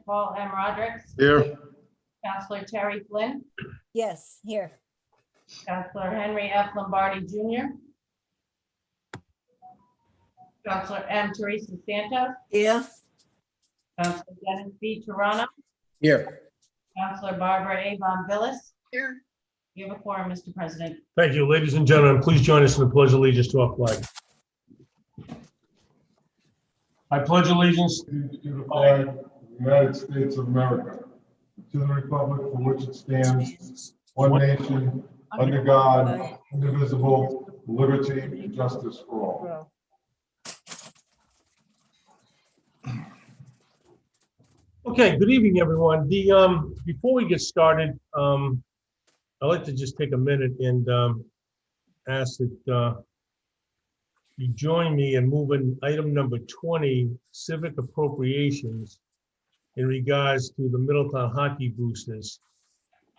Paul M. Rodrigues. Here. Counselor Terry Flynn. Yes, here. Counselor Henry F. Lombardi Jr. Counselor M. Teresa Santos. Yeah. Counselor Dennis B. Toronto. Here. Counselor Barbara A. Von Villis. Here. You have a quorum, Mr. President. Thank you. Ladies and gentlemen, please join us in the pledge of allegiance to our flag. I pledge allegiance To the flag of the United States of America, to the republic for which it stands, one nation, under God, indivisible, with liberty and justice for all. Okay, good evening, everyone. Before we get started, I'd like to just take a minute and ask that you join me in moving item number 20, civic appropriations, in regards to the Middletown hockey boosters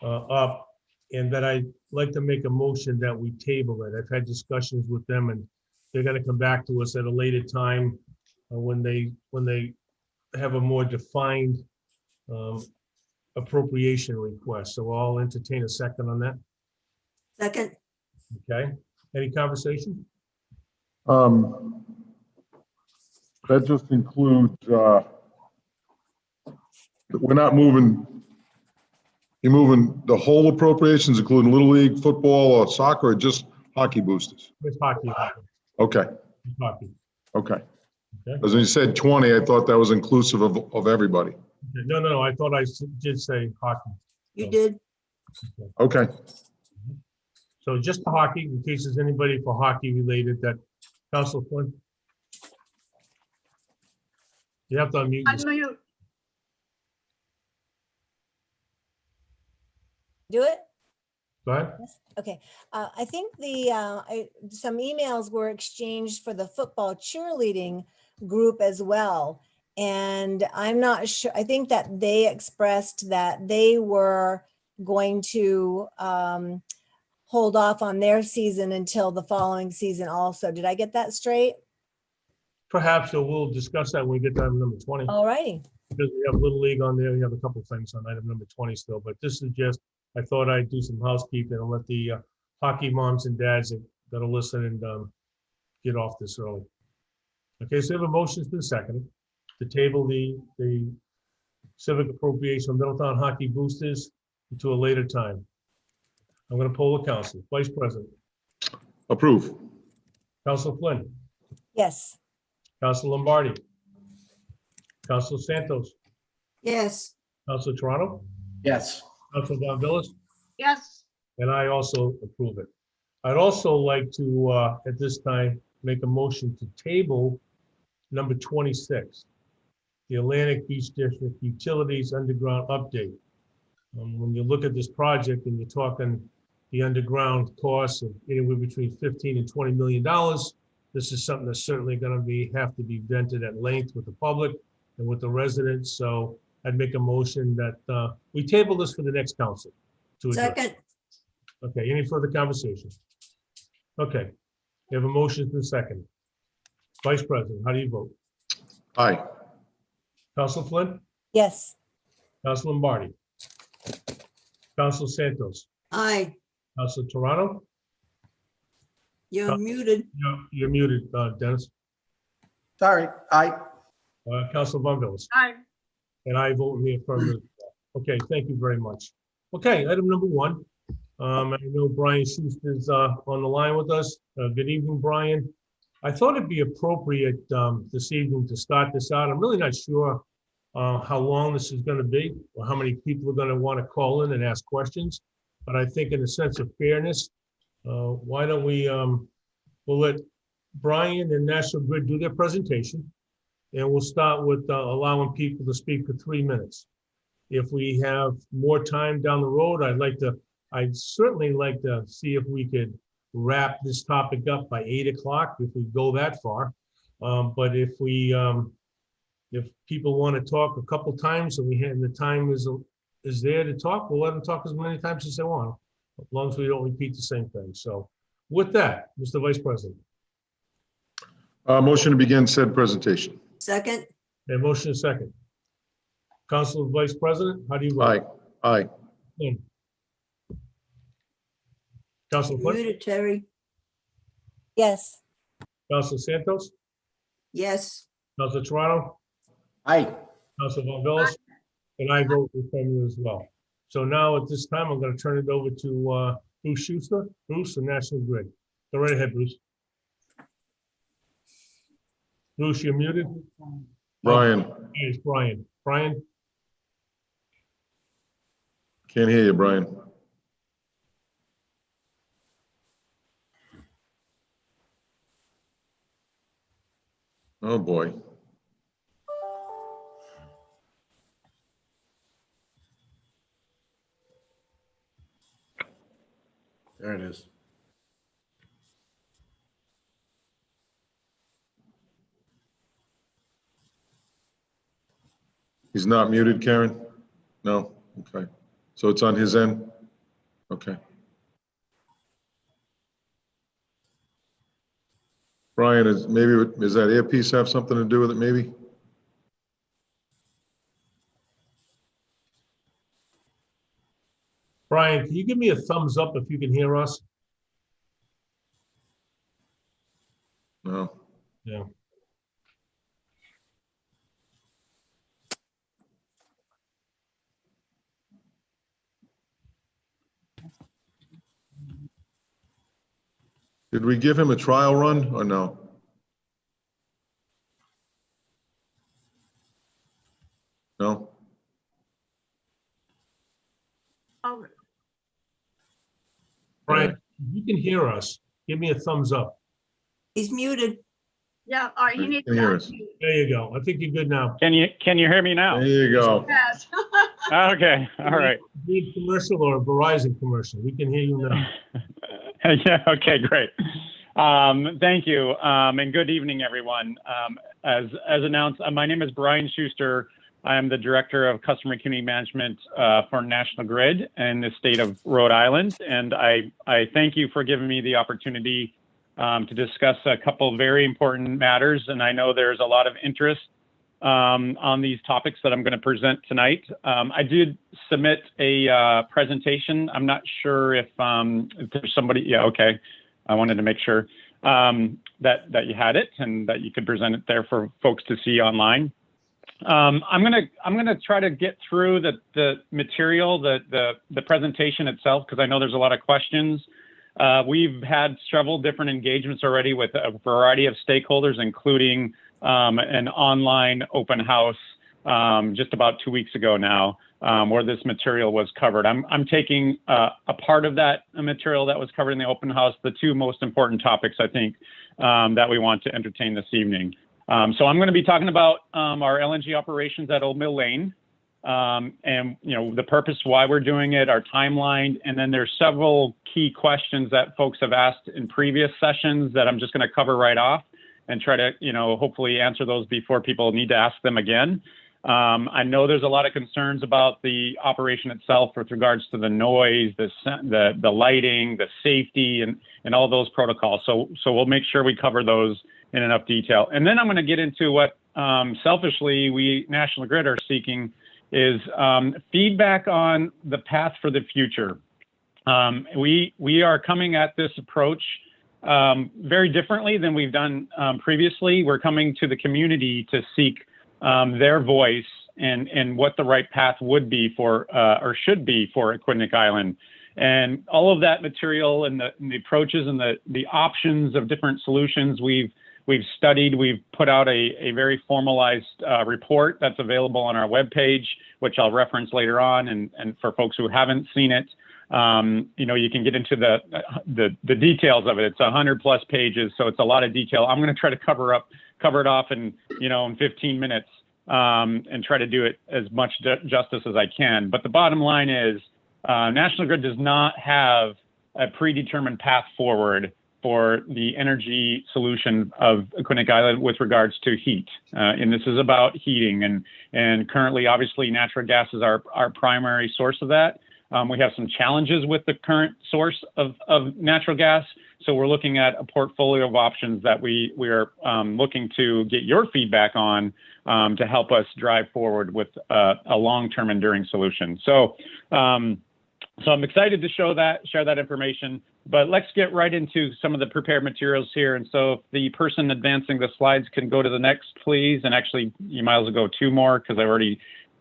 up, and that I'd like to make a motion that we table it. I've had discussions with them, and they're going to come back to us at a later time when they have a more defined appropriation request. So I'll entertain a second on that. Second. Okay. Any conversation? That just includes, we're not moving, you're moving the whole appropriations, including Little League, football, or soccer, or just hockey boosters? It's hockey. Okay, It's hockey. okay. Okay. As when you said 20, I thought that was inclusive of everybody. No, I thought I did say hockey. You did. Okay, So just the hockey, in case there's anybody for hockey related that, Council Flynn? You have to unmute yourself. Do it? Go ahead. Yes. Okay. I think some emails were exchanged for the football cheerleading group as well. And I'm not sure, I think that they expressed that they were going to hold off on their season until the following season also. Did I get that straight? Perhaps we'll discuss that when we get to item number 20. All righty. Because we have Little League on there, we have a couple of things on item number 20 still, but this is just, I thought I'd do some housekeeping and let the hockey moms and dads that are listening get off this early. Okay, so we have a motion's been seconded to table the civic appropriation of Middletown hockey boosters to a later time. I'm going to poll the council. Vice President. approve. Council Flynn. Yes. Council Lombardi. Council Santos. Yes. Council Toronto. Yes. Council Von Villis. Yes. And I also approve it. I'd also like to, at this time, make a motion to table number 26, the Atlantic Beach District Utilities Underground Update. When you look at this project and you're talking the underground costs of anywhere between $15 and $20 million, this is something that's certainly going to have to be vented at length with the public and with the residents. So I'd make a motion that we table this for the next council to address. Second. Okay, any further conversation? Okay, we have a motion to second. Vice President, how do you vote? Aye. Council Flynn? Yes. Council Lombardi? Council Santos? Aye. Council Toronto? You're muted. You're muted, Dennis. Sorry, aye. Council Von Villis? Aye. And I vote in the affirmative. Okay, thank you very much. Okay, item number 1. I know Brian Schuster's on the line with us. Good evening, Brian. I thought it'd be appropriate this evening to start this out. I'm really not sure how long this is going to be or how many people are going to want to call in and ask questions. But I think in a sense of fairness, why don't we'll let Brian and National Grid do their presentation. And we'll start with allowing people to speak for 3 minutes. If we have more time down the road, I'd certainly like to see if we could wrap this topic up by 8 o'clock, if we go that far. But if people want to talk a couple times and the time is there to talk, we'll let them talk as many times as they want, as long as we don't repeat the same thing. So with that, Mr. Vice President. Motion to begin said presentation. Second. A motion and second. Council Vice President, how do you vote? Aye. Council Flynn, Muted, Terry. Yes. Council Santos, Yes. Council Toronto, Aye. Council Von Velez, and I vote in affirmative as well. So now at this time, I'm going to turn it over to Bruce Schuster, Bruce, the National Grid. Go right ahead, Bruce. Bruce, you're muted. Brian, Oh, it's Brian. Brian, can't hear you, Brian. Oh, boy. There it is. He's not muted, Karen? No? Okay. So it's on his end? Okay. Brian, is that earpiece have something to do with it, maybe? Brian, can you give me a thumbs up if you can hear us? No. Yeah. Did we give him a trial run or no? No? Brian, if you can hear us, give me a thumbs up. He's muted. Yeah, all right, you need Can you hear to. us? There you go. I think you're good now. Can you hear me now? There you go. Yes. Okay, all right. Need commercial or a Verizon commercial? We can hear you now. Yeah, okay, great. Thank you, and good evening, everyone. As announced, my name is Brian Schuster. I am the Director of Customer and Community Management for National Grid in the state of Rhode Island, and I thank you for giving me the opportunity to discuss a couple of very important matters, and I know there's a lot of interest on these topics that I'm going to present tonight. I did submit a presentation. I'm not sure if there's somebody. Yeah, okay. I wanted to make sure that you had it and that you could present it there for folks to see online. I'm gonna try to get through the material, the presentation itself, because I know there's a lot of questions. We've had several different engagements already with a variety of stakeholders, including an online open house just about 2 weeks ago now, where this material was covered. I'm taking a part of that material that was covered in the open house, the two most important topics, I think, that we want to entertain this evening. So I'm going to be talking about our LNG operations at Old Mill Lane, and the purpose why we're doing it, our timeline, and then there's several key questions that folks have asked in previous sessions that I'm just going to cover right off and try to hopefully answer those before people need to ask them again. I know there's a lot of concerns about the operation itself with regards to the noise, the lighting, the safety, and all those protocols. So we'll make sure we cover those in enough detail. And then I'm going to get into what selfishly we National Grid are seeking is feedback on the path for the future. We are coming at this approach very differently than we've done previously. We're coming to the community to seek their voice and what the right path would be for or should be for Aquidneck Island. And all of that material and the approaches and the options of different solutions we've studied. We've put out a very formalized report that's available on our webpage, which I'll reference later on. And for folks who haven't seen it, you can get into the details of it. It's 100+ pages, so it's a lot of detail. I'm going to try to cover it off in 15 minutes and try to do it as much justice as I can. But the bottom line is National Grid does not have a predetermined path forward for the energy solution of Aquidneck Island with regards to heat. And this is about heating. And currently, obviously, natural gas is our primary source of that. We have some challenges with the current source of natural gas. So we're looking at a portfolio of options that we are looking to get your feedback on to help us drive forward with a long-term enduring solution. So I'm excited to share that information, but let's get right into some of the prepared materials here. And so if the person advancing the slides can go to the next, please. And actually, you might as well go 2 more because I already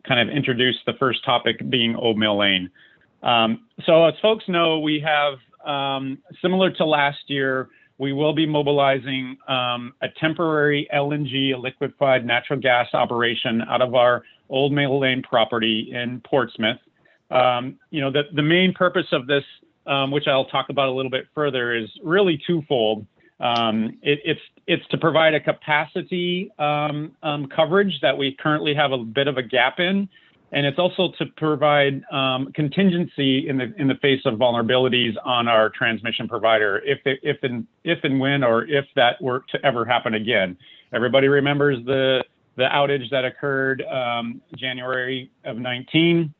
kind of introduced the first topic being Old Mill Lane. So as folks know, we have, similar to last year, we will be mobilizing a temporary LNG, a liquefied natural gas operation out of our Old Mill Lane property in Portsmouth. The main purpose of this, which I'll talk about a little bit further, is really twofold. It's to provide a capacity coverage that we currently have a bit of a gap in, and it's also to provide contingency in the face of vulnerabilities on our transmission provider, if and when or if that were to ever happen again. Everybody remembers the outage that occurred January of 19.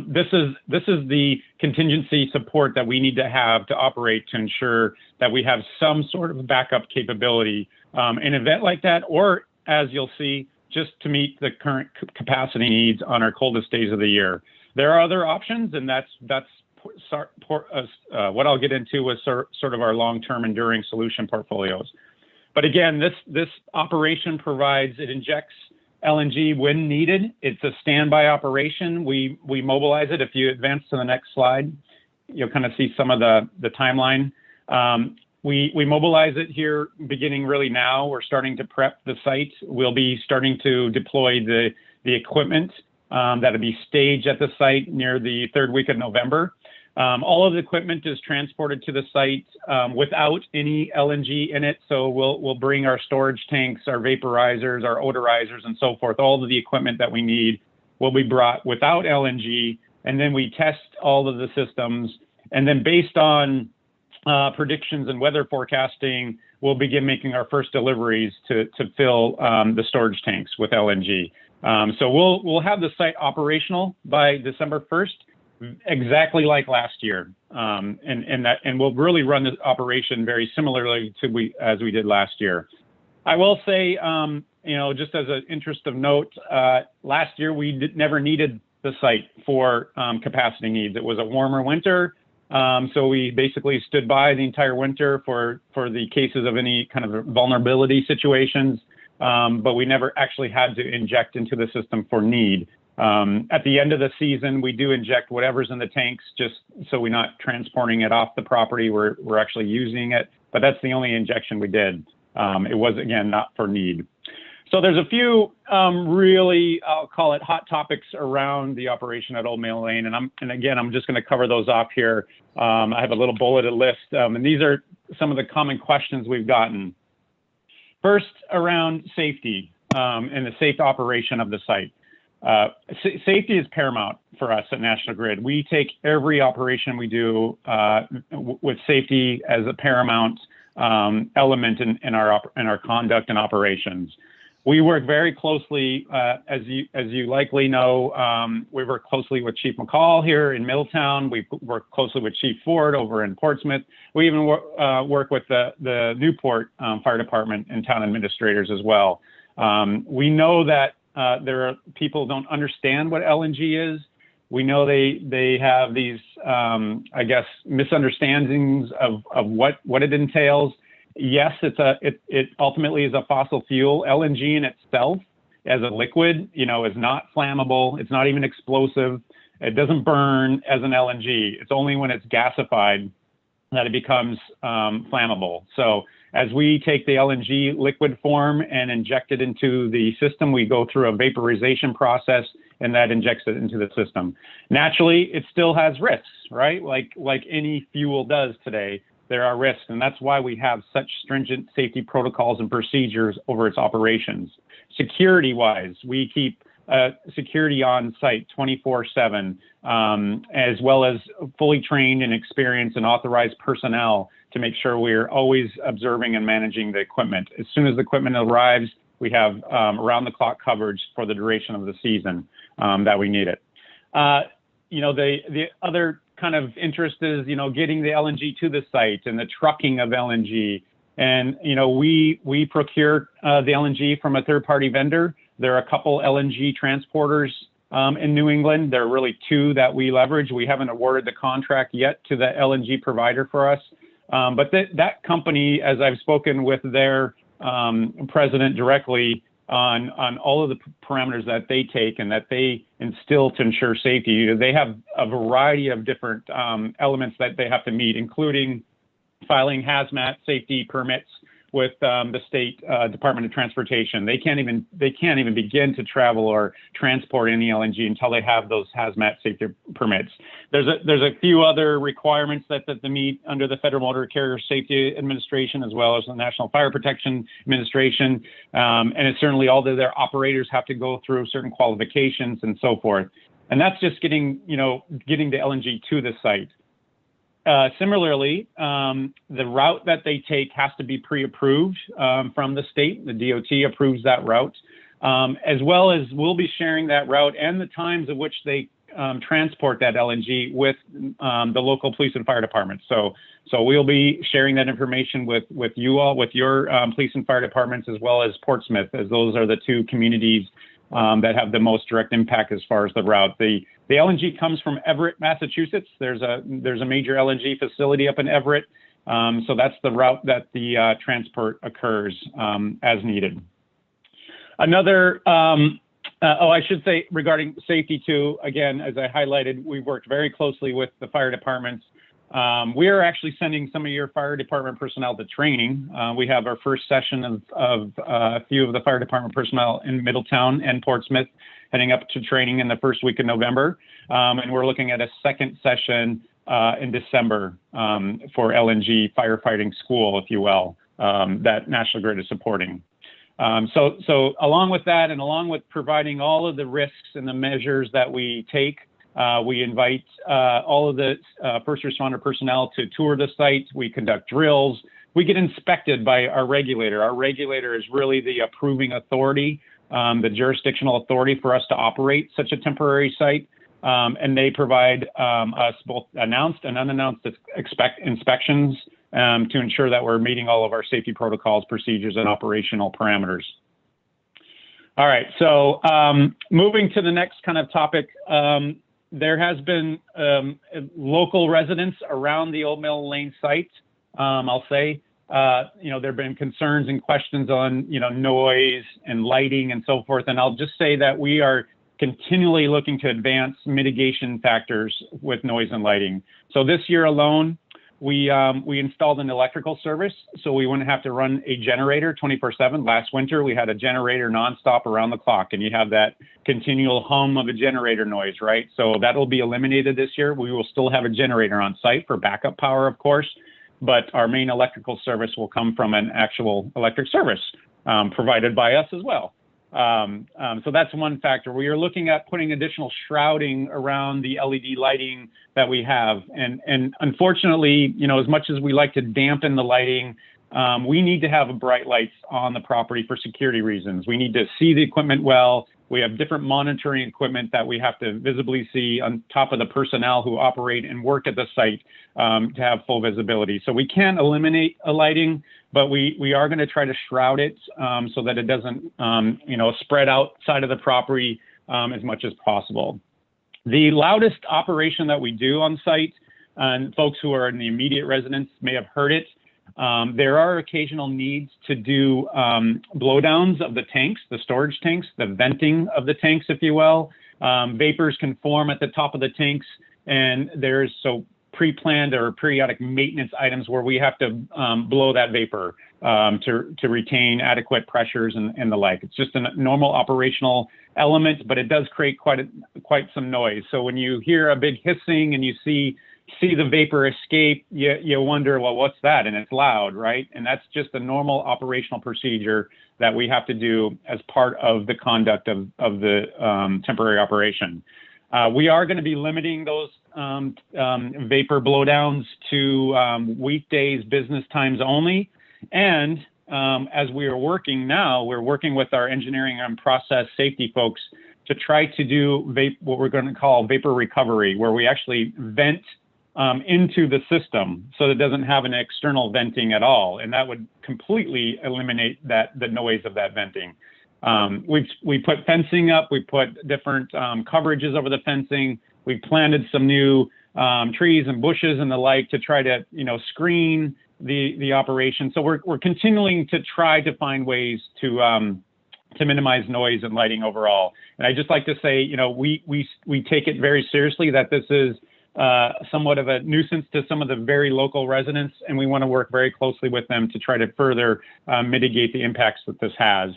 This is the contingency support that we need to have to operate to ensure that we have some sort of backup capability in an event like that, or as you'll see, just to meet the current capacity needs on our coldest days of the year. There are other options, and that's what I'll get into with sort of our long-term enduring solution portfolios. But again, this operation it injects LNG when needed. It's a standby operation. We mobilize it. If you advance to the next slide, you'll kind of see some of the timeline. We mobilize it here beginning really now. We're starting to prep the site. We'll be starting to deploy the equipment that'll be staged at the site near the 3rd week of November. All of the equipment is transported to the site without any LNG in it. So we'll bring our storage tanks, our vaporizers, our odorizers, and so forth. All of the equipment that we need will be brought without LNG. And then we test all of the systems. And then based on predictions and weather forecasting, we'll begin making our first deliveries to fill the storage tanks with LNG. So we'll have the site operational by December 1st. Exactly like last year, and we'll really run the operation very similarly as we did last year. I will say, just as an interest of note, last year we never needed the site for capacity needs. It was a warmer winter, so we basically stood by the entire winter for the cases of any kind of vulnerability situations, but we never actually had to inject into the system for need. At the end of the season, we do inject whatever's in the tanks just so we're not transporting it off the property. We're actually using it, but that's the only injection we did. It was, again, not for need. So there's a few really, I'll call it hot topics around the operation at Old Mill Lane. And again, I'm just going to cover those off here. I have a little bulleted list, and these are some of the common questions we've gotten. First, around safety and the safe operation of the site. Safety is paramount for us at National Grid. We take every operation we do with safety as a paramount element in our conduct and operations. We work very closely, as you likely know, we work closely with Chief McCall here in Middletown. We work closely with Chief Ford over in Portsmouth. We even work with the Newport Fire Department and town administrators as well. We know that there are people don't understand what LNG is. We know they have these, misunderstandings of what it entails. Yes, it ultimately is a fossil fuel. LNG in itself as a liquid, is not flammable. It's not even explosive. It doesn't burn as an LNG. It's only when it's gasified that it becomes flammable. So as we take the LNG liquid form and inject it into the system, we go through a vaporization process, and that injects it into the system. Naturally, it still has risks, right? Like any fuel does today, there are risks, and that's why we have such stringent safety protocols and procedures over its operations. Security-wise, we keep security on site 24/7, as well as fully trained and experienced and authorized personnel to make sure we're always observing and managing the equipment. As soon as the equipment arrives, we have around-the-clock coverage for the duration of the season that we need it. the other kind of interest is, getting the LNG to the site and the trucking of LNG. And, we procure the LNG from a third-party vendor. There are a couple LNG transporters in New England. There are really two that we leverage. We haven't awarded the contract yet to the LNG provider for us. But that company, as I've spoken with their president directly on all of the parameters that they take and that they instill to ensure safety, they have a variety of different elements that they have to meet, including filing hazmat safety permits with the state Department of Transportation. They can't even begin to travel or transport any LNG until they have those hazmat safety permits. There's a few other requirements that they meet under the Federal Motor Carrier Safety Administration, as well as the National Fire Protection Administration, and it's certainly all of their operators have to go through certain qualifications and so forth. And that's just getting the LNG to the site. Similarly, the route that they take has to be pre-approved from the state. The DOT approves that route, as well as we'll be sharing that route and the times of which they transport that LNG with the local police and fire departments. So we'll be sharing that information with you all, with your police and fire departments, as well as Portsmouth, as those are the two communities that have the most direct impact as far as the route. The LNG comes from Everett, Massachusetts. There's a major LNG facility up in Everett. So that's the route that the transport occurs as needed. Another, I should say regarding safety too, again, as I highlighted, we've worked very closely with the fire departments. We are actually sending some of your fire department personnel to training. We have our first session of a few of the fire department personnel in Middletown and Portsmouth heading up to training in the first week of November. And we're looking at a second session in December for LNG firefighting school, if you will, that National Grid is supporting. So along with that, and along with providing all of the risks and the measures that we take, we invite all of the first responder personnel to tour the site. We conduct drills. We get inspected by our regulator. Our regulator is really the approving authority, the jurisdictional authority for us to operate such a temporary site. And they provide us both announced and unannounced inspections to ensure that we're meeting all of our safety protocols, procedures, and operational parameters. All right, so moving to the next kind of topic, there has been local residents around the Old Mill Lane site. I'll say, there have been concerns and questions on, noise and lighting and so forth. And I'll just say that we are continually looking to advance mitigation factors with noise and lighting. So this year alone, we installed an electrical service, so we wouldn't have to run a generator 24/7. Last winter, we had a generator nonstop around the clock, and you have that continual hum of a generator noise, right? So that will be eliminated this year. We will still have a generator on site for backup power, of course, but our main electrical service will come from an actual electric service provided by us as well. So that's one factor. We are looking at putting additional shrouding around the LED lighting that we have. And unfortunately, as much as we like to dampen the lighting, we need to have bright lights on the property for security reasons. We need to see the equipment well. We have different monitoring equipment that we have to visibly see on top of the personnel who operate and work at the site to have full visibility. So we can't eliminate a lighting, but we are going to try to shroud it so that it doesn't, spread outside of the property as much as possible. The loudest operation that we do on site, and folks who are in the immediate residence may have heard it, there are occasional needs to do blowdowns of the tanks, the storage tanks, the venting of the tanks, if you will. Vapors can form at the top of the tanks, and there's pre-planned or periodic maintenance items where we have to blow that vapor to retain adequate pressures and the like. It's just a normal operational element, but it does create quite some noise. So when you hear a big hissing and you see the vapor escape, you wonder, well, what's that? And it's loud, right? And that's just a normal operational procedure that we have to do as part of the conduct of the temporary operation. We are going to be limiting those vapor blowdowns to weekdays, business times only. And as we are working now, we're working with our engineering and process safety folks to try to do what we're going to call vapor recovery, where we actually vent into the system so that it doesn't have an external venting at all. And that would completely eliminate the noise of that venting. We put fencing up, we put different coverages over the fencing. We planted some new trees and bushes and the like to try to, screen the operation. So we're continuing to try to find ways to minimize noise and lighting overall. And I just like to say, we take it very seriously that this is somewhat of a nuisance to some of the very local residents, and we want to work very closely with them to try to further mitigate the impacts that this has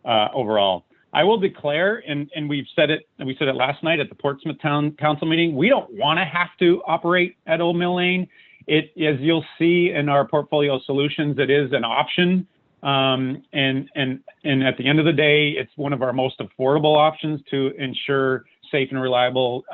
overall. I will declare, and we said it last night at the Portsmouth Town Council meeting, we don't want to have to operate at Old Mill Lane. As you'll see in our portfolio solutions, it is an option. And at the end of the day, it's one of our most affordable options to ensure safe and reliable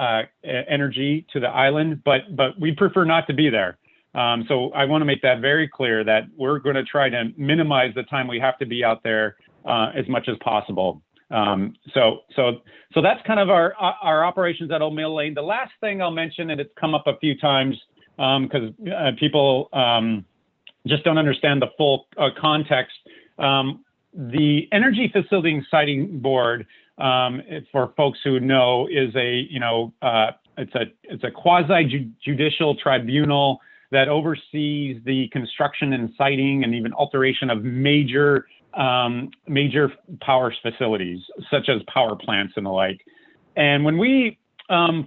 energy to the island, but we prefer not to be there. So I want to make that very clear that we're going to try to minimize the time we have to be out there as much as possible. So that's kind of our operations at Old Mill Lane. The last thing I'll mention, and it's come up a few times because people just don't understand the full context. The Energy Facility and Siting Board, for folks who know, is it's a quasi-judicial tribunal that oversees the construction and siting and even alteration of major power facilities, such as power plants and the like. And when we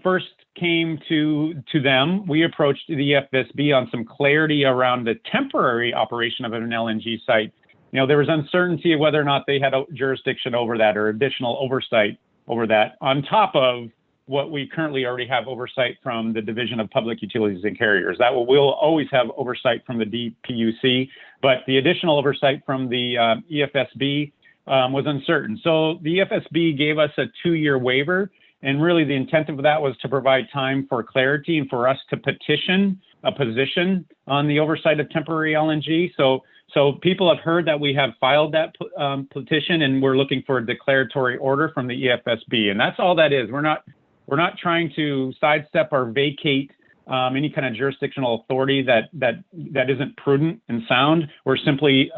first came to them, we approached the FSB on some clarity around the temporary operation of an LNG site. There was uncertainty of whether or not they had a jurisdiction over that or additional oversight over that, on top of what we currently already have oversight from the Division of Public Utilities and Carriers. That we'll always have oversight from the DPUC, but the additional oversight from the EFSB was uncertain. So the EFSB gave us a 2-year waiver, and really the intent of that was to provide time for clarity and for us to petition a position on the oversight of temporary LNG. So people have heard that we have filed that petition, and we're looking for a declaratory order from the EFSB, and that's all that is. We're not trying to sidestep or vacate any kind of jurisdictional authority that isn't prudent and sound. We're simply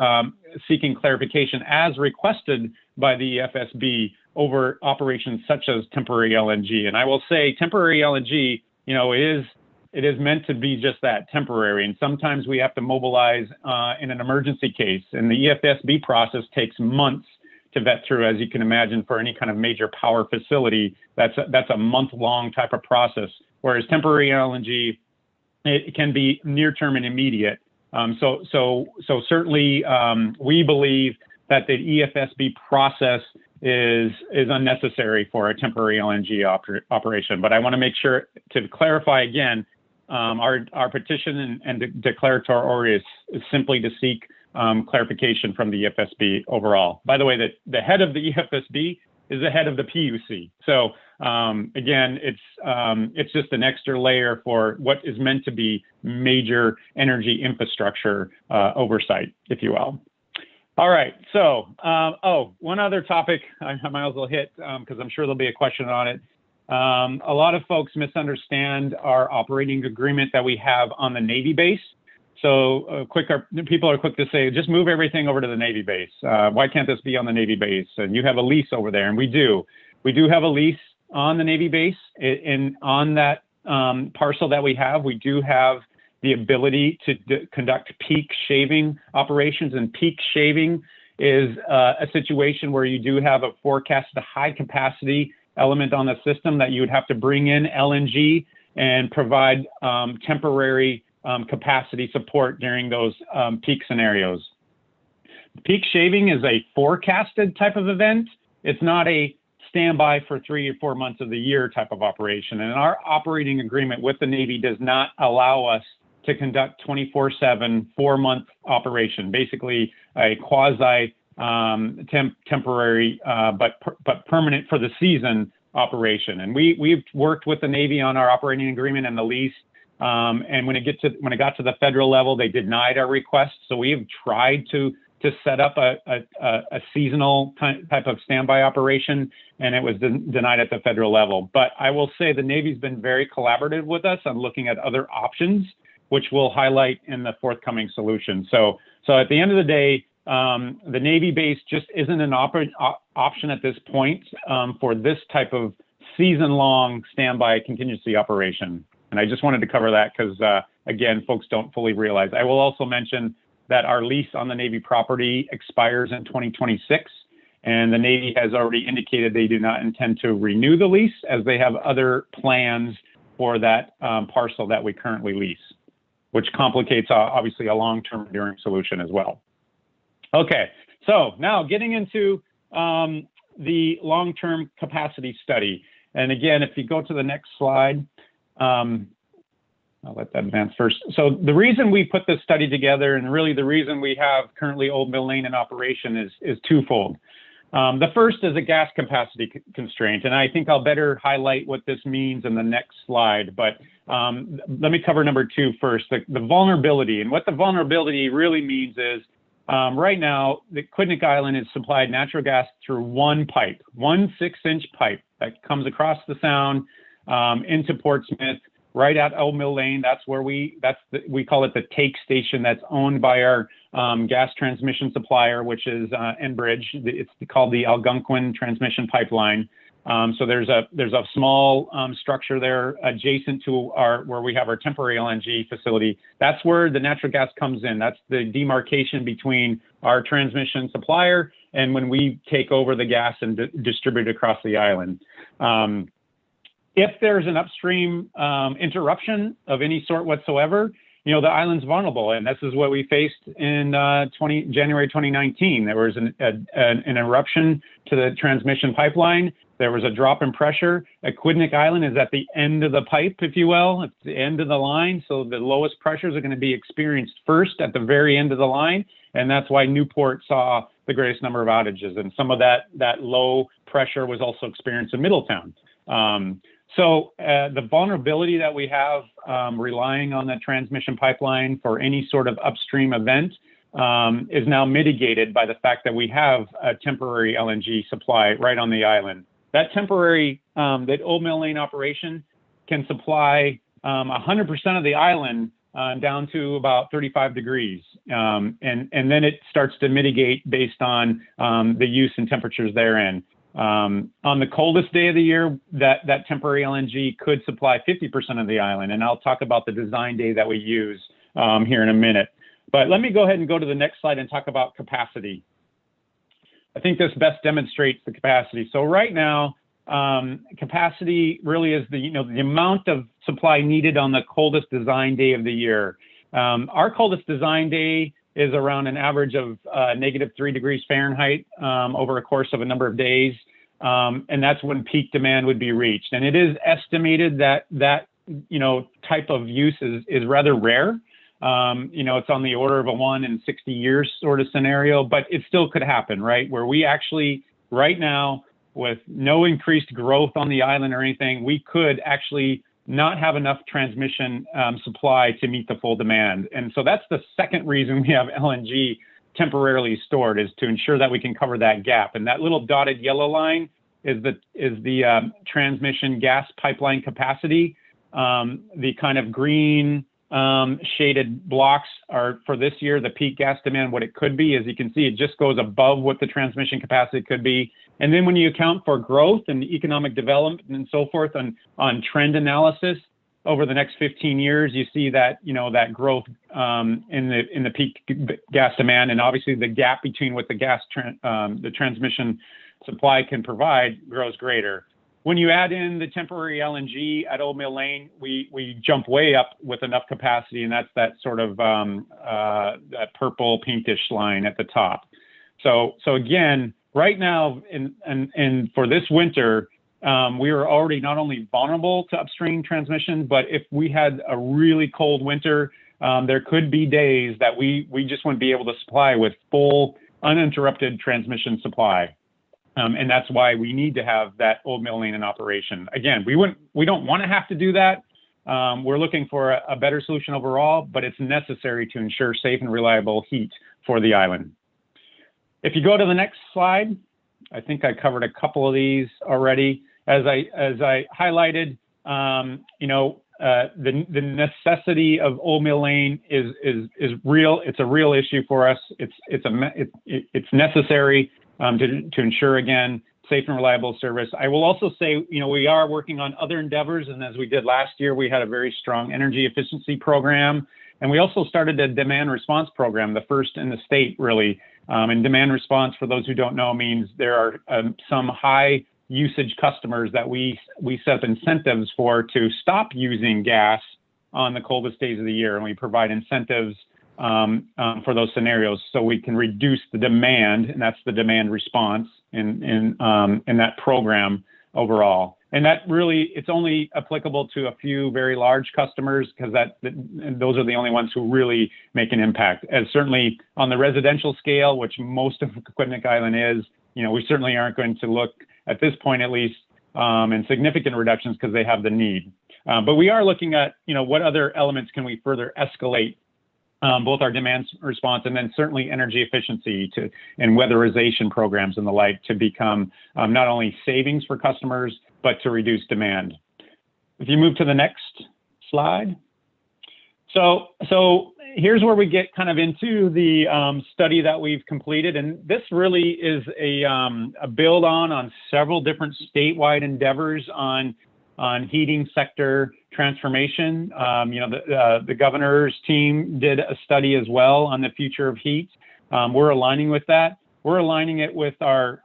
seeking clarification as requested by the EFSB over operations such as temporary LNG. And I will say temporary LNG, it is meant to be just that, temporary. And sometimes we have to mobilize in an emergency case. And the EFSB process takes months to vet through, as you can imagine, for any kind of major power facility. That's a month-long type of process. Whereas temporary LNG, it can be near-term and immediate. So certainly we believe that the EFSB process is unnecessary for a temporary LNG operation. But I want to make sure to clarify again, our petition and declaratory order is simply to seek clarification from the EFSB overall. By the way, the head of the EFSB is the head of the PUC. So again, it's just an extra layer for what is meant to be major energy infrastructure oversight, if you will. All right, so, one other topic I might as well hit, because I'm sure there'll be a question on it. A lot of folks misunderstand our operating agreement that we have on the Navy base. So people are quick to say, just move everything over to the Navy base. Why can't this be on the Navy base? And you have a lease over there, and we do. We do have a lease on the Navy base. And on that parcel that we have, we do have the ability to conduct peak shaving operations. And peak shaving is a situation where you do have a forecasted high capacity element on the system that you would have to bring in LNG and provide temporary capacity support during those peak scenarios. Peak shaving is a forecasted type of event. It's not a standby for 3 or 4 months of the year type of operation. And our operating agreement with the Navy does not allow us to conduct 24/7, 4-month operation, basically a quasi temporary but permanent for the season operation. And we've worked with the Navy on our operating agreement and the lease. And when it got to the federal level, they denied our request. So we have tried to to set up a seasonal type of standby operation, and it was denied at the federal level. But I will say the Navy's been very collaborative with us on looking at other options, which we'll highlight in the forthcoming solution. So at the end of the day, the Navy base just isn't an option at this point for this type of season-long standby contingency operation. And I just wanted to cover that because, again, folks don't fully realize. I will also mention that our lease on the Navy property expires in 2026, and the Navy has already indicated they do not intend to renew the lease as they have other plans for that parcel that we currently lease, which complicates, obviously, a long-term enduring solution as well. Okay, so now getting into the long-term capacity study. And again, if you go to the next slide, I'll let that advance first. So the reason we put this study together, and really the reason we have currently Old Mill Lane in operation, is twofold. The first is a gas capacity constraint, and I think I'll better highlight what this means in the next slide. But let me cover number two first, the vulnerability. And what the vulnerability really means is, right now, the Aquidneck Island is supplied natural gas through one pipe, one 6-inch pipe that comes across the sound into Portsmouth, right at Old Mill Lane. That's where we call it the take station that's owned by our gas transmission supplier, which is Enbridge. It's called the Algonquin Transmission Pipeline. So there's a small structure there adjacent to where we have our temporary LNG facility. That's where the natural gas comes in. That's the demarcation between our transmission supplier and when we take over the gas and distribute it across the island. If there's an upstream interruption of any sort whatsoever, the island's vulnerable, and this is what we faced in January 2019. There was an interruption to the transmission pipeline. There was a drop in pressure. Aquidneck Island is at the end of the pipe, if you will. It's the end of the line, so the lowest pressures are going to be experienced first at the very end of the line, and that's why Newport saw the greatest number of outages. And some of that low pressure was also experienced in Middletown. So the vulnerability that we have relying on the transmission pipeline for any sort of upstream event is now mitigated by the fact that we have a temporary LNG supply right on the island. That temporary, that Old Mill Lane operation can supply 100% of the island down to about 35 degrees. And then it starts to mitigate based on the use and temperatures therein. On the coldest day of the year, that temporary LNG could supply 50% of the island. And I'll talk about the design day that we use here in a minute. But let me go ahead and go to the next slide and talk about capacity. I think this best demonstrates the capacity. So right now, capacity really is the amount of supply needed on the coldest design day of the year. Our coldest design day is around an average of -3 degrees Fahrenheit over a course of a number of days. And that's when peak demand would be reached. And it is estimated that type of use is rather rare. It's on the order of a 1 in 60 years sort of scenario, but it still could happen, right? Where we actually, right now, with no increased growth on the island or anything, we could actually not have enough transmission supply to meet the full demand. And so that's the second reason we have LNG temporarily stored, is to ensure that we can cover that gap. And that little dotted yellow line is the transmission gas pipeline capacity. The kind of green shaded blocks are for this year, the peak gas demand. What it could be, as you can see, it just goes above what the transmission capacity could be. And then when you account for growth and economic development and so forth on trend analysis over the next 15 years, you see that, that growth in the peak gas demand, and obviously the gap between what the transmission supply can provide grows greater. When you add in the temporary LNG at Old Mill Lane, we jump way up with enough capacity, and that's that sort of that purple pinkish line at the top. So again, right now, and for this winter, we are already not only vulnerable to upstream transmission, but if we had a really cold winter, there could be days that we just wouldn't be able to supply with full uninterrupted transmission supply. And that's why we need to have that Old Mill Lane in operation. Again, we don't want to have to do that. We're looking for a better solution overall, but it's necessary to ensure safe and reliable heat for the island. If you go to the next slide, I think I covered a couple of these already. As I highlighted, the necessity of Old Mill Lane is real. It's a real issue for us. It's necessary to ensure, again, safe and reliable service. I will also say, we are working on other endeavors, and as we did last year, we had a very strong energy efficiency program, and we also started a demand response program, the first in the state, really. And demand response, for those who don't know, means there are some high usage customers that we set up incentives to stop using gas on the coldest days of the year, and we provide incentives for those scenarios so we can reduce the demand, and that's the demand response in that program overall. And that really, it's only applicable to a few very large customers, because those are the only ones who really make an impact. As certainly on the residential scale, which most of Aquidneck Island is, we certainly aren't going to look, at this point at least, in significant reductions because they have the need. But we are looking at, what other elements can we further escalate both our demand response and then certainly energy efficiency and weatherization programs and the like to become not only savings for customers, but to reduce demand. If you move to the next slide. So here's where we get kind of into the study that we've completed. And this really is a build on several different statewide endeavors on heating sector transformation. The governor's team did a study as well on the future of heat. We're aligning with that. We're aligning it with our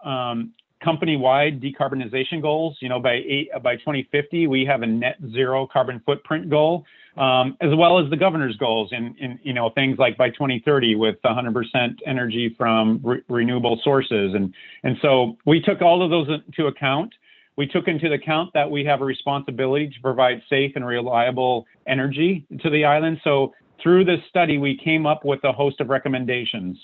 company-wide decarbonization goals. By 2050, we have a net zero carbon footprint goal, as well as the governor's goals in things like by 2030 with 100% energy from renewable sources. And so we took all of those into account. We took into account that we have a responsibility to provide safe and reliable energy to the island. So through this study, we came up with a host of recommendations.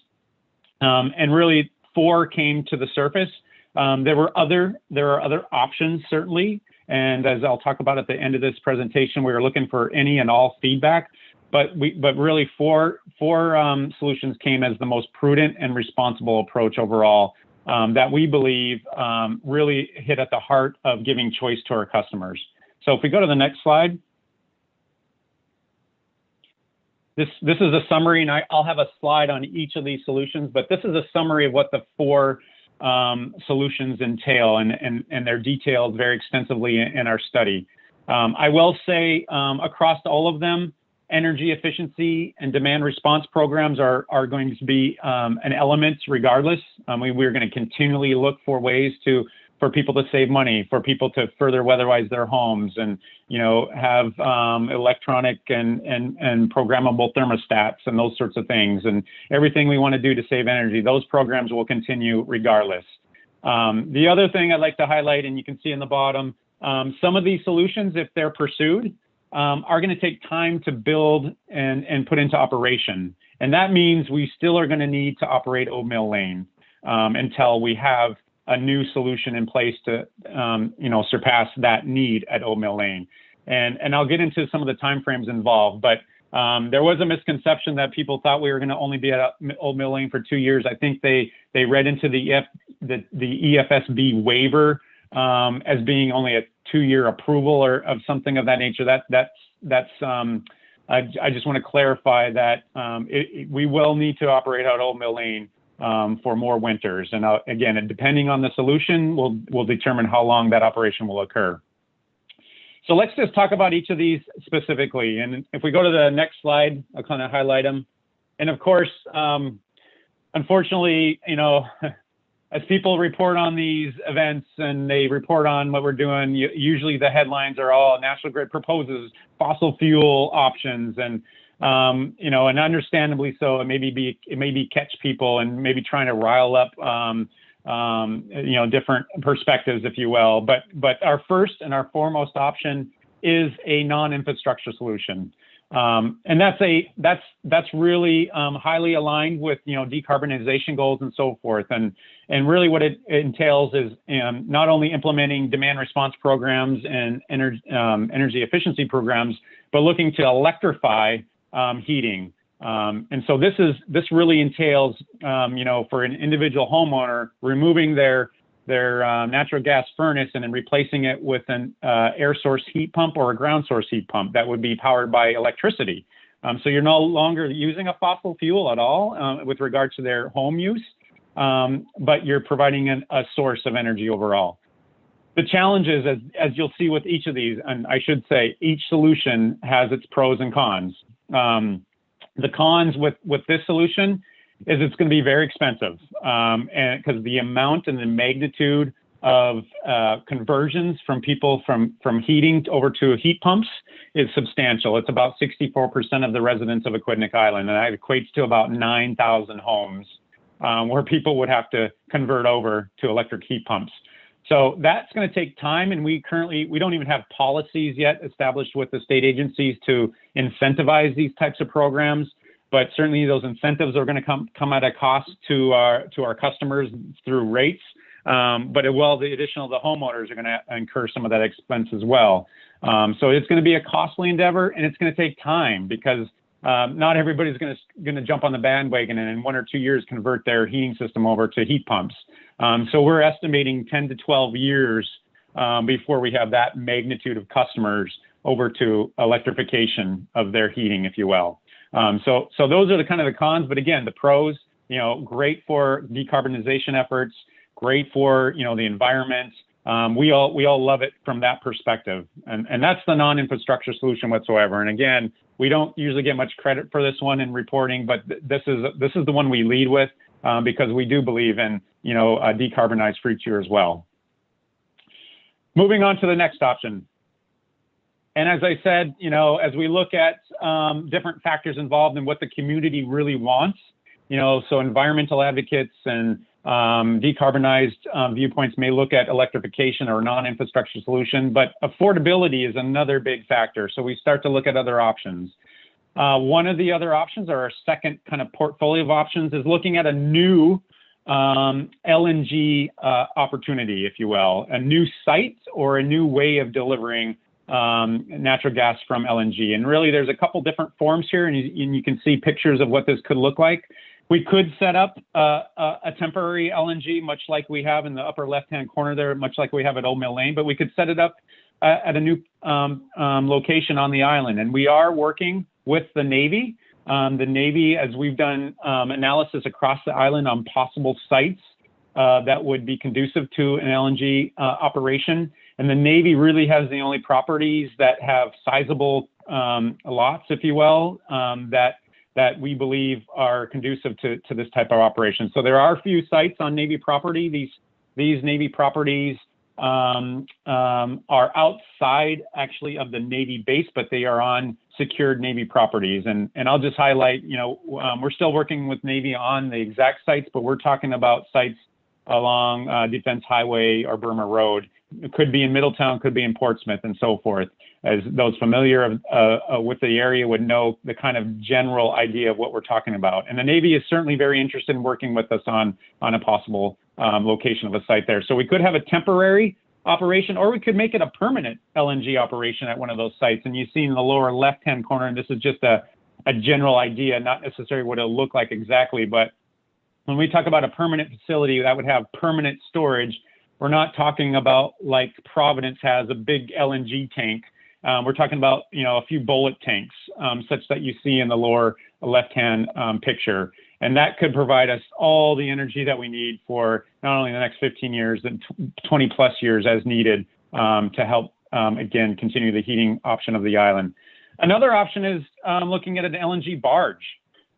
And really 4 came to the surface. There are other options, certainly. And as I'll talk about at the end of this presentation, we were looking for any and all feedback. But really 4 solutions came as the most prudent and responsible approach overall. That we believe really hit at the heart of giving choice to our customers. So if we go to the next slide. This is a summary, and I'll have a slide on each of these solutions, but this is a summary of what the 4 solutions entail, and they're detailed very extensively in our study. I will say across all of them, energy efficiency and demand response programs are going to be an element regardless. We're going to continually look for ways for people to save money, for people to further weatherize their homes and, have electronic and programmable thermostats and those sorts of things. And everything we want to do to save energy, those programs will continue regardless. The other thing I'd like to highlight, and you can see in the bottom, some of these solutions, if they're pursued, are going to take time to build and put into operation. And that means we still are going to need to operate Old Mill Lane until we have a new solution in place to, surpass that need at Old Mill Lane. And I'll get into some of the timeframes involved, but there was a misconception that people thought we were going to only be at Old Mill Lane for 2 years. I think they read into the EFSB waiver as being only a 2-year approval or of something of that nature. I just want to clarify that we will need to operate out Old Mill Lane for more winters. And again, depending on the solution, we'll determine how long that operation will occur. So let's just talk about each of these specifically. And if we go to the next slide, I'll kind of highlight them. And of course, unfortunately, as people report on these events and they report on what we're doing, usually the headlines are all National Grid proposes fossil fuel options, and and understandably so. It may catch people and maybe trying to rile up different perspectives, if you will. But our first and our foremost option is a non-infrastructure solution. And that's really highly aligned with decarbonization goals and so forth. And really what it entails is not only implementing demand response programs and energy efficiency programs, but looking to electrify heating. And so this really entails, for an individual homeowner, removing their natural gas furnace and then replacing it with an air source heat pump or a ground source heat pump that would be powered by electricity. So you're no longer using a fossil fuel at all with regards to their home use, but you're providing a source of energy overall. The challenge is, as you'll see with each of these, and I should say each solution has its pros and cons. The cons with this solution is it's going to be very expensive, and because the amount and the magnitude of conversions from people from heating over to heat pumps is substantial. It's about 64% of the residents of Aquidneck Island, and that equates to about 9,000 homes where people would have to convert over to electric heat pumps. So that's going to take time, and we don't even have policies yet established with the state agencies to incentivize these types of programs. But certainly those incentives are going to come at a cost to our customers through rates. But the homeowners are going to incur some of that expense as well. So it's going to be a costly endeavor, and it's going to take time because not everybody's going to jump on the bandwagon and in 1 or 2 years convert their heating system over to heat pumps. So we're estimating 10 to 12 years before we have that magnitude of customers over to electrification of their heating, if you will. So those are the kind of the cons, but again, the pros, great for decarbonization efforts, great for, the environment. We all love it from that perspective. And that's the non-infrastructure solution whatsoever. And again, we don't usually get much credit for this one in reporting, but this is the one we lead with because we do believe in, a decarbonized future as well. Moving on to the next option. And as I said, as we look at different factors involved in what the community really wants, so environmental advocates and decarbonized viewpoints may look at electrification or non-infrastructure solution, but affordability is another big factor. So we start to look at other options. One of the other options, or our second kind of portfolio of options, is looking at a new LNG opportunity, if you will, a new site or a new way of delivering natural gas from LNG. And really, there's a couple different forms here, and you can see pictures of what this could look like. We could set up a temporary LNG, much like we have in the upper left-hand corner there, much like we have at Old Mill Lane, but we could set it up at a new location on the island. And we are working with the Navy. The Navy, as we've done analysis across the island on possible sites that would be conducive to an LNG operation. And the Navy really has the only properties that have sizable lots, if you will, that we believe are conducive to this type of operation. So there are a few sites on Navy property. These Navy properties are outside actually of the Navy base, but they are on secured Navy properties. And I'll just highlight, we're still working with Navy on the exact sites, but we're talking about sites along Defense Highway or Burma Road. It could be in Middletown, could be in Portsmouth, and so forth. As those familiar with the area would know the kind of general idea of what we're talking about. And the Navy is certainly very interested in working with us on a possible location of a site there. So we could have a temporary operation, or we could make it a permanent LNG operation at one of those sites. And you see in the lower left-hand corner, and this is just a general idea, not necessarily what it'll look like exactly, but when we talk about a permanent facility that would have permanent storage, we're not talking about like Providence has a big LNG tank. We're talking about, a few bullet tanks, such that you see in the lower left-hand picture. And that could provide us all the energy that we need for not only the next 15 years, but 20 plus years as needed to help, again, continue the heating option of the island. Another option is looking at an LNG barge.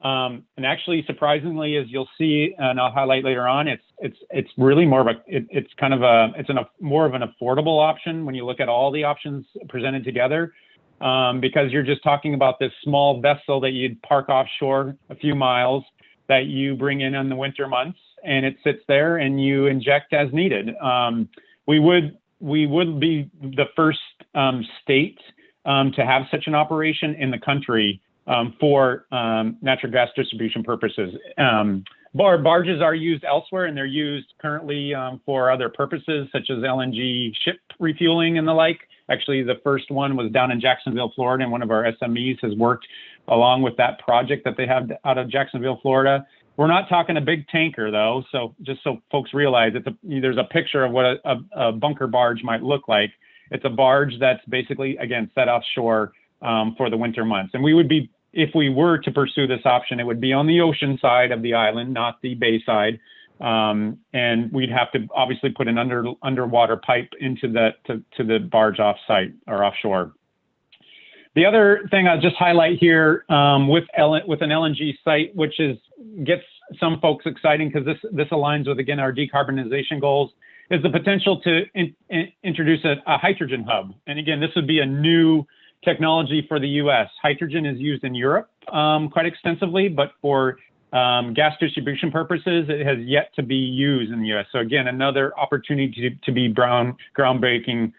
And actually, surprisingly, as you'll see, and I'll highlight later on, it's really more of more of an affordable option when you look at all the options presented together, because you're just talking about this small vessel that you'd park offshore a few miles that you bring in the winter months, and it sits there and you inject as needed. We would be the first state to have such an operation in the country for natural gas distribution purposes. Barges are used elsewhere, and they're used currently for other purposes, such as LNG ship refueling and the like. Actually, the first one was down in Jacksonville, Florida, and one of our SMEs has worked along with that project that they have out of Jacksonville, Florida. We're not talking a big tanker though, so just so folks realize, there's a picture of what a bunker barge might look like. It's a barge that's basically, again, set offshore for the winter months. And we would be, if we were to pursue this option, it would be on the ocean side of the island, not the bay side. And we'd have to obviously put an underwater pipe into to the barge off site or offshore. The other thing I'll just highlight here with an LNG site, which gets some folks exciting because this aligns with, again, our decarbonization goals, is the potential to introduce a hydrogen hub. And again, this would be a new technology for the US. Hydrogen is used in Europe quite extensively, but for gas distribution purposes, it has yet to be used in the US. So again, another opportunity to be groundbreaking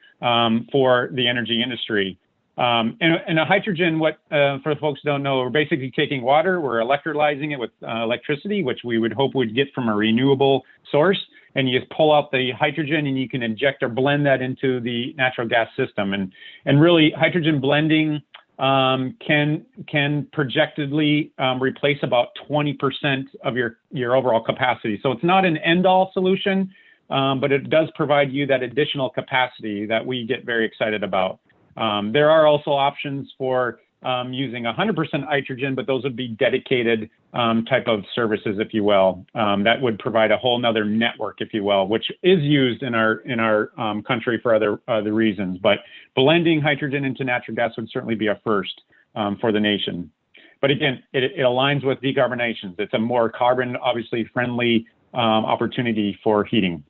for the energy industry. And a hydrogen, for folks who don't know, we're basically taking water, we're electrolyzing it with electricity, which we would hope we'd get from a renewable source. And you just pull out the hydrogen and you can inject or blend that into the natural gas system. And really, hydrogen blending can projectedly replace about 20% of your overall capacity. So it's not an end-all solution, but it does provide you that additional capacity that we get very excited about. There are also options for using 100% hydrogen, but those would be dedicated type of services, if you will, that would provide a whole nother network, if you will, which is used in our country for other reasons. But blending hydrogen into natural gas would certainly be a first for the nation. But again, it aligns with decarbonization. It's a more carbon, obviously, friendly opportunity for heating.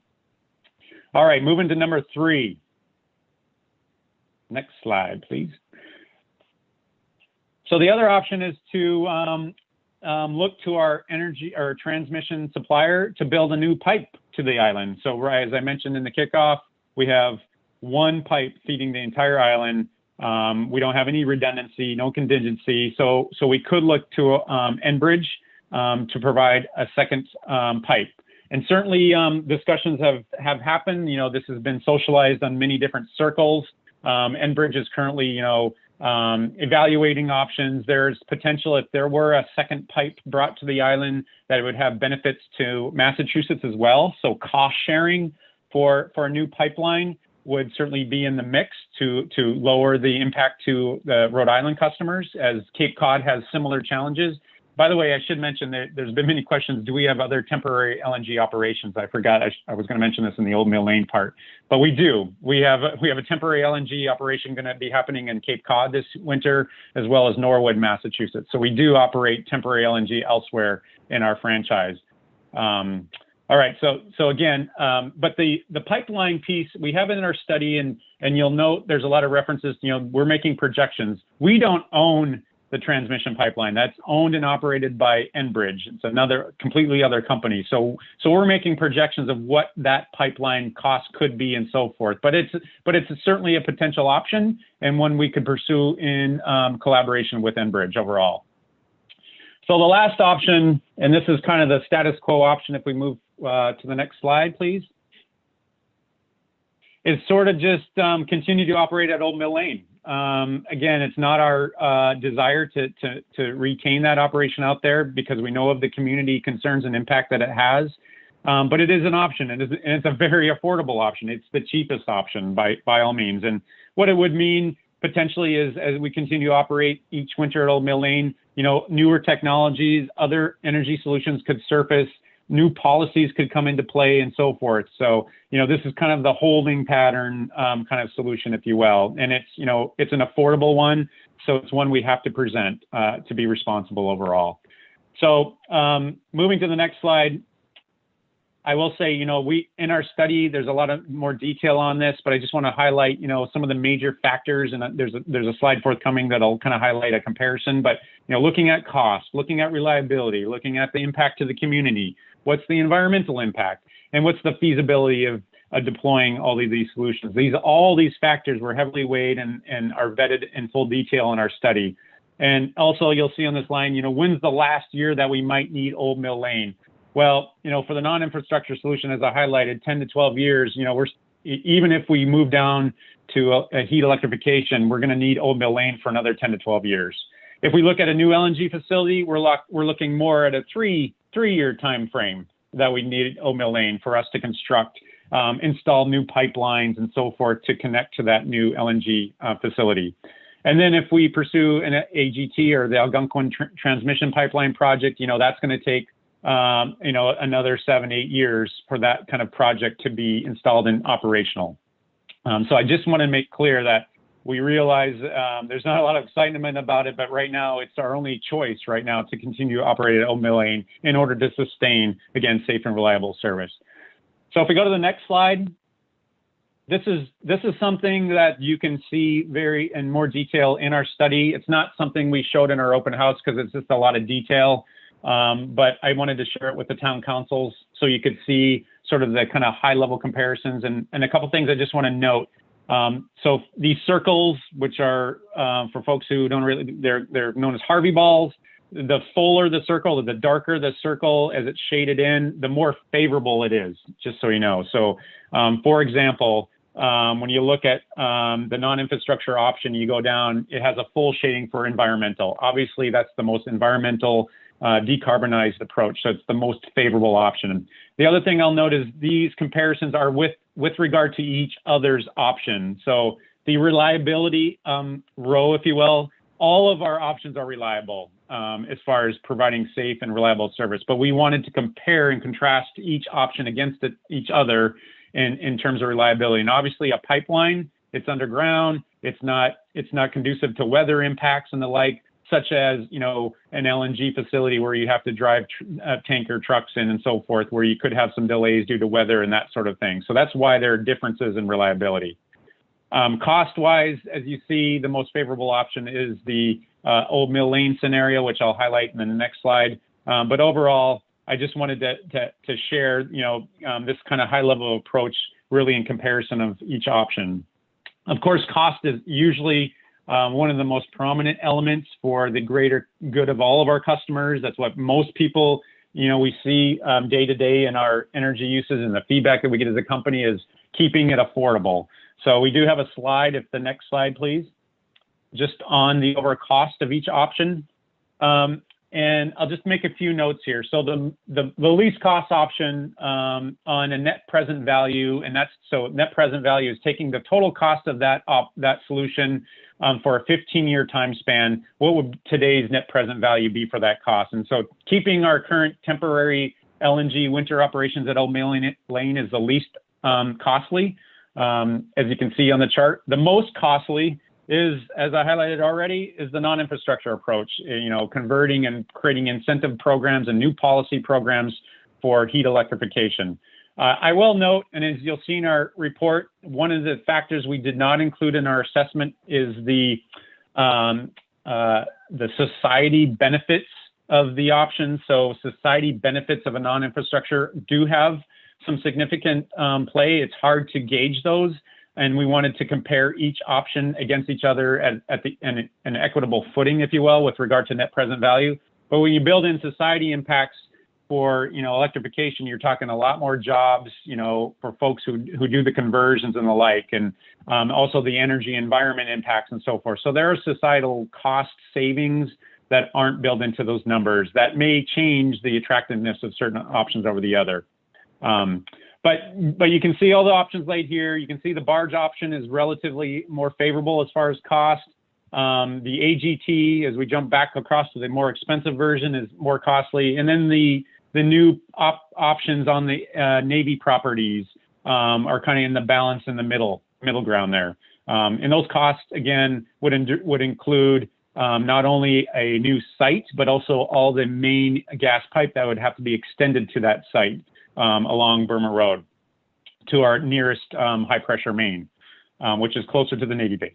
All right, moving to number 3. Next slide, please. So the other option is to look to our energy or transmission supplier to build a new pipe to the island. So as I mentioned in the kickoff, we have one pipe feeding the entire island. We don't have any redundancy, no contingency. So we could look to Enbridge to provide a second pipe. And certainly discussions have happened. You know, this has been socialized on many different circles. Enbridge is currently, evaluating options. There's potential if there were a second pipe brought to the island that it would have benefits to Massachusetts as well. So cost sharing for a new pipeline would certainly be in the mix to lower the impact to the Rhode Island customers, as Cape Cod has similar challenges. By the way, I should mention that there's been many questions. Do we have other temporary LNG operations? I forgot. I was going to mention this in the Old Mill Lane part, but we do. We have a temporary LNG operation going to be happening in Cape Cod this winter, as well as Norwood, Massachusetts. So we do operate temporary LNG elsewhere in our franchise. All right. So again, but the pipeline piece, we have it in our study, and you'll note there's a lot of references. You know, we're making projections. We don't own the transmission pipeline. That's owned and operated by Enbridge. It's another completely other company. So we're making projections of what that pipeline cost could be and so forth. But it's certainly a potential option and one we could pursue in collaboration with Enbridge overall. So the last option, and this is kind of the status quo option, if we move to the next slide, please, is sort of just continue to operate at Old Mill Lane. Again, it's not our desire to retain that operation out there because we know of the community concerns and impact that it has. But it is an option, and it's a very affordable option. It's the cheapest option by all means. And what it would mean potentially is, as we continue to operate each winter at Old Mill Lane, you know, newer technologies, other energy solutions could surface, new policies could come into play, and so forth. So, you know, this is kind of the holding pattern kind of solution, if you will. And it's, you know, it's an affordable one. So it's one we have to present to be responsible overall. So moving to the next slide, I will say, you know, in our study, there's a lot of more detail on this, but I just want to highlight, you know, some of the major factors. And there's a slide forthcoming that'll kind of highlight a comparison. But, you know, looking at cost, looking at reliability, looking at the impact to the community, what's the environmental impact, and what's the feasibility of deploying all of these solutions. All these factors were heavily weighed and are vetted in full detail in our study. And also, you'll see on this line, you know, when's the last year that we might need Old Mill Lane? Well, you know, for the non-infrastructure solution, as I highlighted, 10 to 12 years, you know, even if we move down to a heat electrification, we're going to need Old Mill Lane for another 10 to 12 years. If we look at a new LNG facility, we're looking more at a three-year time frame that we need Old Mill Lane for us to construct, install new pipelines and so forth to connect to that new LNG facility. And then if we pursue an AGT or the Algonquin transmission pipeline project, that's going to take, another 7-8 years for that kind of project to be installed and operational. So I just want to make clear that we realize there's not a lot of excitement about it, but right now it's our only choice right now to continue to operate at Old Mill Lane in order to sustain, again, safe and reliable service. So if we go to the next slide, this is something that you can see in more detail in our study. It's not something we showed in our open house because it's just a lot of detail, but I wanted to share it with the town councils so you could see sort of the kind of high level comparisons and a couple things I just want to note. So these circles, which are for folks who don't really, they're known as Harvey balls. The fuller the circle, the darker the circle as it's shaded in, the more favorable it is, just so you know. So for example, when you look at the non-infrastructure option, you go down, it has a full shading for environmental. Obviously, that's the most environmental decarbonized approach. So it's the most favorable option. The other thing I'll note is these comparisons are with regard to each other's option. So the reliability row, if you will, all of our options are reliable as far as providing safe and reliable service. But we wanted to compare and contrast each option against each other in terms of reliability. And obviously a pipeline, it's underground, it's not conducive to weather impacts and the like, such as, an LNG facility where you have to drive tanker trucks in and so forth, where you could have some delays due to weather and that sort of thing. So that's why there are differences in reliability. Cost-wise, as you see, the most favorable option is the Old Mill Lane scenario, which I'll highlight in the next slide. But overall, I just wanted to share, this kind of high-level approach really in comparison of each option. Of course, cost is usually one of the most prominent elements for the greater good of all of our customers. That's what most people, we see day to day in our energy uses, and the feedback that we get as a company is keeping it affordable. So we do have a slide, if the next slide, please, just on the overall cost of each option. And I'll just make a few notes here. So the least cost option on a net present value, and so net present value is taking the total cost of that solution for a 15-year time span. What would today's net present value be for that cost? And so keeping our current temporary LNG winter operations at Old Mill Lane is the least costly. As you can see on the chart, the most costly is, as I highlighted already, is the non-infrastructure approach, converting and creating incentive programs and new policy programs for heat electrification. I will note, and as you'll see in our report, one of the factors we did not include in our assessment is the society benefits of the option. So society benefits of a non-infrastructure do have some significant play. It's hard to gauge those, and we wanted to compare each option against each other at an equitable footing, if you will, with regard to net present value. But when you build in society impacts for electrification, you're talking a lot more jobs, for folks who do the conversions and the like, and also the energy environment impacts and so forth. So there are societal cost savings that aren't built into those numbers that may change the attractiveness of certain options over the other. But you can see all the options laid here. You can see the barge option is relatively more favorable as far as cost. The AGT, as we jump back across to the more expensive version, is more costly. And then the new options on the Navy properties are kind of in the balance in the middle ground there. And those costs, again, would include not only a new site, but also all the main gas pipe that would have to be extended to that site along Burma Road to our nearest high pressure main, which is closer to the Navy base.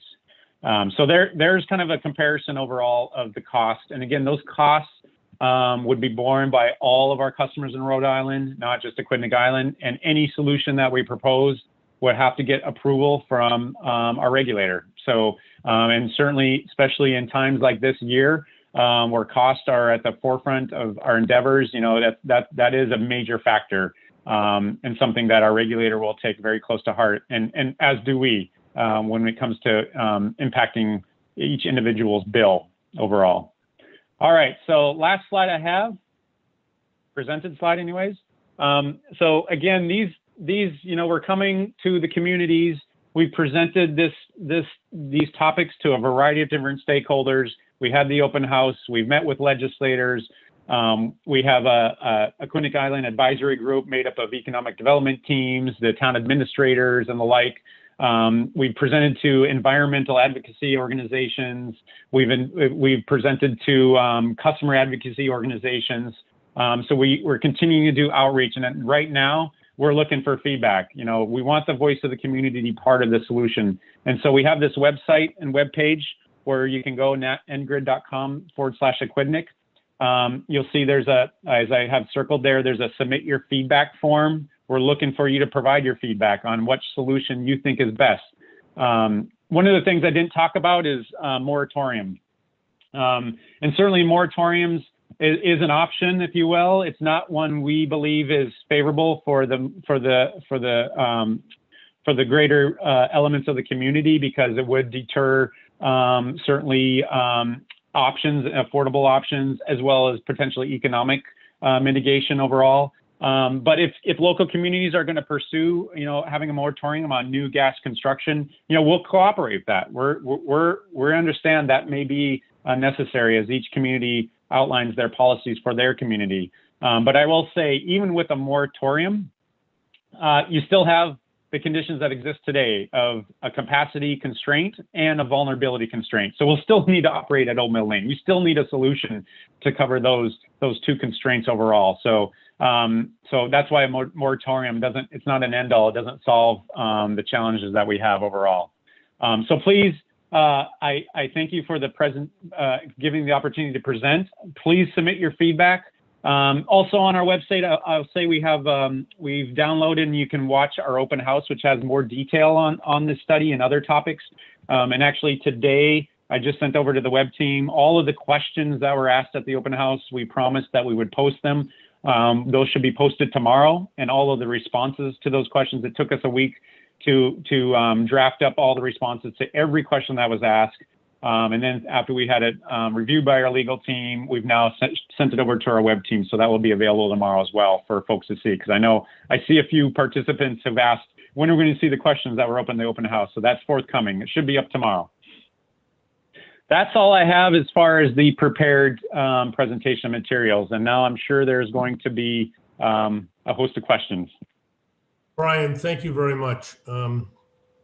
So there's kind of a comparison overall of the cost. And again, those costs would be borne by all of our customers in Rhode Island, not just Aquidneck Island. And any solution that we propose would have to get approval from our regulator. So, and certainly, especially in times like this year, where costs are at the forefront of our endeavors, that is a major factor. and something that our regulator will take very close to heart, and as do we when it comes to impacting each individual's bill overall. All right, so last slide I have, presented slide anyways. So again, these we're coming to the communities. We've presented these topics to a variety of different stakeholders. We had the open house. We've met with legislators. We have a Aquidneck Island advisory group made up of economic development teams, the town administrators, and the like. We've presented to environmental advocacy organizations. We've presented to customer advocacy organizations. So we're continuing to do outreach, and right now we're looking for feedback. We want the voice of the community to be part of the solution. And so we have this website and webpage where you can go ngrid.com/Aquidneck. You'll see there's as I have circled there's a submit your feedback form. We're looking for you to provide your feedback on what solution you think is best. One of the things I didn't talk about is moratorium. And certainly moratoriums is an option, if you will. It's not one we believe is favorable for the greater elements of the community, because it would deter certainly options, affordable options, as well as potentially economic mitigation overall. But if local communities are going to pursue, having a moratorium on new gas construction, we'll cooperate with that. We understand that may be necessary as each community outlines their policies for their community. But I will say, even with a moratorium, you still have the conditions that exist today of a capacity constraint and a vulnerability constraint. So we'll still need to operate at Old Mill Lane. We still need a solution to cover those two constraints overall. So that's why a moratorium it's not an end all. It doesn't solve the challenges that we have overall. So please, I thank you for giving the opportunity to present. Please submit your feedback. Also on our website, I'll say we've downloaded and you can watch our open house, which has more detail on this study and other topics. And actually today, I just sent over to the web team all of the questions that were asked at the open house. We promised that we would post them. Those should be posted tomorrow, and all of the responses to those questions. It took us a week to draft up all the responses to every question that was asked. And then after we had it reviewed by our legal team, we've now sent it over to our web team. So that will be available tomorrow as well for folks to see. Because I see a few participants have asked when are we going to see the questions that were open in the open house. So that's forthcoming. It should be up tomorrow. That's all I have as far as the prepared presentation materials. And now I'm sure there's going to be a host of questions. Brian, thank you very much. I'm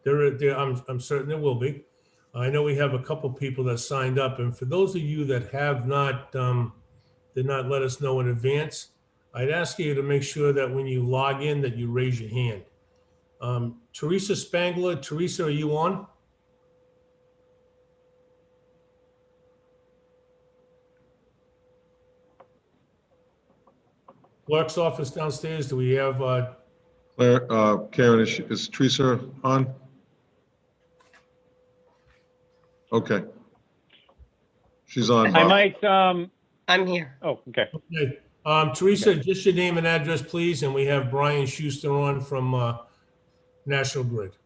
certain there will be. I know we have a couple people that signed up, and for those of you that have not, did not let us know in advance, I'd ask you to make sure that when you log in that you raise your hand. Teresa Spangler, Teresa, are you on? Clerk's office downstairs, do we have Karen, is Teresa on? Okay. She's on. I might. I'm here. Oh, okay. Okay. Teresa, just your name and address, please. And we have Brian Schuster on from National Grid.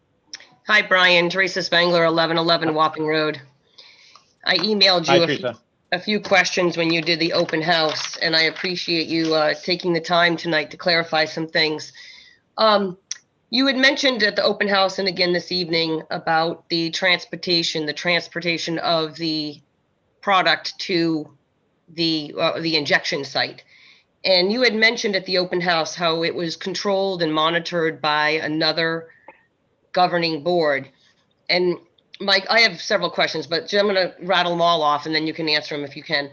Hi, Brian. Teresa Spangler, 1111 Wapping Road. I emailed you a few questions when you did the open house, and I appreciate you taking the time tonight to clarify some things. You had mentioned at the open house and again this evening about the transportation of the product to the injection site. And you had mentioned at the open house how it was controlled and monitored by another governing board. And Mike, I have several questions, but I'm going to rattle them all off and then you can answer them if you can.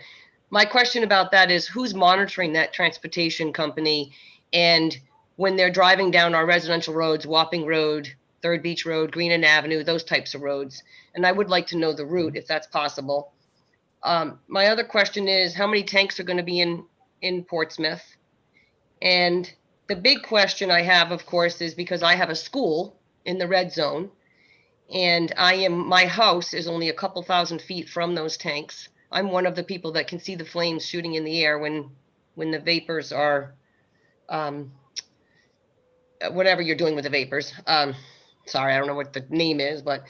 My question about that is, who's monitoring that transportation company? And when they're driving down our residential roads, Wapping Road, Third Beach Road, Greenan Avenue, those types of roads. And I would like to know the route if that's possible. My other question is, how many tanks are going to be in Portsmouth? And the big question I have, of course, is because I have a school in the red zone, and my house is only a couple thousand feet from those tanks. I'm one of the people that can see the flames shooting in the air when the vapors are whatever you're doing with the vapors. Sorry, I don't know what the name is, but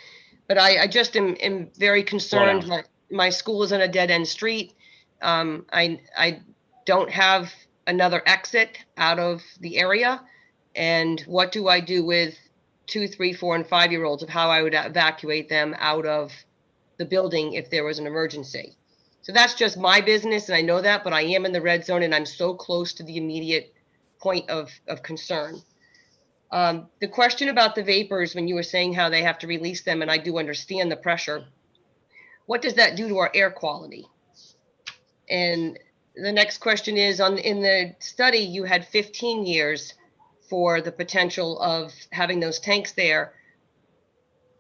I just am very concerned. My school is on a dead end street. I don't have another exit out of the area. And what do I do with 2, 3, 4, and 5-year-olds of how I would evacuate them out of the building if there was an emergency? So that's just my business, and I know that, but I am in the red zone, and I'm so close to the immediate point of concern. The question about the vapors, when you were saying how they have to release them, and I do understand the pressure, what does that do to our air quality? And the next question is, in the study, you had 15 years for the potential of having those tanks there.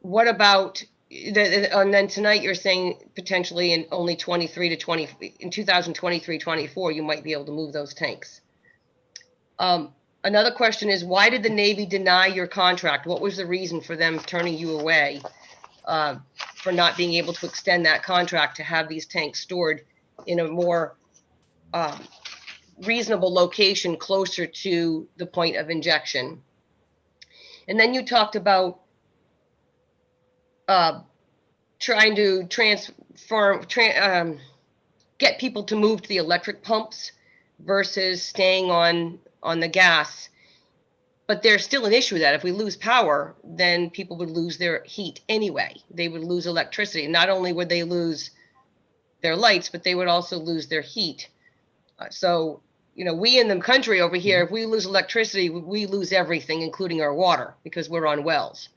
What about, and then tonight you're saying potentially in only 2023, 24, you might be able to move those tanks. Another question is, why did the Navy deny your contract? What was the reason for them turning you away, for not being able to extend that contract to have these tanks stored in a more reasonable location closer to the point of injection? And then you talked about trying to get people to move to the electric pumps versus staying on the gas. But there's still an issue that if we lose power, then people would lose their heat anyway. They would lose electricity. Not only would they lose their lights, but they would also lose their heat. So, we in the country over here, if we lose electricity, we lose everything, including our water, because we're on wells.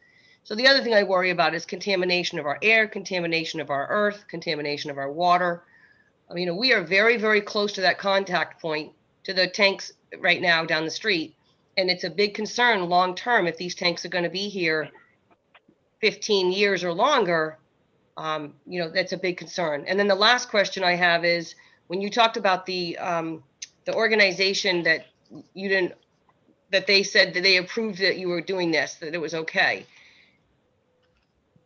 So the other thing I worry about is contamination of our air, contamination of our earth, contamination of our water. We are very, very close to that contact point, to the tanks right now down the street. And it's a big concern long term if these tanks are going to be here 15 years or longer. That's a big concern. And then the last question I have is, when you talked about the organization that they said that they approved that you were doing this, that it was okay,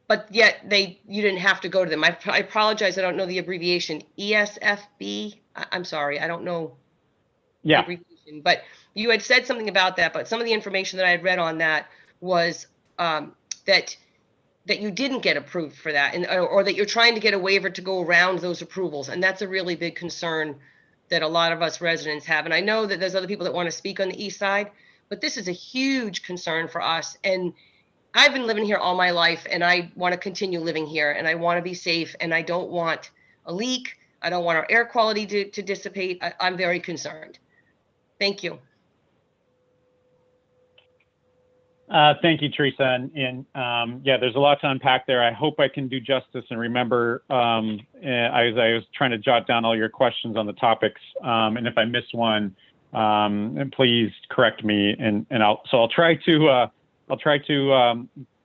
but yet you didn't have to go to them. I apologize, I don't know the abbreviation. ESFB. I'm sorry, I don't know. Yeah. The abbreviation, but you had said something about that. But some of the information that I had read on that was that you didn't get approved for that, or that you're trying to get a waiver to go around those approvals. And that's a really big concern that a lot of us residents have. And I know that there's other people that want to speak on the east side, but this is a huge concern for us. And I've been living here all my life, and I want to continue living here, and I want to be safe, and I don't want a leak. I don't want our air quality to dissipate. I'm very concerned. Thank you. Thank you, Teresa. And yeah, there's a lot to unpack there. I hope I can do justice and remember. I was trying to jot down all your questions on the topics, and if I miss one, please correct me. And I'll try to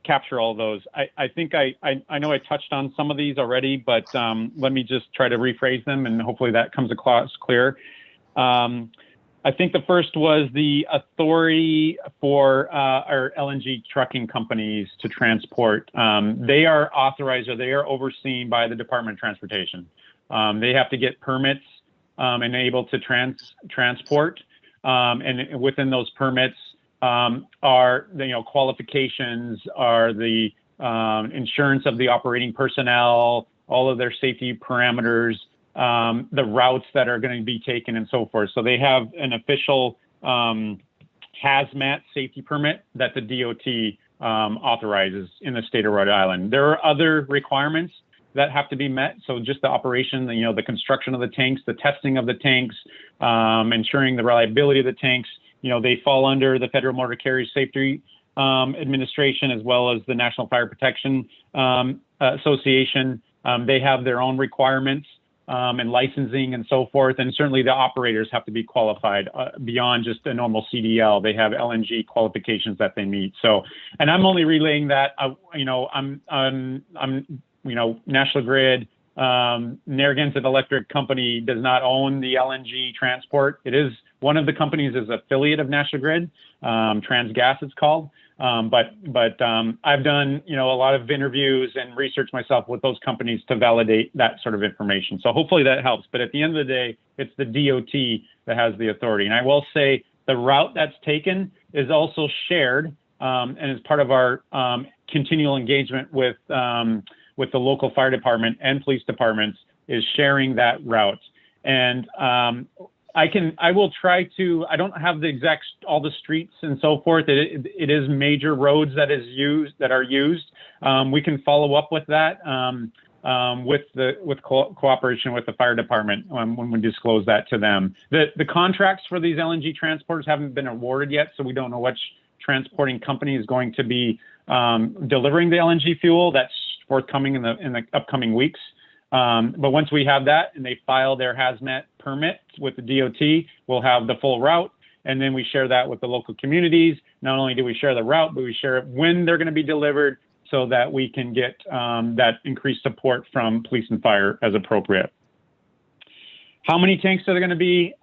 capture all those. I think I know I touched on some of these already, but let me just try to rephrase them, and hopefully that comes across clear. I think the first was the authority for our LNG trucking companies to transport. They are authorized, or they are overseen by the Department of Transportation. They have to get permits and able to transport. And within those permits are the qualifications, are the insurance of the operating personnel, all of their safety parameters, the routes that are going to be taken, and so forth. So they have an official hazmat safety permit that the DOT authorizes in the state of Rhode Island. There are other requirements that have to be met. So just the operation, the construction of the tanks, the testing of the tanks, ensuring the reliability of the tanks, they fall under the Federal Motor Carrier Safety Administration, as well as the National Fire Protection Association. They have their own requirements and licensing and so forth. And certainly the operators have to be qualified beyond just a normal CDL. They have LNG qualifications that they meet. So, and I'm only relaying that, I'm National Grid, Narragansett Electric Company does not own the LNG transport. It is one of the companies is affiliate of National Grid, Transgas it's called. But I've done, a lot of interviews and research myself with those companies to validate that sort of information. So hopefully that helps. But at the end of the day, it's the DOT that has the authority. And I will say The route that's taken is also shared and is part of our continual engagement with the local fire department and police departments, is sharing that route. And I will try to, I don't have the exact, all the streets and so forth. It is major roads that are used. We can follow up with that with cooperation with the fire department when we disclose that to them. The contracts for these LNG transporters haven't been awarded yet, so we don't know which transporting company is going to be delivering the LNG fuel. That's forthcoming in the upcoming weeks. But once we have that and they file their hazmat permit with the DOT, we'll have the full route, and then we share that with the local communities. Not only do we share the route, but we share it when they're going to be delivered, so that we can get that increased support from police and fire as appropriate. How many tanks are there going to be?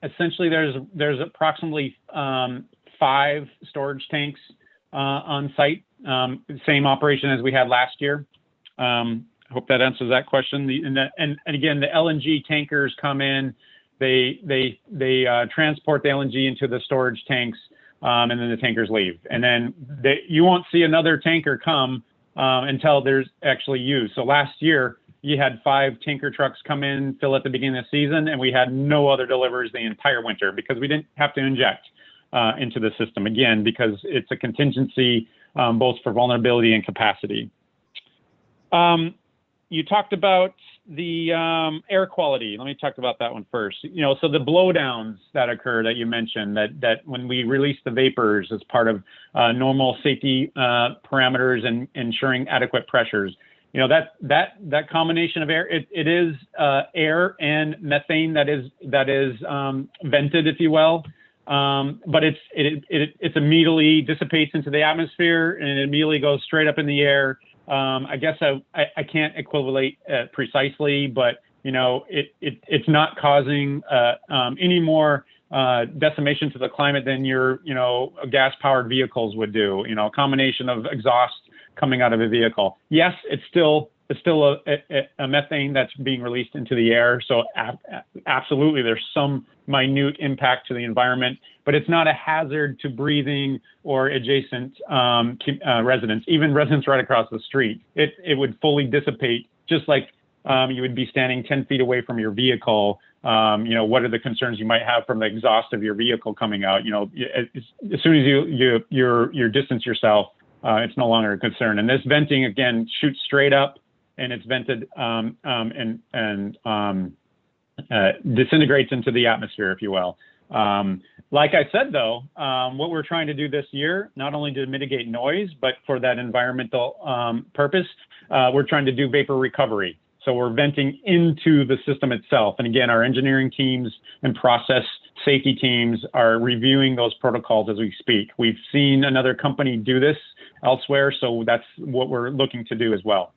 Essentially, there's approximately 5 storage tanks on site. Same operation as we had last year. I hope that answers that question. And again, the LNG tankers come in, they transport the LNG into the storage tanks, and then the tankers leave. And then you won't see another tanker come until there's actually used. So last year, you had 5 tanker trucks come in, fill at the beginning of the season, and we had no other deliveries the entire winter because we didn't have to inject into the system, again, because it's a contingency both for vulnerability and capacity. You talked about the air quality. Let me talk about that one first. So the blowdowns that occur that you mentioned, that when we release the vapors as part of normal safety parameters and ensuring adequate pressures, that combination of air, it is air and methane that is vented, if you will. But it immediately dissipates into the atmosphere and it immediately goes straight up in the air. I guess I can't equivalate precisely, but it's not causing any more decimation to the climate than your gas-powered vehicles would do. A combination of exhaust coming out of a vehicle. Yes, it's still a methane that's being released into the air. So absolutely, there's some minute impact to the environment, but it's not a hazard to breathing or adjacent residents, even residents right across the street. It would fully dissipate, just like you would be standing 10 feet away from your vehicle. What are the concerns you might have from the exhaust of your vehicle coming out? As soon as you distance yourself, it's no longer a concern. And this venting, again, shoots straight up, and it's vented and disintegrates into the atmosphere, if you will. Like I said, though, what we're trying to do this year, not only to mitigate noise, but for that environmental purpose, we're trying to do vapor recovery. So we're venting into the system itself. And again, our engineering teams and process safety teams are reviewing those protocols as we speak. We've seen another company do this elsewhere, so that's what we're looking to do as well.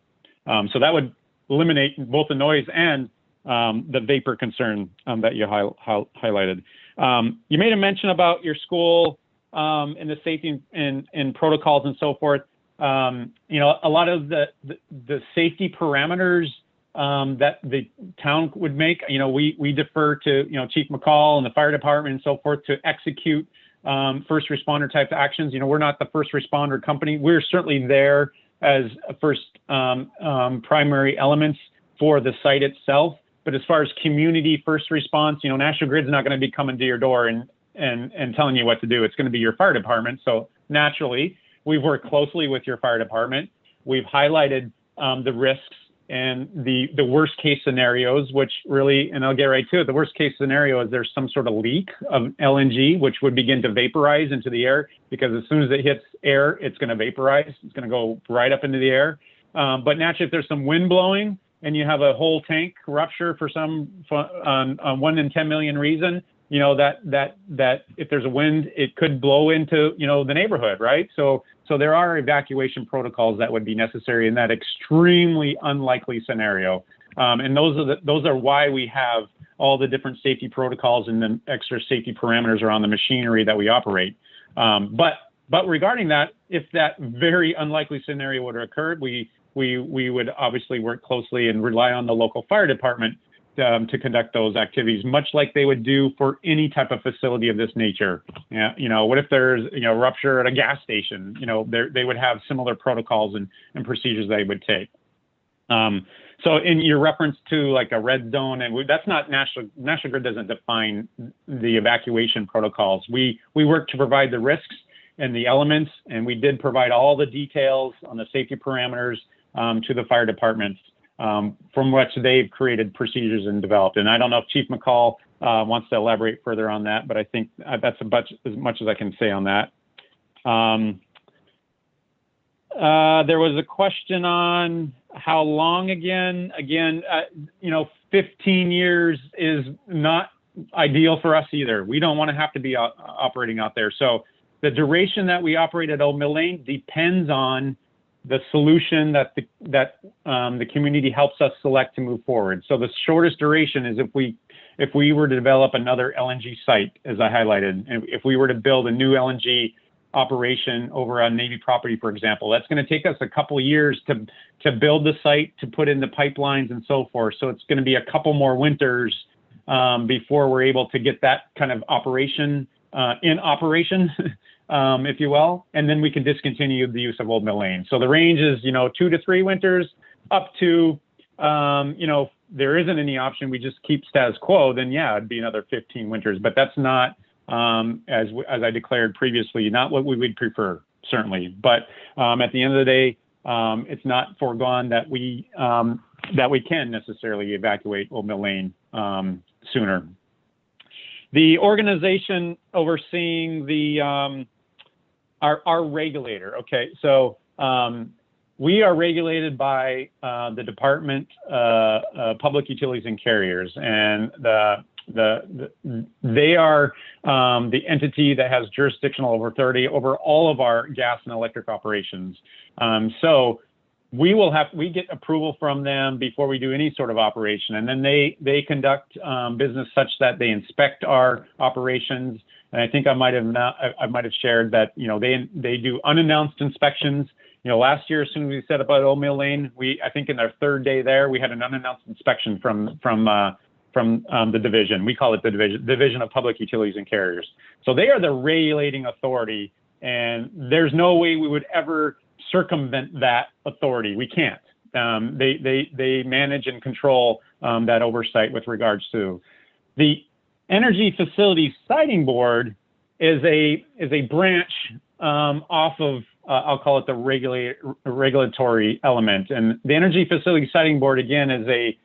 So that would eliminate both the noise and the vapor concern that you highlighted. You made a mention about your school and the safety and protocols and so forth. A lot of the safety parameters that the town would make, we defer to, Chief McCall and the fire department and so forth to execute first responder type actions. We're not the first responder company. We're certainly there as a first primary elements for the site itself. But as far as community first response, National Grid's not going to be coming to your door and telling you what to do. It's going to be your fire department. So naturally, we've worked closely with your fire department. We've highlighted the risks and the worst case scenarios, which really, and I'll get right to it, the worst case scenario is there's some sort of leak of LNG, which would begin to vaporize into the air, because as soon as it hits air, it's going to vaporize. It's going to go right up into the air. But naturally, if there's some wind blowing and you have a whole tank rupture for some 1 in 10 million reason, that if there's a wind, it could blow into, the neighborhood, right? So there are evacuation protocols that would be necessary in that extremely unlikely scenario. And those are why we have all the different safety protocols and the extra safety parameters around the machinery that we operate. But regarding that, if that very unlikely scenario would have occurred, we would obviously work closely and rely on the local fire department to conduct those activities, much like they would do for any type of facility of this nature. Yeah, what if there's rupture at a gas station? They would have similar protocols and procedures they would take. So in your reference to like a red zone, and that's not National Grid doesn't define the evacuation protocols. We work to provide the risks and the elements, and we did provide all the details on the safety parameters to the fire departments, from which they've created procedures and developed. And I don't know if Chief McCall wants to elaborate further on that, but I think that's as much as I can say on that. There was a question on how long again. 15 years is not ideal for us either. We don't want to have to be operating out there. So the duration that we operate at Old Mill Lane depends on the solution that the community helps us select to move forward. So the shortest duration is if we were to develop another LNG site, as I highlighted, and if we were to build a new LNG operation over on Navy property, for example, that's going to take us a couple of years to build the site, to put in the pipelines and so forth. So it's going to be a couple more winters before we're able to get that kind of operation in operation, if you will, and then we can discontinue the use of Old Mill Lane. So the range is 2 to 3 winters, up to there isn't any option, we just keep status quo, then yeah, it'd be another 15 winters. But that's not, as I declared previously, not what we would prefer, certainly. But at the end of the day, it's not foregone that we can necessarily evacuate Old Mill Lane sooner. The organization overseeing our regulator. Okay, so we are regulated by the Department of Public Utilities and Carriers, and they are the entity that has jurisdictional authority over all of our gas and electric operations. So we get approval from them before we do any sort of operation, and then they conduct business such that they inspect our operations. And I think I might have shared that they do unannounced inspections. Last year, as soon as we set up at Old Mill Lane, I think in our third day there, we had an unannounced inspection from the division. We call it the Division of Public Utilities and Carriers. So they are the regulating authority, and there's no way we would ever circumvent that authority. We can't. They manage and control that oversight with regards to the Energy Facilities Siting Board is a branch off of I'll call it the regulatory element. And the Energy Facilities Siting Board, again, is a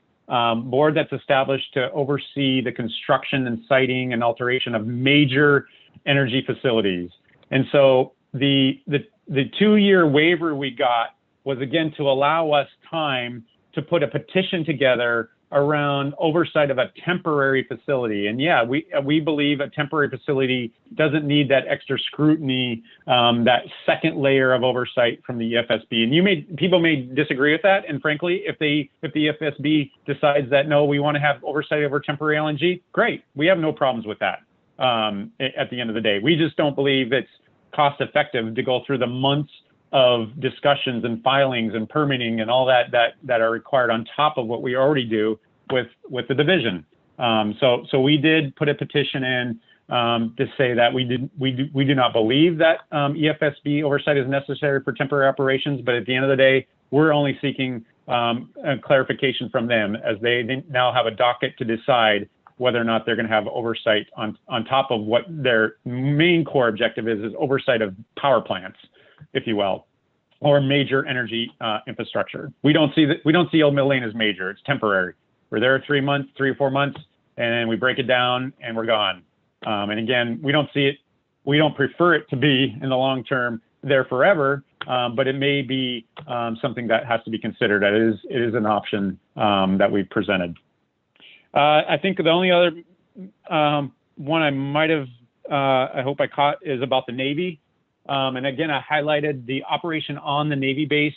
board that's established to oversee the construction and siting and alteration of major energy facilities. And so the 2-year waiver we got was, again, to allow us time to put a petition together around oversight of a temporary facility. And yeah, we believe a temporary facility doesn't need that extra scrutiny, that second layer of oversight from the EFSB. And people may disagree with that. And frankly, if the EFSB decides that, no, we want to have oversight over temporary LNG, great. We have no problems with that at the end of the day. We just don't believe it's cost effective to go through the months of discussions and filings and permitting and all that are required on top of what we already do with the division. So we did put a petition in to say that we do not believe that EFSB oversight is necessary for temporary operations, but at the end of the day, we're only seeking a clarification from them, as they now have a docket to decide whether or not they're going to have oversight on top of what their main core objective is oversight of power plants, if you will, or major energy infrastructure. We don't see Old Mill Lane as major. It's temporary. We're there 3 or 4 months, and we break it down and we're gone. And again, we don't prefer it to be in the long term there forever, but it may be something that has to be considered. It is an option that we've presented. I think the only other one I might have, I hope I caught, is about the Navy. And again, I highlighted the operation on the Navy base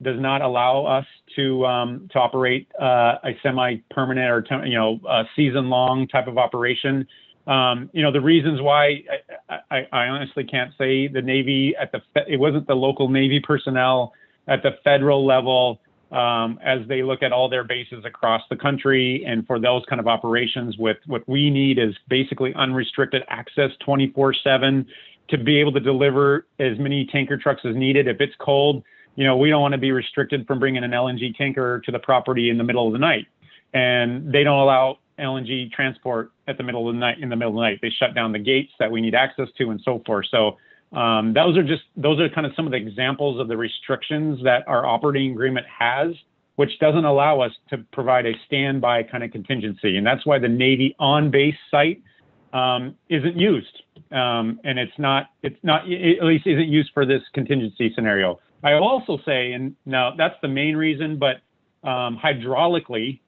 does not allow us to operate a semi-permanent or a season-long type of operation. The reasons why I honestly can't say. The Navy it wasn't the local Navy personnel at the federal level as they look at all their bases across the country. And for those kind of operations, with what we need is basically unrestricted access 24/7 to be able to deliver as many tanker trucks as needed. If it's cold, we don't want to be restricted from bringing an LNG tanker to the property in the middle of the night. And they don't allow LNG transport at the middle of the night. In the middle of the night, they shut down the gates that we need access to, and so forth. So those are kind of some of the examples of the restrictions that our operating agreement has, which doesn't allow us to provide a standby kind of contingency. And that's why the Navy on-base site isn't used, and it's not at least isn't used for this contingency scenario. I will also say, and now that's the main reason, but hydraulically,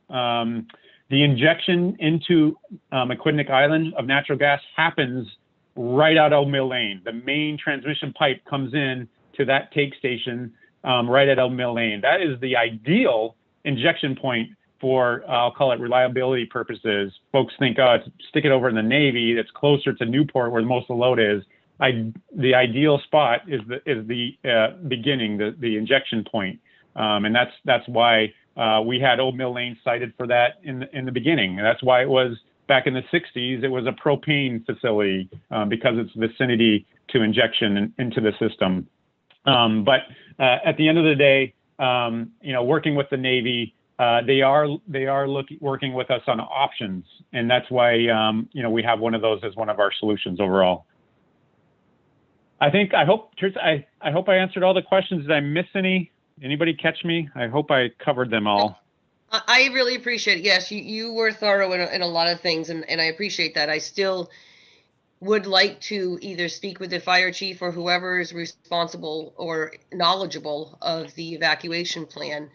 the injection into Aquidneck Island of natural gas happens right out of Mill Lane. The main transmission pipe comes in to that take station right at Mill Lane. That is the ideal injection point for, I'll call it reliability purposes. Folks think, stick it over in the Navy. That's closer to Newport where most of the load is. The ideal spot is the beginning, the injection point, and that's why we had Old Mill Lane cited for that in the beginning. And that's why it was back in the 60s. It was a propane facility because it's vicinity to injection into the system. But at the end of the day, working with the Navy, they are working with us on options, and that's why we have one of those as one of our solutions overall. I hope I answered all the questions. Did I miss any? Anybody catch me? I hope I covered them all. I really appreciate it. Yes, you were thorough in a lot of things, and I appreciate that. I still would like to either speak with the fire chief or whoever is responsible or knowledgeable of the evacuation plan.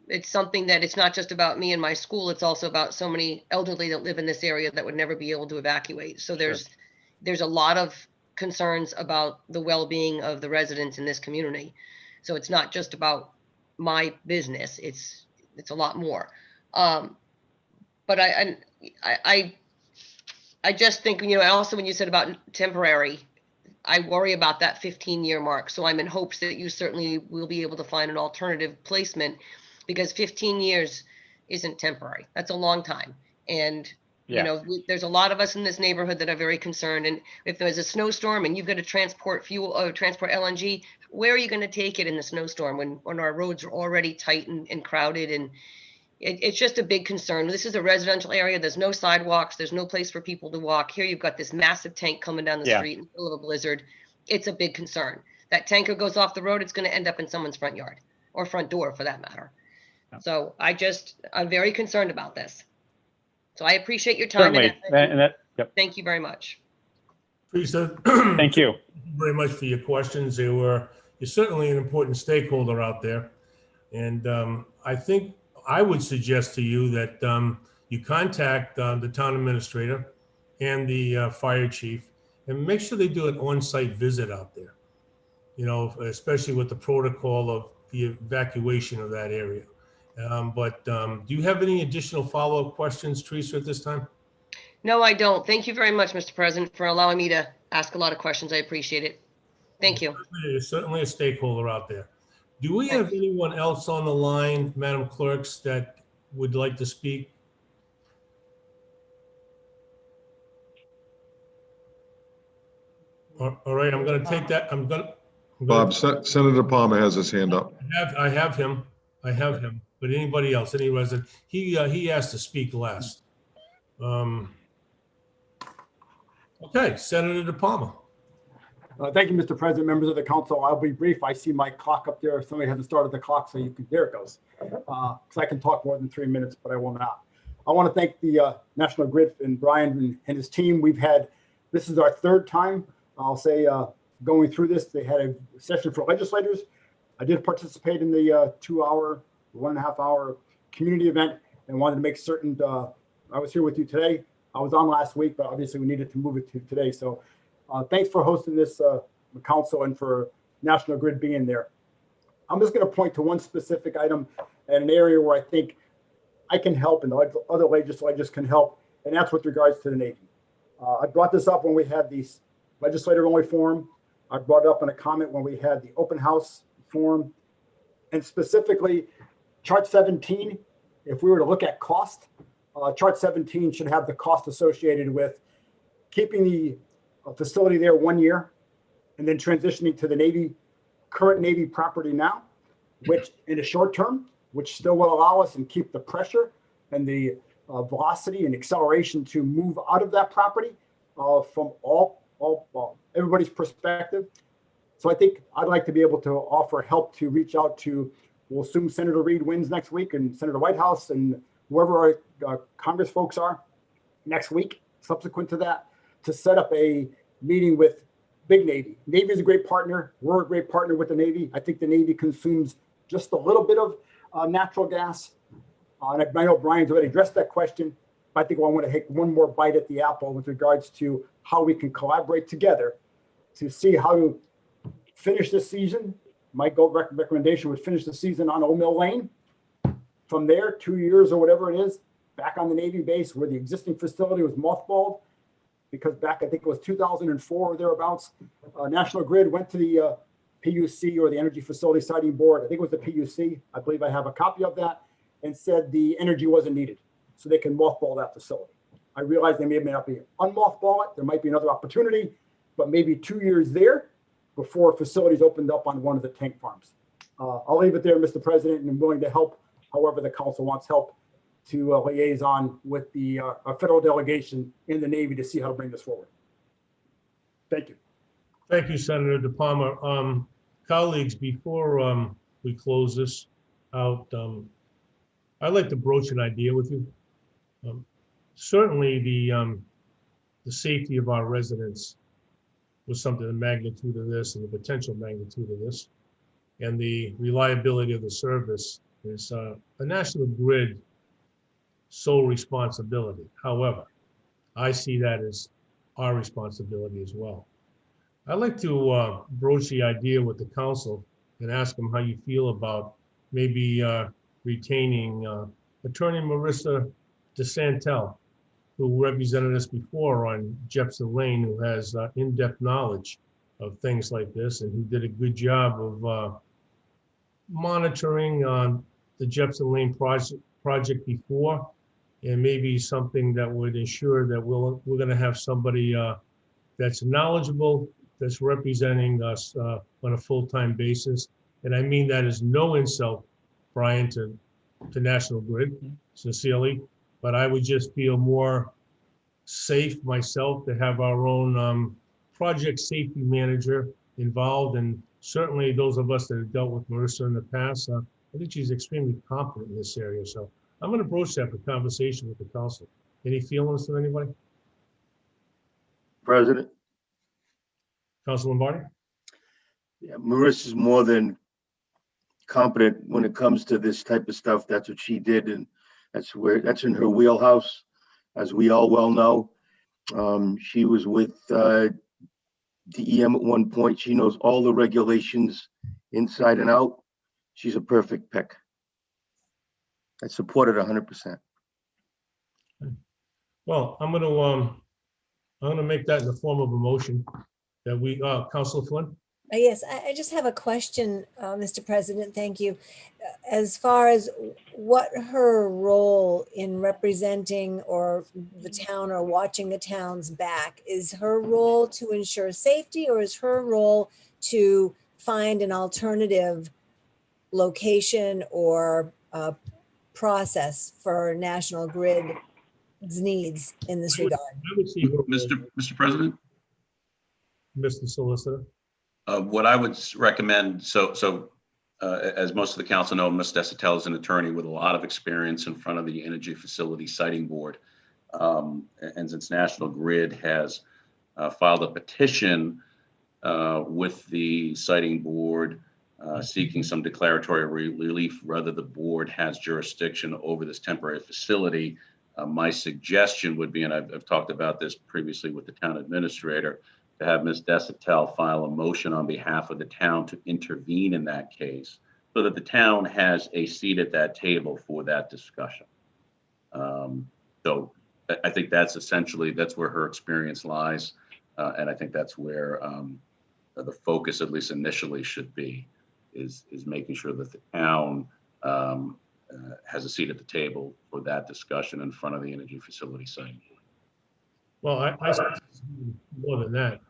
It's something that it's not just about me and my school. It's also about so many elderly that live in this area that would never be able to evacuate. So there's a lot of concerns about the well-being of the residents in this community. So it's not just about my business. It's a lot more. But I just think, also when you said about temporary, I worry about that 15-year mark. So I'm in hopes that you certainly will be able to find an alternative placement, because 15 years isn't temporary. That's a long time. And, there's a lot of us in this neighborhood that are very concerned. And if there's a snowstorm and you've got to transport fuel or transport LNG, where are you going to take it in the snowstorm when our roads are already tight and crowded? And it's just a big concern. This is a residential area. There's no sidewalks. There's no place for people to walk. Here you've got this massive tank coming down the street in the middle of a blizzard. It's a big concern. That tanker goes off the road, it's going to end up in someone's front yard or front door for that matter. Yeah. So I'm very concerned about this. So I appreciate your time. Thank you very much. Teresa, thank you very much for your questions. You're certainly an important stakeholder out there. And I think I would suggest to you that you contact the town administrator and the fire chief and make sure they do an on-site visit out there, especially with the protocol of the evacuation of that area. But do you have any additional follow-up questions, Teresa, at this time? No, I don't. Thank you very much, Mr. President, for allowing me to ask a lot of questions. I appreciate it. Thank you. You're certainly a stakeholder out there. Do we have anyone else on the line, Madam Clerks, that would like to speak? All right, I'm going to take that. Bob, Senator Palmer has his hand up. I have him. But anybody else, any resident, he asked to speak last. Okay, Senator DePalma. Thank you, Mr. President, members of the council. I'll be brief. I see my clock up there. Somebody hasn't started the clock, so there it goes. Because I can talk more than 3 minutes, but I will not. I want to thank the National Grid and Brian and his team. This is our third time, I'll say, going through this. They had a session for legislators. I did participate in the 1.5 hour community event and wanted to make certain I was here with you today. I was on last week, but obviously we needed to move it to today. So thanks for hosting this council and for National Grid being there. I'm just going to point to one specific item and an area where I think I can help and other legislators can help, and that's with regards to the Navy. I brought this up when we had the legislator-only forum. I brought it up in a comment when we had the open house forum. And specifically, chart 17, if we were to look at cost, chart 17 should have the cost associated with keeping the facility there 1 year and then transitioning to the Navy, current Navy property now, which in the short term, which still will allow us and keep the pressure and the velocity and acceleration to move out of that property from everybody's perspective. So I think I'd like to be able to offer help to reach out to, we'll assume Senator Reid wins next week and Senator Whitehouse and whoever our Congress folks are next week, subsequent to that, to set up a meeting with Big Navy. Navy is a great partner. We're a great partner with the Navy. I think the Navy consumes just a little bit of natural gas. And I know Brian's already addressed that question. But I think I want to take one more bite at the apple with regards to how we can collaborate together to see how to finish this season. My recommendation would finish the season on Old Mill Lane. From there, 2 years or whatever it is, back on the Navy base where the existing facility was mothballed. Because back, I think it was 2004 or thereabouts, National Grid went to the PUC or the Energy Facility Siting Board. I think it was the PUC. I believe I have a copy of that, and said the energy wasn't needed, so they can mothball that facility. I realize they may not be unmothball it. There might be another opportunity, but maybe 2 years there before facilities opened up on one of the tank farms. I'll leave it there, Mr. President, and I'm willing to help however the council wants help to liaison with the federal delegation in the Navy to see how to bring this forward. Thank you. Thank you, Senator De Palma. Colleagues, before we close this out, I'd like to broach an idea with you. Certainly the safety of our residents was something, the magnitude of this and the potential magnitude of this, and the reliability of the service is a National Grid sole responsibility. However, I see that as our responsibility as well. I'd like to broach the idea with the council and ask them how you feel about maybe retaining Attorney Marissa DeSantel, who represented us before on Jepson Lane, who has in-depth knowledge of things like this and who did a good job of monitoring the Jepson Lane project before, and maybe something that would ensure that we're going to have somebody that's knowledgeable, that's representing us on a full-time basis. And I mean that as no insult, Brian, to National Grid, sincerely, but I would just feel more safe myself to have our own project safety manager involved. And certainly those of us that have dealt with Marissa in the past, I think she's extremely competent in this area. So I'm going to broach that for conversation with the council. Any feelings from anybody? President? Council Lombardi? Yeah, Marissa's more than competent when it comes to this type of stuff. That's what she did, and that's in her wheelhouse, as we all well know. She was with DEM at one point. She knows all the regulations inside and out. She's a perfect pick. I support it 100%. Well, I'm going to make that in the form of a motion that we, Councilor Flynn? Yes, I just have a question, Mr. President. Thank you. As far as what her role in representing or the town or watching the town's back, is her role to ensure safety, or is her role to find an alternative location or process for National Grid's needs in this regard? I would see her role, Mr. President? Mr. Solicitor. What I would recommend, as most of the council know, Ms. DeSantel is an attorney with a lot of experience in front of the Energy Facility Siting Board. And since National Grid has filed a petition with the Siting Board seeking some declaratory relief, whether the board has jurisdiction over this temporary facility, my suggestion would be, and I've talked about this previously with the town administrator, to have Ms. DeSantel file a motion on behalf of the town to intervene in that case so that the town has a seat at that table for that discussion. So I think that's where her experience lies. And I think that's where the focus, at least initially, should be. is making sure that the town has a seat at the table for that discussion in front of the Energy Facility Siting Board. Well, I see more than that.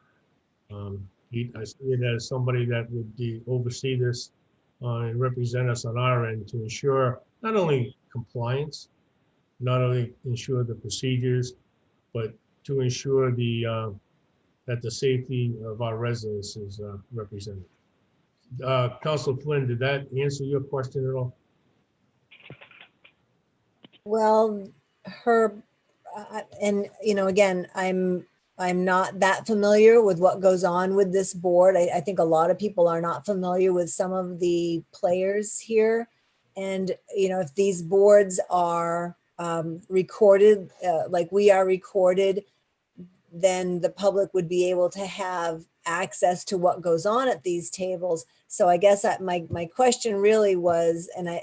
I see it as somebody that would oversee this and represent us on our end to ensure not only compliance, not only ensure the procedures, but to ensure that the safety of our residents is represented. Councilor Flynn, did that answer your question at all? Well, and again, I'm not that familiar with what goes on with this board. I think a lot of people are not familiar with some of the players here. And, if these boards are recorded, like we are recorded, then the public would be able to have access to what goes on at these tables. So I guess my question really was, and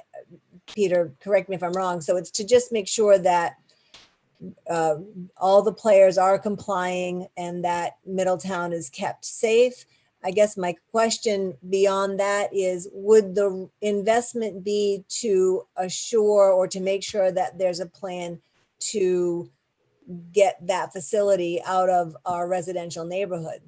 Peter, correct me if I'm wrong. So it's to just make sure that all the players are complying and that Middletown is kept safe. I guess my question beyond that is, would the investment be to assure or to make sure that there's a plan to get that facility out of our residential neighborhood?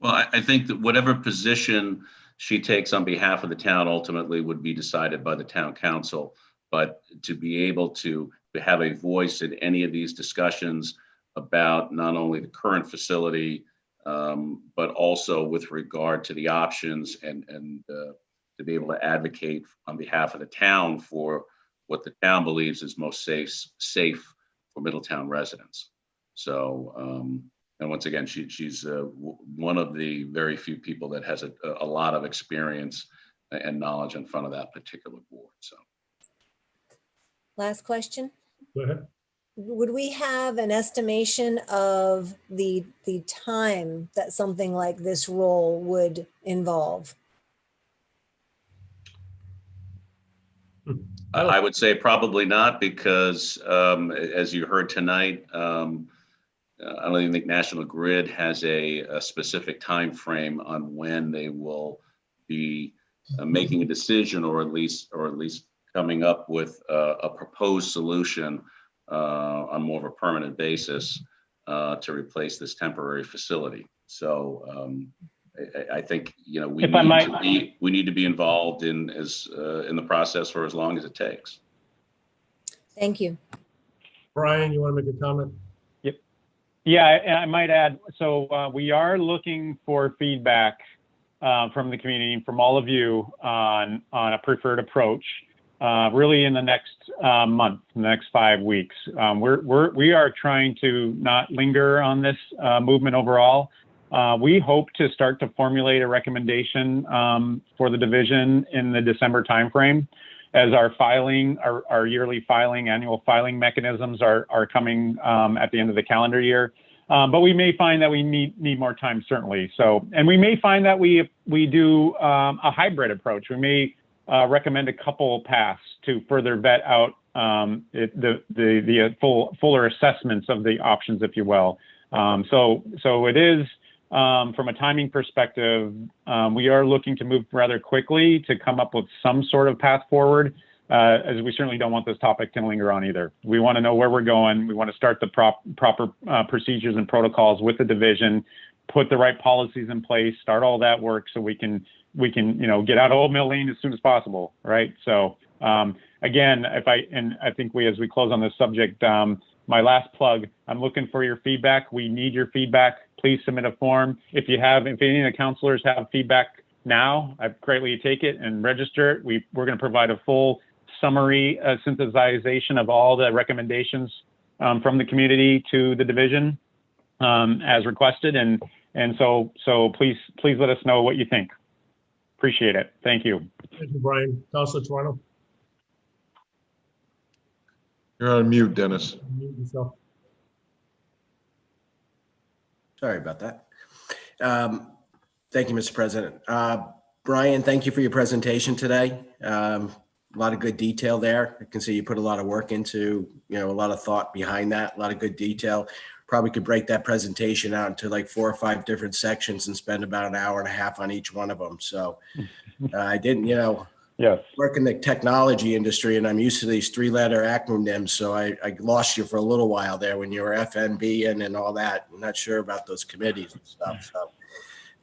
Well, I think that whatever position she takes on behalf of the town ultimately would be decided by the town council. But to be able to have a voice in any of these discussions about not only the current facility, but also with regard to the options and to be able to advocate on behalf of the town for what the town believes is most safe for Middletown residents. So, and once again, she's one of the very few people that has a lot of experience and knowledge in front of that particular board. So, last question. Go ahead. Would we have an estimation of the time that something like this role would involve? I would say probably not, because as you heard tonight, I don't even think National Grid has a specific time frame on when they will be making a decision, or at least coming up with a proposed solution on more of a permanent basis to replace this temporary facility. So I think we need to be involved in the process for as long as it takes. Thank you. Brian, you want to make a comment? Yep. Yeah, I might add. So we are looking for feedback from the community and from all of you on a preferred approach. Really in the next month, the next 5 weeks. We are trying to not linger on this movement overall. We hope to start to formulate a recommendation for the division in the December timeframe, as our filing, our yearly filing, annual filing mechanisms are coming at the end of the calendar year. But we may find that we need more time, certainly. So, and we may find that we do a hybrid approach. We may recommend a couple paths to further vet out the fuller assessments of the options, if you will. So it is, from a timing perspective, we are looking to move rather quickly to come up with some sort of path forward, as we certainly don't want this topic to linger on either. We want to know where we're going. We want to start the proper procedures and protocols with the division, put the right policies in place, start all that work so we can get out of Old Mill Lane as soon as possible, right? So again, I think as we close on this subject, my last plug, I'm looking for your feedback. We need your feedback. Please submit a form. If any of the counselors have feedback now, I greatly take it and register it. We're going to provide a full summary, synthesization of all the recommendations from the community to the division as requested. And so please let us know what you think. Appreciate it. Thank you. Thank you, Brian. Councilor Toronto. You're on mute, Dennis. Mute yourself. Sorry about that. Thank you, Mr. President. Brian, thank you for your presentation today. A lot of good detail there. I can see you put a lot of work into, a lot of thought behind that, a lot of good detail. probably could break that presentation out into like 4 or 5 different sections and spend about an hour and a half on each one of them. So I didn't, Yes. work in the technology industry, and I'm used to these 3-letter acronyms. So I lost you for a little while there when you were FNB and all that. I'm not sure about those committees and stuff. So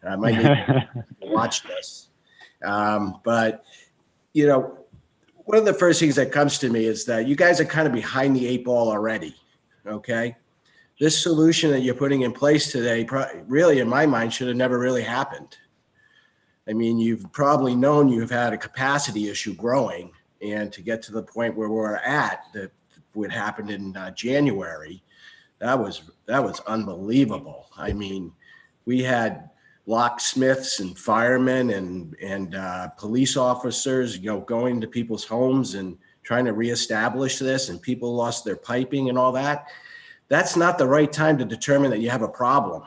I might need to watch this. But, one of the first things that comes to me is that you guys are kind of behind the 8 ball already. Okay. This solution that you're putting in place today, really, in my mind, should have never really happened. I mean, you've probably known you've had a capacity issue growing, and to get to the point where we're at, that what happened in January, that was unbelievable. I mean, we had locksmiths and firemen and police officers, going to people's homes and trying to reestablish this, and people lost their piping and all that. That's not the right time to determine that you have a problem.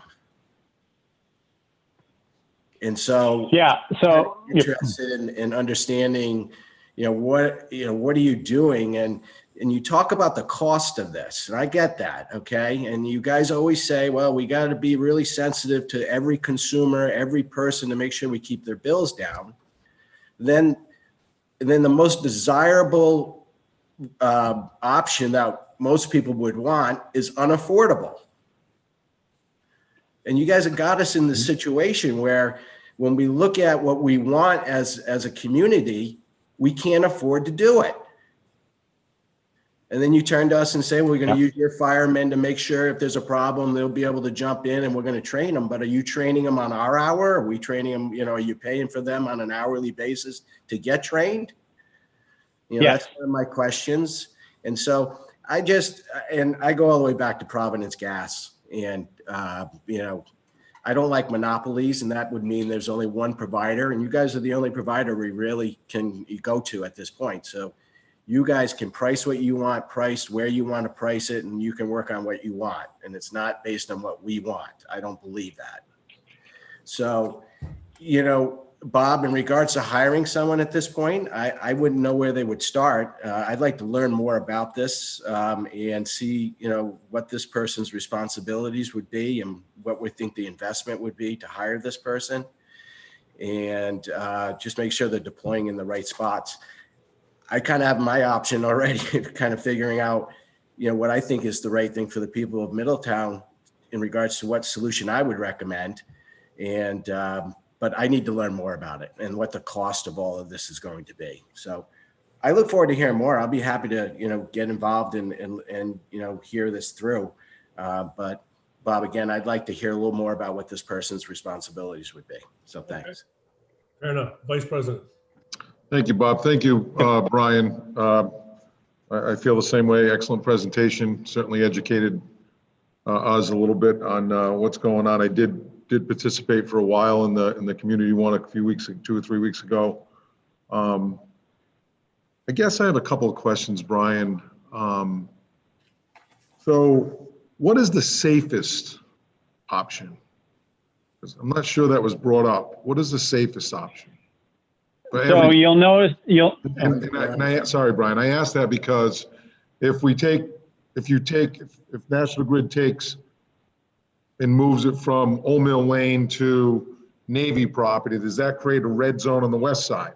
And so, I'm interested in understanding, what are you doing? And you talk about the cost of this, and I get that. Okay. And you guys always say, well, we got to be really sensitive to every consumer, every person, to make sure we keep their bills down. Then the most desirable option that most people would want is unaffordable. And you guys have got us in this situation where, when we look at what we want as a community, we can't afford to do it. And then you turn to us and say, well, we're going to use your firemen to make sure if there's a problem, they'll be able to jump in, and we're going to train them. But are you training them on our hour? Are we training them, are you paying for them on an hourly basis to get trained? That's one of my questions. And so I go all the way back to Providence Gas, and, I don't like monopolies, and that would mean there's only one provider, and you guys are the only provider we really can go to at this point. So you guys can price what you want, price where you want to price it, and you can work on what you want. And it's not based on what we want. I don't believe that. So, Bob, in regards to hiring someone at this point, I wouldn't know where they would start. I'd like to learn more about this and see, what this person's responsibilities would be and what we think the investment would be to hire this person, and just make sure they're deploying in the right spots. I kind of have my option already, kind of figuring out, what I think is the right thing for the people of Middletown in regards to what solution I would recommend. And, but I need to learn more about it and what the cost of all of this is going to be. So I look forward to hearing more. I'll be happy to, get involved and hear this through. But Bob, again, I'd like to hear a little more about what this person's responsibilities would be. So thanks. Fair enough. Vice President. Thank you, Bob. Thank you, Brian. I feel the same way. Excellent presentation. Certainly educated us a little bit on what's going on. I did participate for a while in the community one a few weeks, 2 or 3 weeks ago. I guess I have a couple of questions, Brian. So what is the safest option? 'Cause I'm not sure that was brought up. What is the safest option? So you'll notice, sorry, Brian, I asked that because if National Grid takes and moves it from Old Mill Lane to Navy property, does that create a red zone on the west side?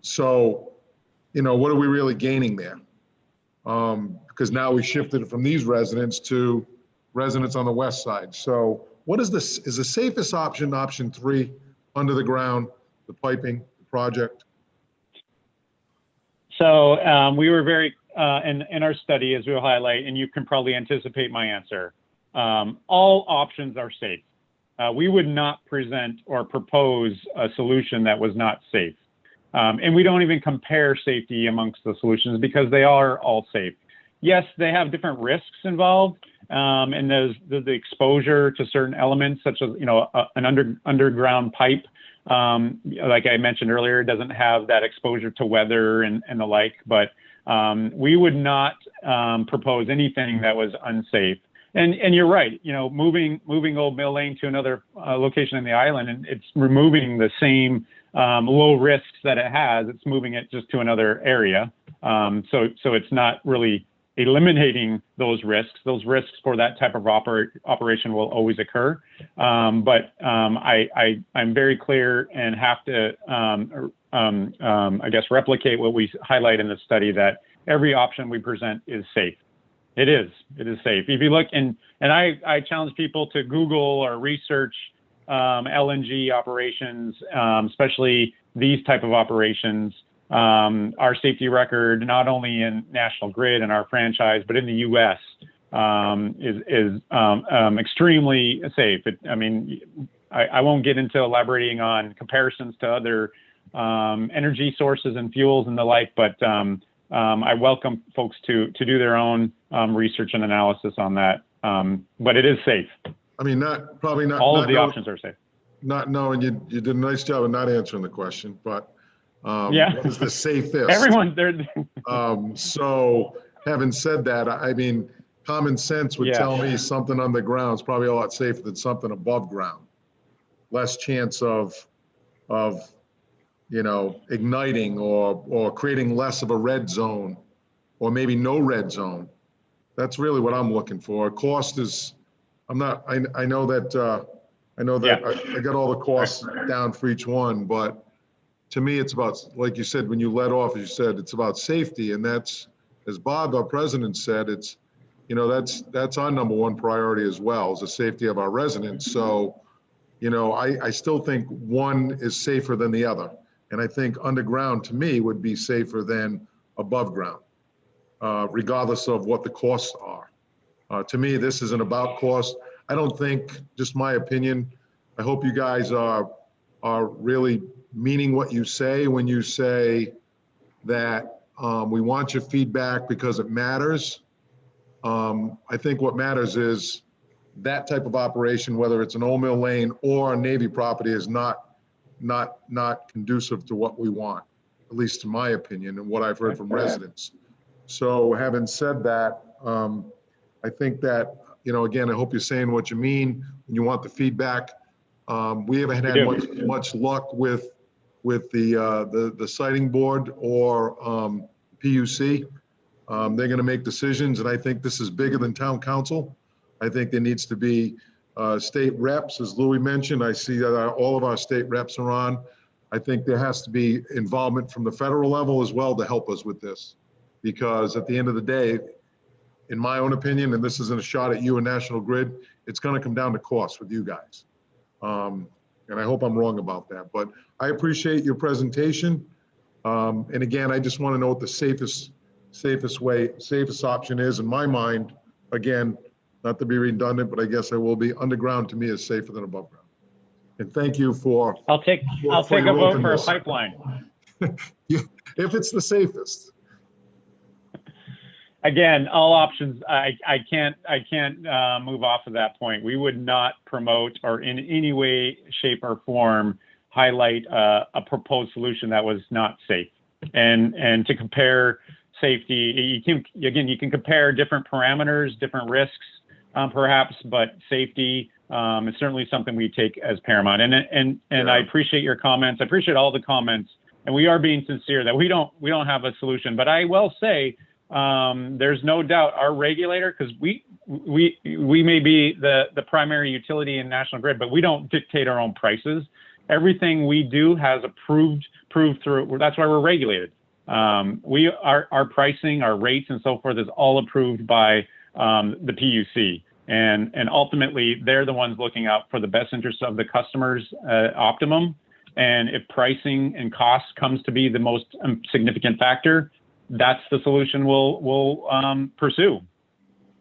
So, what are we really gaining there? Because now we shifted it from these residents to residents on the west side. So what is the safest option, option 3, under the ground, the piping, the project? So we were very, in our study, as we'll highlight, and you can probably anticipate my answer, all options are safe. We would not present or propose a solution that was not safe. And we don't even compare safety amongst the solutions because they are all safe. Yes, they have different risks involved, and there's the exposure to certain elements, such as an underground pipe. Like I mentioned earlier, doesn't have that exposure to weather and the like. But we would not propose anything that was unsafe. And you're right. Moving Old Mill Lane to another location in the island, and it's removing the same low risks that it has. It's moving it just to another area. So it's not really eliminating those risks. Those risks for that type of operation will always occur. I'm very clear and have to, I guess, replicate what we highlight in the study, that every option we present is safe. It is safe. If you look, and I challenge people to Google or research LNG operations, especially these type of operations. Our safety record, not only in National Grid and our franchise, but in the U.S., is extremely safe. I won't get into elaborating on comparisons to other energy sources and fuels and the like, but I welcome folks to do their own research and analysis on that. But it is safe. I mean, probably not. All of the options are safe. Not knowing, you did a nice job of not answering the question, but yeah. what is the safest? Everyone's there. So having said that, I mean, common sense would tell me something underground is probably a lot safer than something above ground. Less chance of igniting or creating less of a red zone, or maybe no red zone. That's really what I'm looking for. Cost is, I know that I got all the costs down for each one, but to me, it's about, like you said, when you let off, as you said, it's about safety. And that's, as Bob, our president, said, it's, that's our number one priority as well, is the safety of our residents. So, I still think one is safer than the other. And I think underground, to me, would be safer than above ground, regardless of what the costs are. To me, this isn't about cost. I don't think, just my opinion, I hope you guys are really meaning what you say when you say that we want your feedback because it matters. I think what matters is that type of operation, whether it's an old mill lane or a Navy property, is not conducive to what we want, at least to my opinion and what I've heard from residents. So having said that, I think that, again, I hope you're saying what you mean when you want the feedback. We haven't had much luck with the siting board or PUC. They're going to make decisions, and I think this is bigger than town council. I think there needs to be state reps, as Louis mentioned. I see that all of our state reps are on. I think there has to be involvement from the federal level as well to help us with this, because at the end of the day, in my own opinion, and this isn't a shot at you and National Grid, it's going to come down to cost with you guys. And I hope I'm wrong about that, but I appreciate your presentation. And again, I just want to know what the safest option is in my mind. Again, not to be redundant, but I guess I will be, underground to me is safer than above ground. And thank you for. I'll take a vote for a pipeline. If it's the safest. Again, all options. I can't move off of that point. We would not promote or in any way, shape, or form highlight a proposed solution that was not safe. And to compare safety, you can compare different parameters, different risks, perhaps, but safety is certainly something we take as paramount. And I appreciate your comments. I appreciate all the comments, and we are being sincere that we don't have a solution. But I will say, there's no doubt our regulator, because we may be the primary utility in National Grid, but we don't dictate our own prices. Everything we do has proved through. That's why we're regulated. Our pricing, our rates, and so forth is all approved by the PUC, and ultimately they're the ones looking out for the best interests of the customers, optimum. And if pricing and cost comes to be the most significant factor, that's the solution we'll pursue.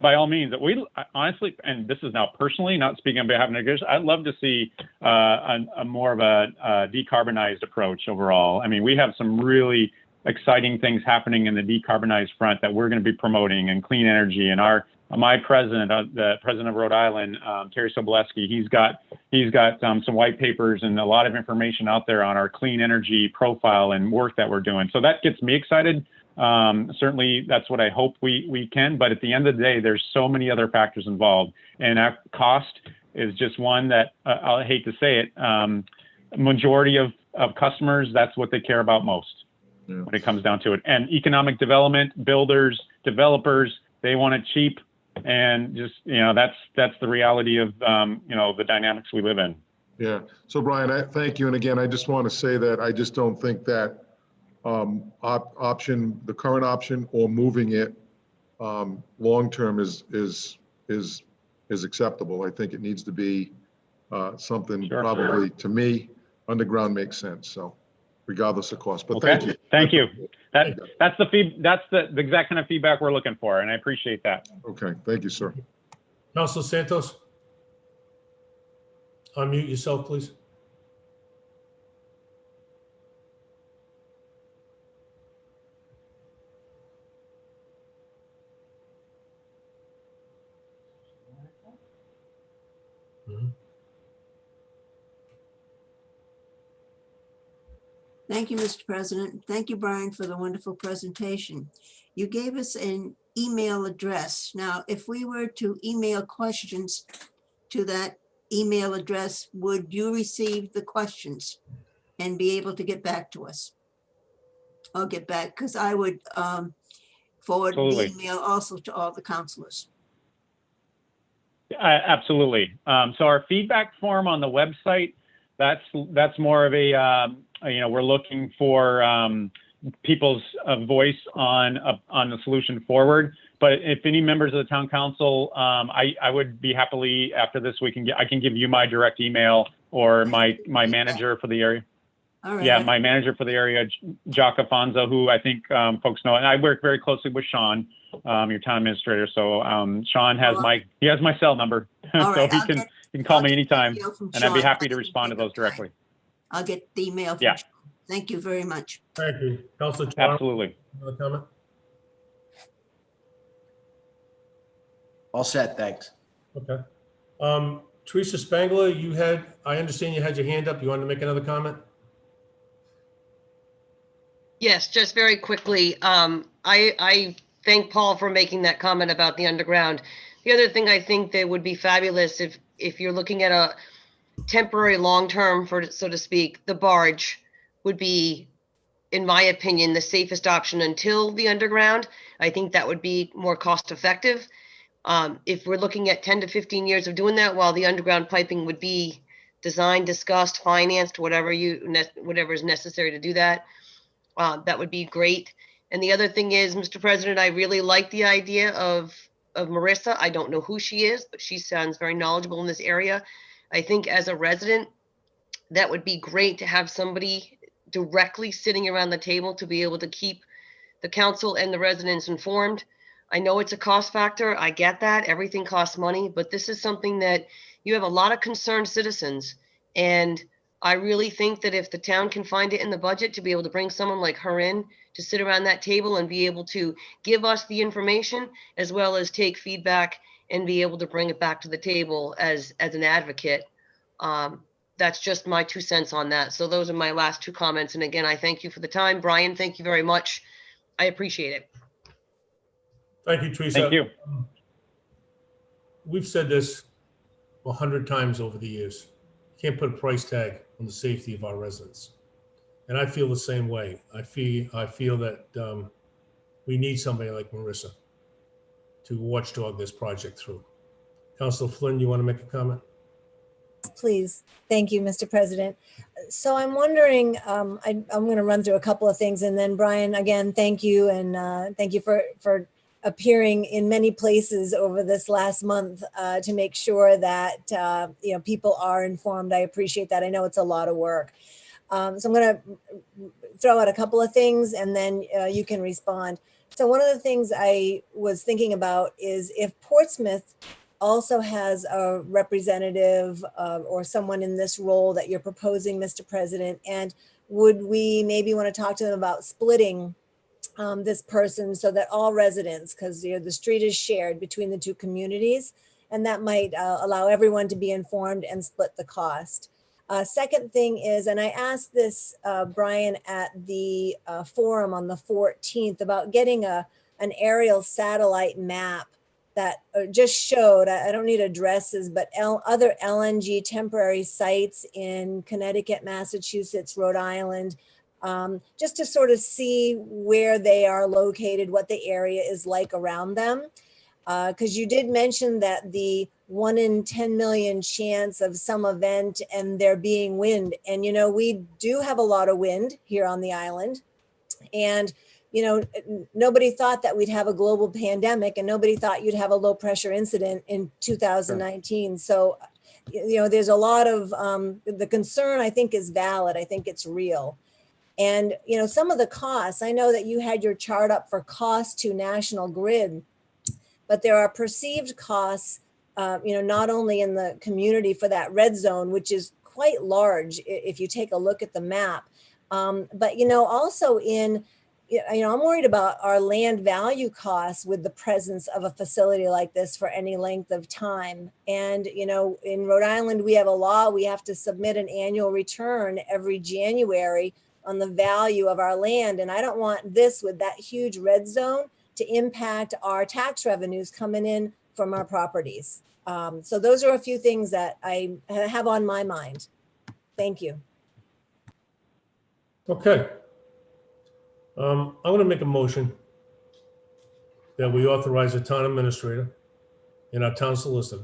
By all means, we honestly, and this is now personally, not speaking on behalf of negotiators, I'd love to see a more of a decarbonized approach overall. I mean, we have some really exciting things happening in the decarbonized front that we're going to be promoting, and clean energy. And my president, the president of Rhode Island, Terry Sobolewski, he's got some white papers and a lot of information out there on our clean energy profile and work that we're doing. So that gets me excited. Certainly that's what I hope we can, but at the end of the day, there's so many other factors involved, and our cost is just one that I hate to say it. Majority of customers, that's what they care about most when it comes down to it. And economic development, builders, developers, They want it cheap, and just, that's the reality of, the dynamics we live in. Yeah. So Brian, thank you. And again, I just want to say that I just don't think that the current option or moving it long-term is acceptable. I think it needs to be something Sure. probably, to me, underground makes sense. So regardless of cost, but Okay. thank you. Thank you. That's the exact kind of feedback we're looking for, and I appreciate that. Okay. Thank you, sir. Councilor Santos? Unmute yourself, please. Thank you, Mr. President. Thank you, Brian, for the wonderful presentation. You gave us an email address. Now, if we were to email questions to that email address, would you receive the questions and be able to get back to us? I'll get back, because I would forward the Absolutely. email also to all the councilors. Absolutely. So our feedback form on the website, that's more of a, we're looking for people's voice on the solution forward. But if any members of the town council, I would be happily, after this, I can give you my direct email, or my manager for the area. All right. Yeah, my manager for the area, Jock Afonso, who I think folks know, and I work very closely with Sean, your town administrator. So Sean has my cell number, All so right, he can call me anytime, and I'd be happy to respond to those directly. I'll get the email from Yeah. Sean. Thank you very much. Thank you. Councilor Chair. Absolutely. Another comment? All set, thanks. Okay. Teresa Spangler, I understand you had your hand up. You wanted to make another comment? Yes, just very quickly. I thank Paul for making that comment about the underground. The other thing I think that would be fabulous, if you're looking at a temporary long-term, so to speak, the barge would be, in my opinion, the safest option until the underground. I think that would be more cost effective. If we're looking at 10 to 15 years of doing that, while the underground piping would be designed, discussed, financed, whatever is necessary to do that, that would be great. And the other thing is, Mr. President, I really like the idea of Marissa. I don't know who she is, but she sounds very knowledgeable in this area. I think as a resident, that would be great to have somebody directly sitting around the table to be able to keep the council and the residents informed. I know it's a cost factor. I get that. Everything costs money, but this is something that you have a lot of concerned citizens. And I really think that if the town can find it in the budget to be able to bring someone like her in to sit around that table and be able to give us the information, as well as take feedback and be able to bring it back to the table as an advocate. That's just my 2 cents on that. So those are my last 2 comments. And again, I thank you for the time. Brian, thank you very much. I appreciate it. Thank you, Teresa. Thank you. We've said this 100 times over the years. You can't put a price tag on the safety of our residents. And I feel the same way. I feel that we need somebody like Marissa to watchdog this project through. Councilor Flynn, you want to make a comment? Please. Thank you, Mr. President. So I'm wondering, I'm going to run through a couple of things, and then Brian, again, thank you. And thank you for appearing in many places over this last month to make sure that, people are informed. I appreciate that. I know it's a lot of work. So I'm going to throw out a couple of things, and then you can respond. So one of the things I was thinking about is if Portsmouth also has a representative or someone in this role that you're proposing, Mr. President, and would we maybe want to talk to them about splitting this person so that all residents, because the street is shared between the 2 communities, and that might allow everyone to be informed and split the cost. Second thing is, and I asked this, Brian, at the forum on the 14th about getting an aerial satellite map that just showed, I don't need addresses, but other LNG temporary sites in Connecticut, Massachusetts, Rhode Island, just to sort of see where they are located, what the area is like around them. Because you did mention that the 1 in 10 million chance of some event and there being wind. And, we do have a lot of wind here on the island. And, nobody thought that we'd have a global pandemic, and nobody thought you'd have a low pressure incident in 2019. So, there's a lot of, the concern I think is valid. I think it's real. And, some of the costs, I know that you had your chart up for cost to National Grid, but there are perceived costs, not only in the community for that red zone, which is quite large if you take a look at the map, but, also in, I'm worried about our land value costs with the presence of a facility like this for any length of time. And, in Rhode Island, we have a law, we have to submit an annual return every January on the value of our land. And I don't want this with that huge red zone to impact our tax revenues coming in from our properties. So those are a few things that I have on my mind. Thank you. Okay. I'm going to make a motion that we authorize the town administrator and our town solicitor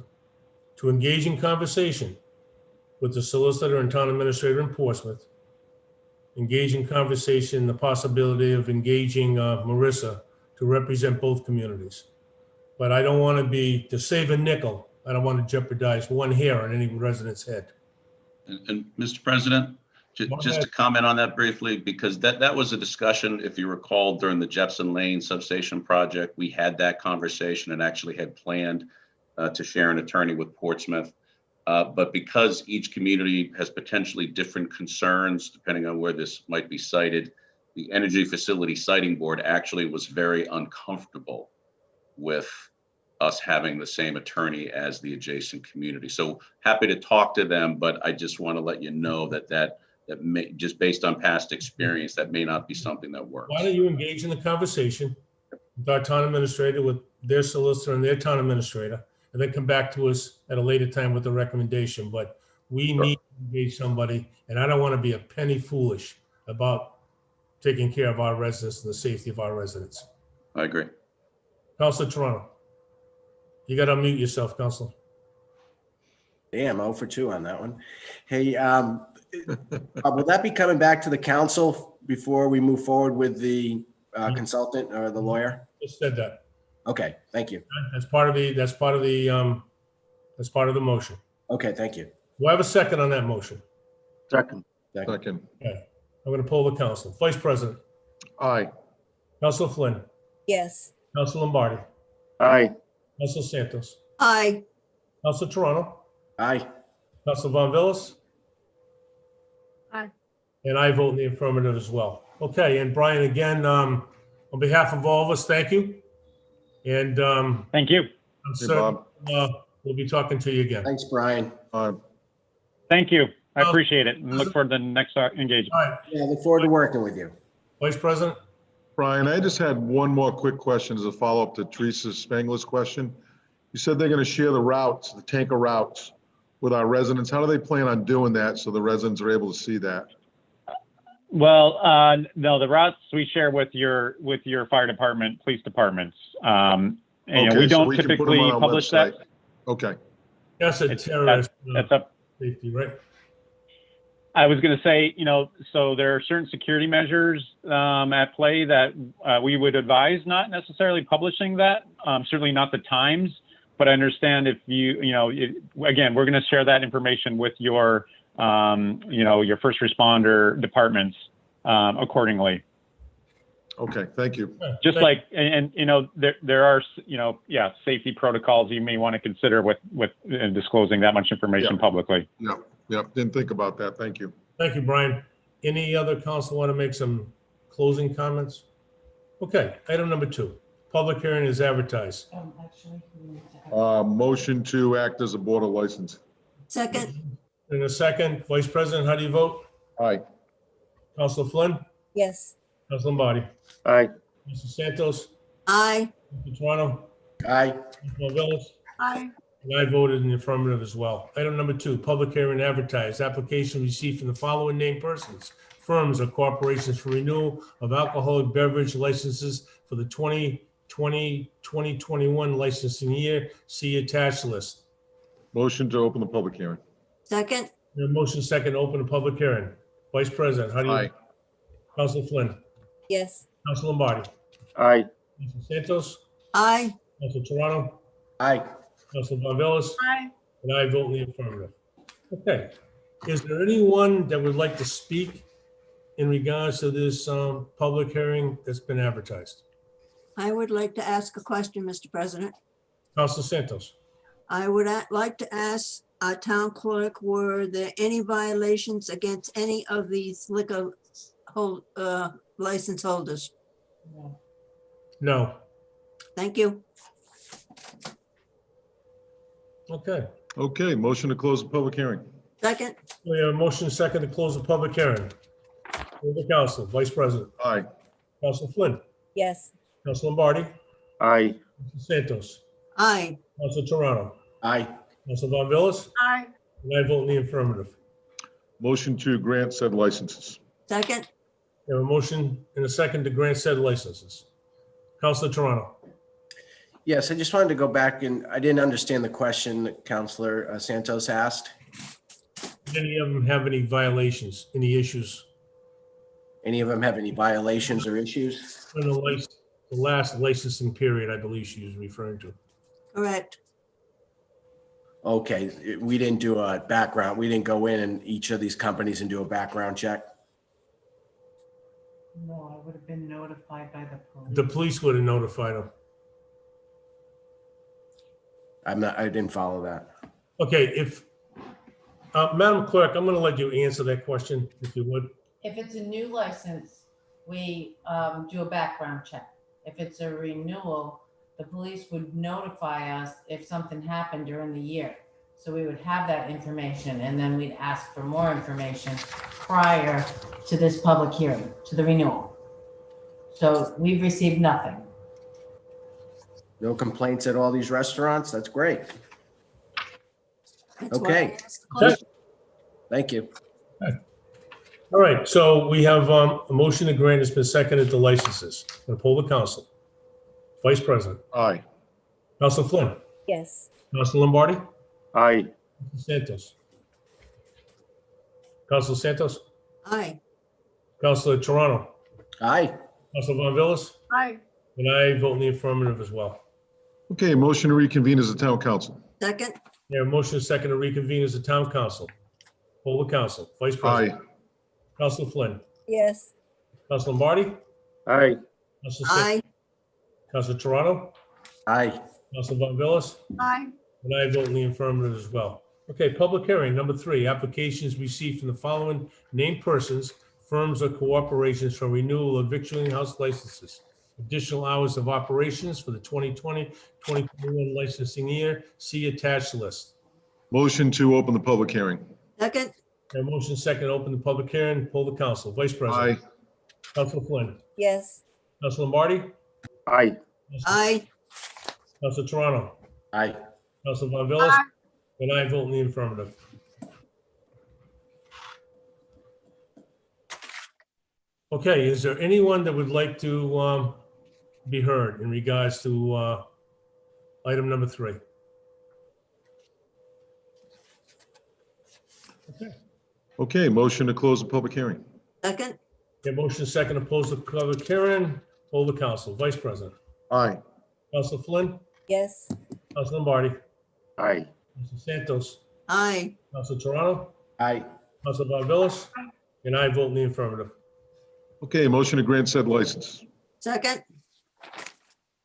to engage in conversation with the solicitor and town administrator in Portsmouth, engage in conversation, the possibility of engaging Marissa to represent both communities. But I don't want to save a nickel, I don't want to jeopardize one hair on any resident's head. And Mr. President, just to comment on that briefly, because that was a discussion, if you recall, during the Jepson Lane substation project. We had that conversation and actually had planned to share an attorney with Portsmouth. But because each community has potentially different concerns, depending on where this might be cited, the Energy Facility Siting Board actually was very uncomfortable with us having the same attorney as the adjacent community. So happy to talk to them, but I just want to let you know that may, just based on past experience, that may not be something that works. Why don't you engage in the conversation with our town administrator, with their solicitor and their town administrator, and then come back to us at a later time with the recommendation. But we need to engage somebody, and I don't want to be a penny foolish about taking care of our residents and the safety of our residents. I agree. Councilor Toronto, you got to unmute yourself, Councilor. Damn, 0 for 2 on that one. Hey, will that be coming back to the council before we move forward with the consultant or the lawyer? Just said that. Okay, thank you. That's part of the motion. Okay, thank you. Do I have a second on that motion? Second. Second. Okay. I'm going to poll the council. Vice President, Aye. Councilor Flynn, Yes. Councilor Lombardi, Aye. Councilor Santos, Aye. Councilor Toronto, Aye. Councilor Von Villas. Aye. And I vote in the affirmative as well. Okay, and Brian, again, on behalf of all of us, thank you. And Thank you. I'm Hey, certain Bob. we'll be talking to you again. Thanks, Brian. Thank you. I appreciate it and look forward to the next engagement. All right, Yeah, look forward to working with you. Vice President. Brian, I just had one more quick question as a follow-up to Teresa Spangler's question. You said they're going to share the routes, the tanker routes with our residents. How do they plan on doing that so the residents are able to see that? Well, no, the routes we share with your fire department, police departments. And Okay, we so don't we can put them typically on our publish that. website. Okay. That's a It's- terrorist That's up. safety, right? I was going to say, so there are certain security measures at play that we would advise not necessarily publishing that, certainly not the times, but I understand if again, we're going to share that information with your first responder departments accordingly. Okay, thank you. Just like, and there are, safety protocols you may want to consider with disclosing that much information publicly. Yep, didn't think about that. Thank you. Thank you, Brian. Any other council want to make some closing comments? Okay, item number 2, public hearing is advertised. Actually, we need to have- Motion to act as a board of license. Second. In a second, Vice President, how do you vote? Aye. Councilor Flynn, Yes. Councilor Lombardi, Aye. Mr. Santos, Aye. Mr. Toronto, Aye. Mr. Villas, Aye. and I voted in the affirmative as well. Item number 2, public hearing advertised. Application received from the following named persons, firms or corporations for renewal of alcoholic beverage licenses for the 2021 licensing year. See attached list. Motion to open the public hearing. second, Your motion second, to open the public hearing. Vice President, how do you? Aye. Council Flynn, Yes. Council Lombardi, Aye. Council Santos, aye, Council Toronto, Aye. Council Von Vellis, Aye. and I vote in the affirmative. Okay, is there anyone that would like to speak in regards to this public hearing that's been advertised? I would like to ask a question, Mr. President. Council Santos. I would like to ask our town clerk, were there any violations against any of these liquor license holders? No. Thank you. Okay, Okay, motion to close the public hearing. Second, we have a motion second to close the public hearing. Move the council, Vice President, Aye. Council Flynn, Yes. Council Lombardi, Aye. Council Santos, aye, Council Toronto, Aye. Council Von Vellis, Aye. and I vote in the affirmative. Motion to grant said licenses. second, We have a motion and a second to grant said licenses. Councilor Toronto. Yes, I just wanted to go back and I didn't understand the question that Counselor Santos asked. Did any of them have any violations, any issues? Any of them have any violations or issues? In the last licensing period, I believe she was referring to. correct. Okay, we didn't do a background. We didn't go in each of these companies and do a background check. No, I would have been notified by the police. The police would have notified them. I didn't follow that. Okay, if, Madam Clerk, I'm going to let you answer that question, if you would. If it's a new license, we do a background check. If it's a renewal, the police would notify us if something happened during the year. So we would have that information and then we'd ask for more information prior to this public hearing, to the renewal. So we've received nothing. No complaints at all these restaurants? That's great. That's why Okay. I asked the question. Thank you. All right, so we have a motion to grant has been seconded to licenses. I'm going to poll the council. Vice President, Aye. Council Flynn, Yes. Council Lombardi, Aye. Council Santos. Council Santos, Aye, Councilor Toronto, Aye. Council Von Vellis, Aye. and I vote in the affirmative as well. Okay, motion to reconvene as a town council. second, We have a motion second to reconvene as a town council. Poll the council. Vice President. Aye. Council Flynn, Yes. Council Lombardi, Aye. Council Santos, aye, Council Toronto, Aye. Council Von Vellis, Aye. and I vote in the affirmative as well. Okay, public hearing, number 3, applications received from the following named persons, firms or corporations for renewal of victualling house licenses. Additional hours of operations for the 2020-2021 licensing year. See attached list. Motion to open the public hearing. second, A motion second, to open the public hearing, poll the council. Vice President. Aye. Council Flynn, Yes. Council Lombardi, Aye. aye, Council Toronto, Aye. Council Von Vellis, and I vote in the affirmative. Okay, is there anyone that would like to be heard in regards to item number 3? Okay, motion to close the public hearing. second, A motion second to close the public hearing, poll the council. Vice President, Aye. Council Flynn, Yes. Council Lombardi, Aye. Council Santos, aye, Council Toronto, Aye. Council Von Vellis, and I vote in the affirmative. Okay, motion to grant said license. second,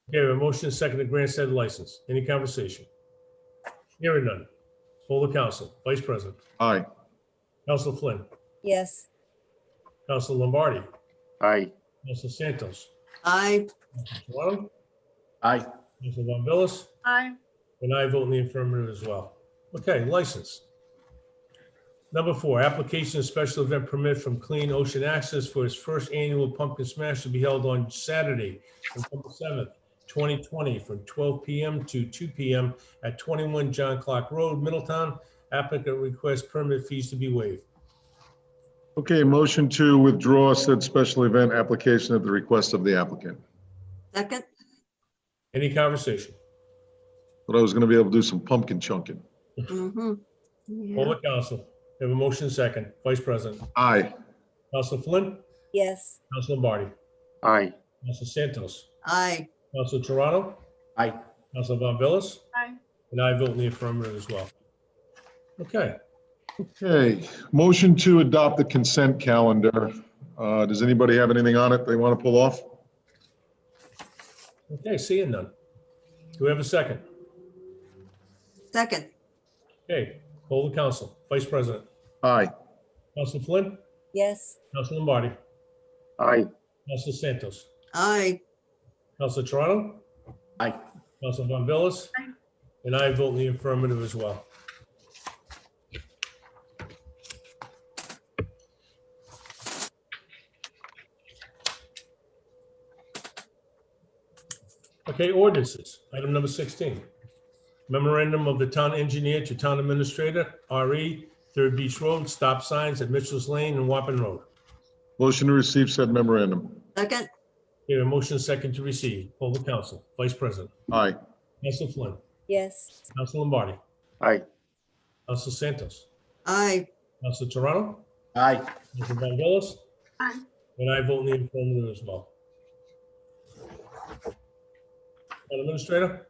Okay, a motion is second to grant said license. Any conversation? Hearing none. Poll the council. Vice President, Aye. Council Flynn, Yes. Council Lombardi, Aye. Council Santos, aye, Council Toronto, Aye. Council Von Vellis, Aye. and I vote in the affirmative as well. Okay, license. Number 4, application of special event permit from Clean Ocean Access for its first annual pumpkin smash to be held on Saturday, September 7th, 2020, from 12 p.m. to 2 p.m. at 21 John Clark Road, Middletown. Applicant requests permit fees to be waived. Okay, motion to withdraw said special event application at the request of the applicant. second, Any conversation? But I was gonna be able to do some pumpkin chunking. Mhm. Yeah. Over council. We have a motion second. Vice President. Aye. Council Flynn. Yes. Council Lombardi. Aye. Council Santos. Aye. Council Toronto. Aye. Council Von Villas. Aye. And I vote in the affirmative as well. Okay. Okay, motion to adopt the consent calendar. Does anybody have anything on it they want to pull off? Okay, seeing none. Do we have a second? Second. Okay, hold the council. Vice President. Aye. Council Flynn. Yes. Council Lombardi. Aye. Council Santos. Aye. Council Toronto. Aye. Council Von Villas. Aye. And I vote in the affirmative as well. Okay, ordinances. Item number 16. Memorandum of the town engineer to town administrator, RE, Third Beach Road, stop signs at Mitchell's Lane and Wappin Road. Motion to receive said memorandum. Second. Here, a motion second to receive. Poll the council. Vice President. Aye. Council Flynn. Yes. Council Lombardi. Aye. Council Santos. Aye. Council Toronto. Aye. Council Von Villas. Aye. And I vote in the affirmative as well. Town Administrator.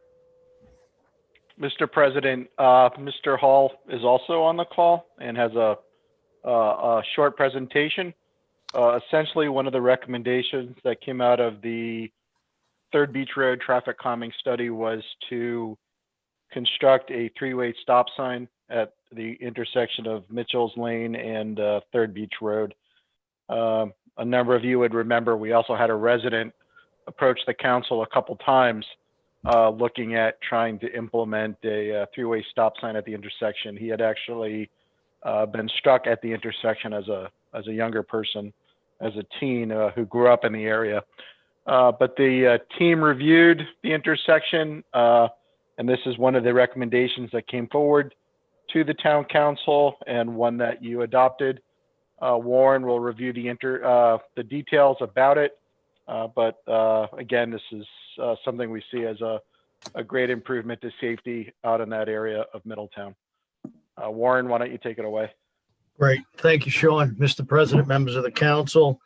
Mr. President, Mr. Hall is also on the call and has a short presentation. Essentially, one of the recommendations that came out of the Third Beach Road traffic calming study was to construct a three-way stop sign at the intersection of Mitchell's Lane and Third Beach Road. A number of you would remember we also had a resident approach the council a couple times looking at trying to implement a three-way stop sign at the intersection. He had actually been struck at the intersection as a younger person, as a teen who grew up in the area. But the team reviewed the intersection, and this is one of the recommendations that came forward to the town council and one that you adopted. Warren will review the details about it. But again, this is something we see as a great improvement to safety out in that area of Middletown. Warren, why don't you take it away? Great. Thank you, Sean. Mr. President, members of the council,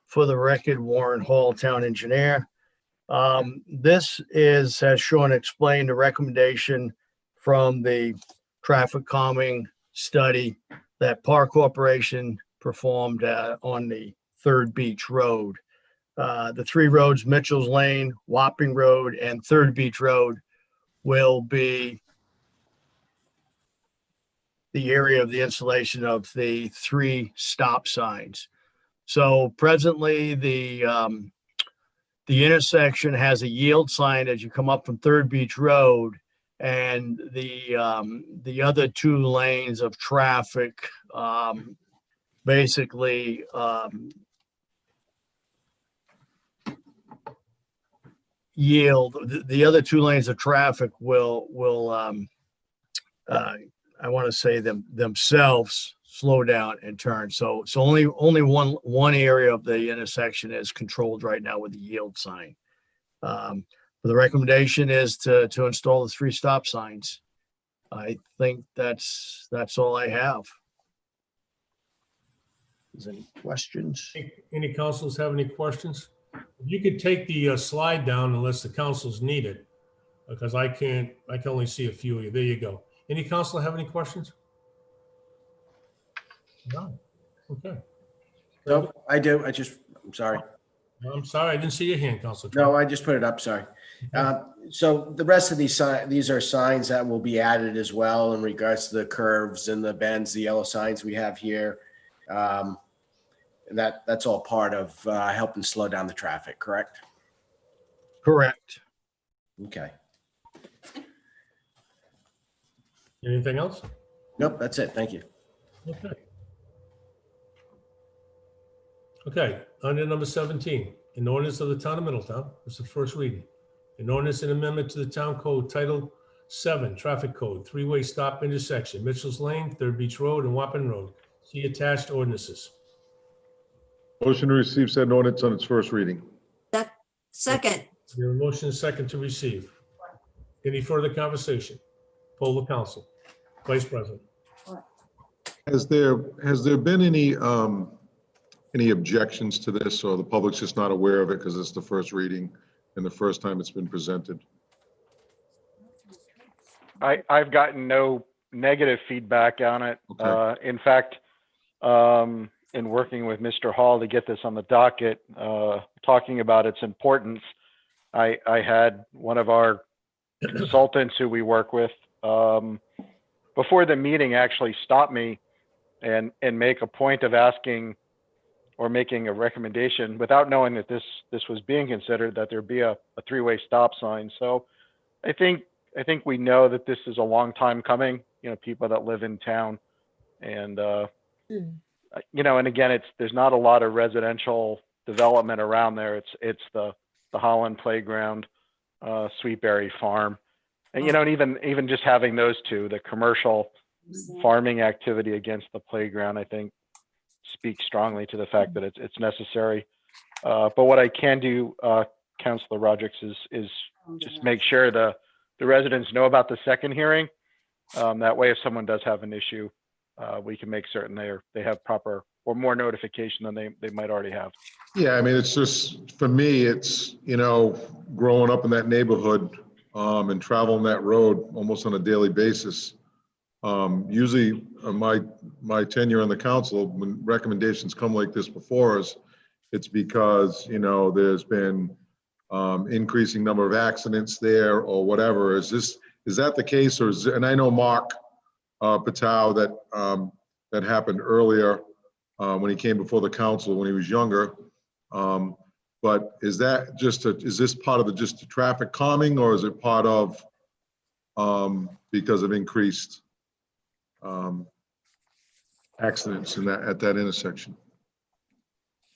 for the record, Warren Hall, town engineer. This is, as Sean explained, a recommendation from the traffic calming study that Park Corporation performed on the Third Beach Road. The three roads, Mitchell's Lane, Wapping Road, and Third Beach Road, will be the area of the installation of the three stop signs. So presently, the intersection has a yield sign as you come up from Third Beach Road, and the other two lanes of traffic basically yield. The other two lanes of traffic will I want to say themselves slow down and turn. So only one area of the intersection is controlled right now with the yield sign. The recommendation is to install the three stop signs. I think that's all I have. Is there any questions? Any councils have any questions? You could take the slide down unless the councils need it, because I can only see a few of you. There you go. Any council have any questions? No. Okay. No, I do. I'm sorry. I'm sorry, I didn't see your hand, Councilor. No, I just put it up, sorry. So the rest of these are signs that will be added as well in regards to the curves and the bends, the yellow signs we have here. And that's all part of helping slow down the traffic, correct? Correct. Okay. Anything else? Nope, that's it. Thank you. Okay. Okay, under number 17, an ordinance of the town of Middletown, it's the first reading. An ordinance and amendment to the town code title 7, traffic code, three-way stop intersection, Mitchell's Lane, Third Beach Road, and Wappin Road. See attached ordinances. Motion to receive said ordinance on its first reading. Second. Your motion is second to receive. Any further conversation? Poll the council. Vice President. Has there been any objections to this, or the public's just not aware of it because it's the first reading and the first time it's been presented? I've gotten no negative feedback on it. Okay. In fact, in working with Mr. Hall to get this on the docket, talking about its importance, I had one of our consultants who we work with before the meeting actually stop me and make a point of asking or making a recommendation without knowing that this was being considered, that there be a three-way stop sign. So I think we know that this is a long time coming, people that live in town, and and again, there's not a lot of residential development around there. It's the Holland Playground, Sweetberry Farm, and and even just having those two, the commercial farming activity against the playground, I think speaks strongly to the fact that it's necessary. But what I can do, Councilor Rodrick, is just make sure the residents know about the second hearing. That way, if someone does have an issue, we can make certain they have proper or more notification than they might already have. Yeah, I mean, it's just, for me, it's, growing up in that neighborhood and traveling that road almost on a daily basis. Usually my tenure on the council, when recommendations come like this before us, it's because, there's been increasing number of accidents there or whatever. Is that the case? Or and I know Mark Patow, that happened earlier when he came before the council when he was younger. But is that is this part of just the traffic calming, or is it part of because of increased accidents at that intersection?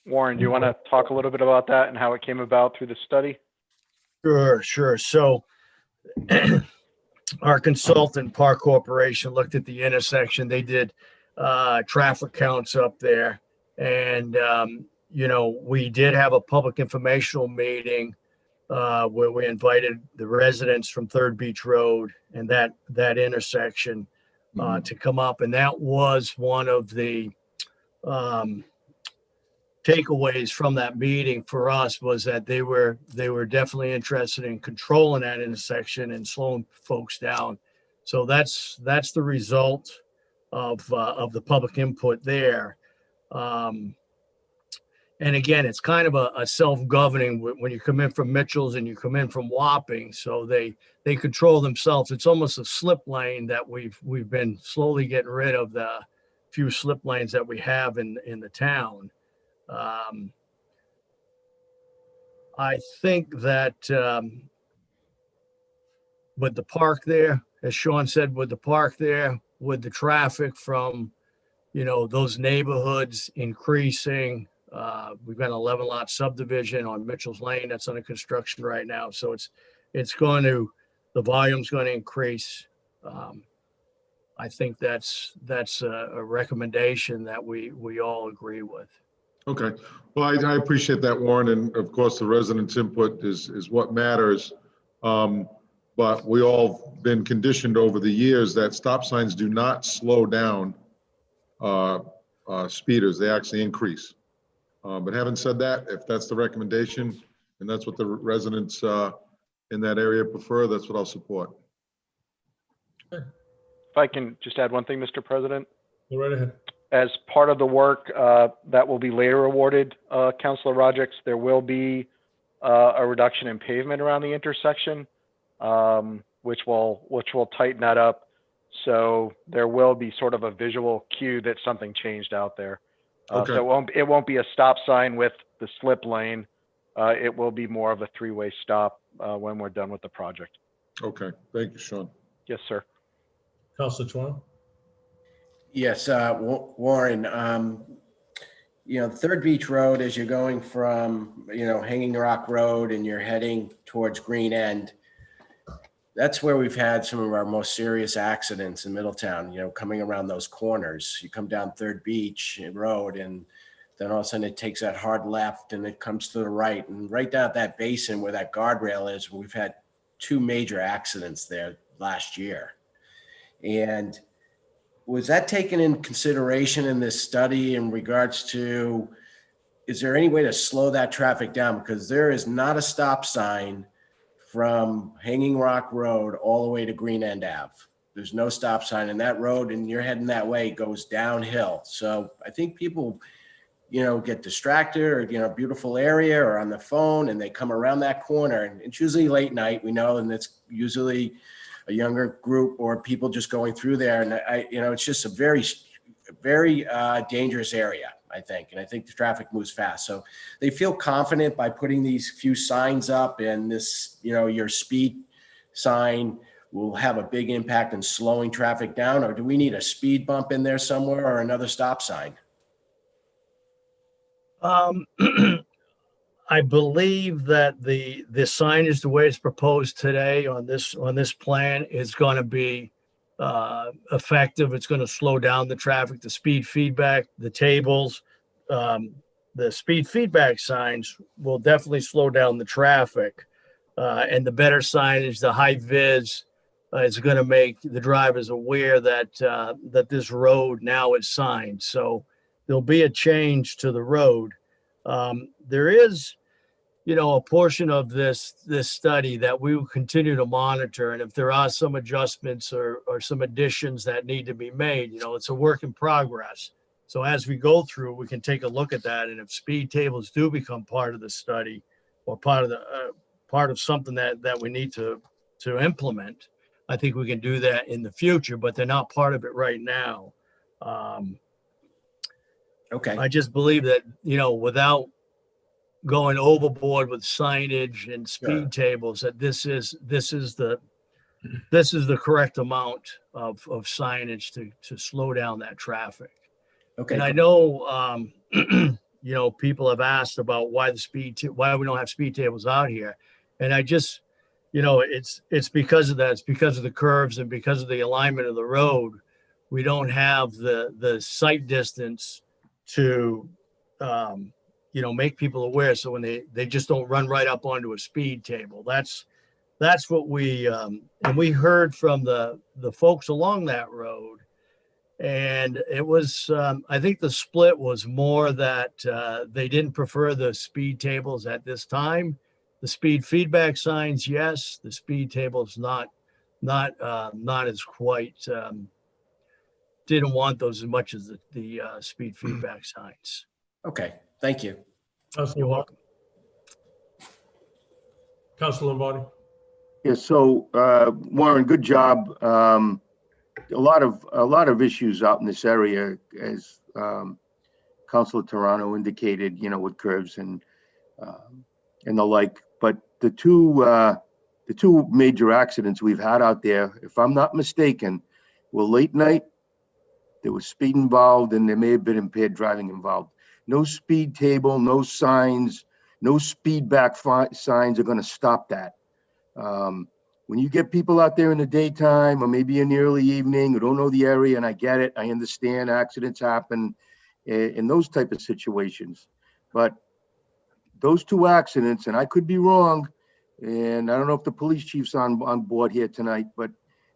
Warren, do you want to talk a little bit about that and how it came about through the study? Sure. So our consultant, Park Corporation, looked at the intersection. They did traffic counts up there. And, we did have a public informational meeting where we invited the residents from Third Beach Road and that intersection to come up. And that was one of the takeaways from that meeting for us, was that they were definitely interested in controlling that intersection and slowing folks down. So that's the result of the public input there. And again, it's kind of a self-governing when you come in from Mitchell's and you come in from Wapping, so they control themselves. It's almost a slip lane that we've been slowly getting rid of, the few slip lanes that we have in the town. I think that with the park there, as Sean said, with the park there, with the traffic from, those neighborhoods increasing, we've got an 11 lot subdivision on Mitchell's Lane that's under construction right now. So the volume's going to increase. I think that's a recommendation that we all agree with. Okay. Well, I appreciate that, Warren. And of course, the residents' input is what matters. But we all been conditioned over the years that stop signs do not slow down speeders. They actually increase. But having said that, if that's the recommendation and that's what the residents in that area prefer, that's what I'll support. If I can just add one thing, Mr. President. Go right ahead. As part of the work that will be later awarded, Councilor Rodrick, there will be a reduction in pavement around the intersection, which will tighten that up. So there will be sort of a visual cue that something changed out there. Okay. So it won't be a stop sign with the slip lane. It will be more of a three-way stop when we're done with the project. Okay. Thank you, Sean. Yes, sir. Councilor Twan. Yes, Warren, Third Beach Road, as you're going from, Hanging Rock Road and you're heading towards Green End, that's where we've had some of our most serious accidents in Middletown, coming around those corners. You come down Third Beach Road and then all of a sudden it takes that hard left and it comes to the right. And right down at that basin where that guardrail is, we've had 2 major accidents there last year. And was that taken in consideration in this study in regards to, is there any way to slow that traffic down? Because there is not a stop sign from Hanging Rock Road all the way to Green End Ave. There's no stop sign, and that road, and you're heading that way, goes downhill. So I think people, get distracted or, beautiful area or on the phone, and they come around that corner, and it's usually late night, we know, and it's usually a younger group or people just going through there. And it's just a very, very dangerous area, I think. And I think the traffic moves fast. So they feel confident by putting these few signs up, and this, your speed sign will have a big impact in slowing traffic down. Or do we need a speed bump in there somewhere or another stop sign? I believe that the signage, the way it's proposed today on this plan, is going to be effective. It's going to slow down the traffic, the speed feedback, the tables, the speed feedback signs will definitely slow down the traffic. And the better signage, the high vis, is going to make the drivers aware that this road now is signed. So there'll be a change to the road. There is, a portion of this study that we will continue to monitor. And if there are some adjustments or some additions that need to be made, it's a work in progress. So as we go through, we can take a look at that. And if speed tables do become part of the study or part of something that we need to implement, I think we can do that in the future, but they're not part of it right now. Okay. I just believe that, without going overboard with signage and speed tables, that this is the correct amount of signage to slow down that traffic. Okay. And I know, people have asked about why we don't have speed tables out here. And I just, it's because of that. It's because of the curves and because of the alignment of the road. We don't have the sight distance to, make people aware. So when they just don't run right up onto a speed table. That's what we, and we heard from the folks along that road. And it was, I think the split was more that they didn't prefer the speed tables at this time. The speed feedback signs, yes. The speed tables, not as quite, didn't want those as much as the speed feedback signs. Okay, thank you. You're welcome. Councilor Lombardi. Yeah, so Warren, good job. A lot of issues out in this area, as Councilor Toronto indicated, with curves and the like. But the two major accidents we've had out there, if I'm not mistaken, were late night. There was speed involved, and there may have been impaired driving involved. No speed table, no signs, no speed back signs are going to stop that. When you get people out there in the daytime or maybe in the early evening who don't know the area, and I get it, I understand accidents happen in those type of situations. But those 2 accidents, and I could be wrong, and I don't know if the police chief's on board here tonight, but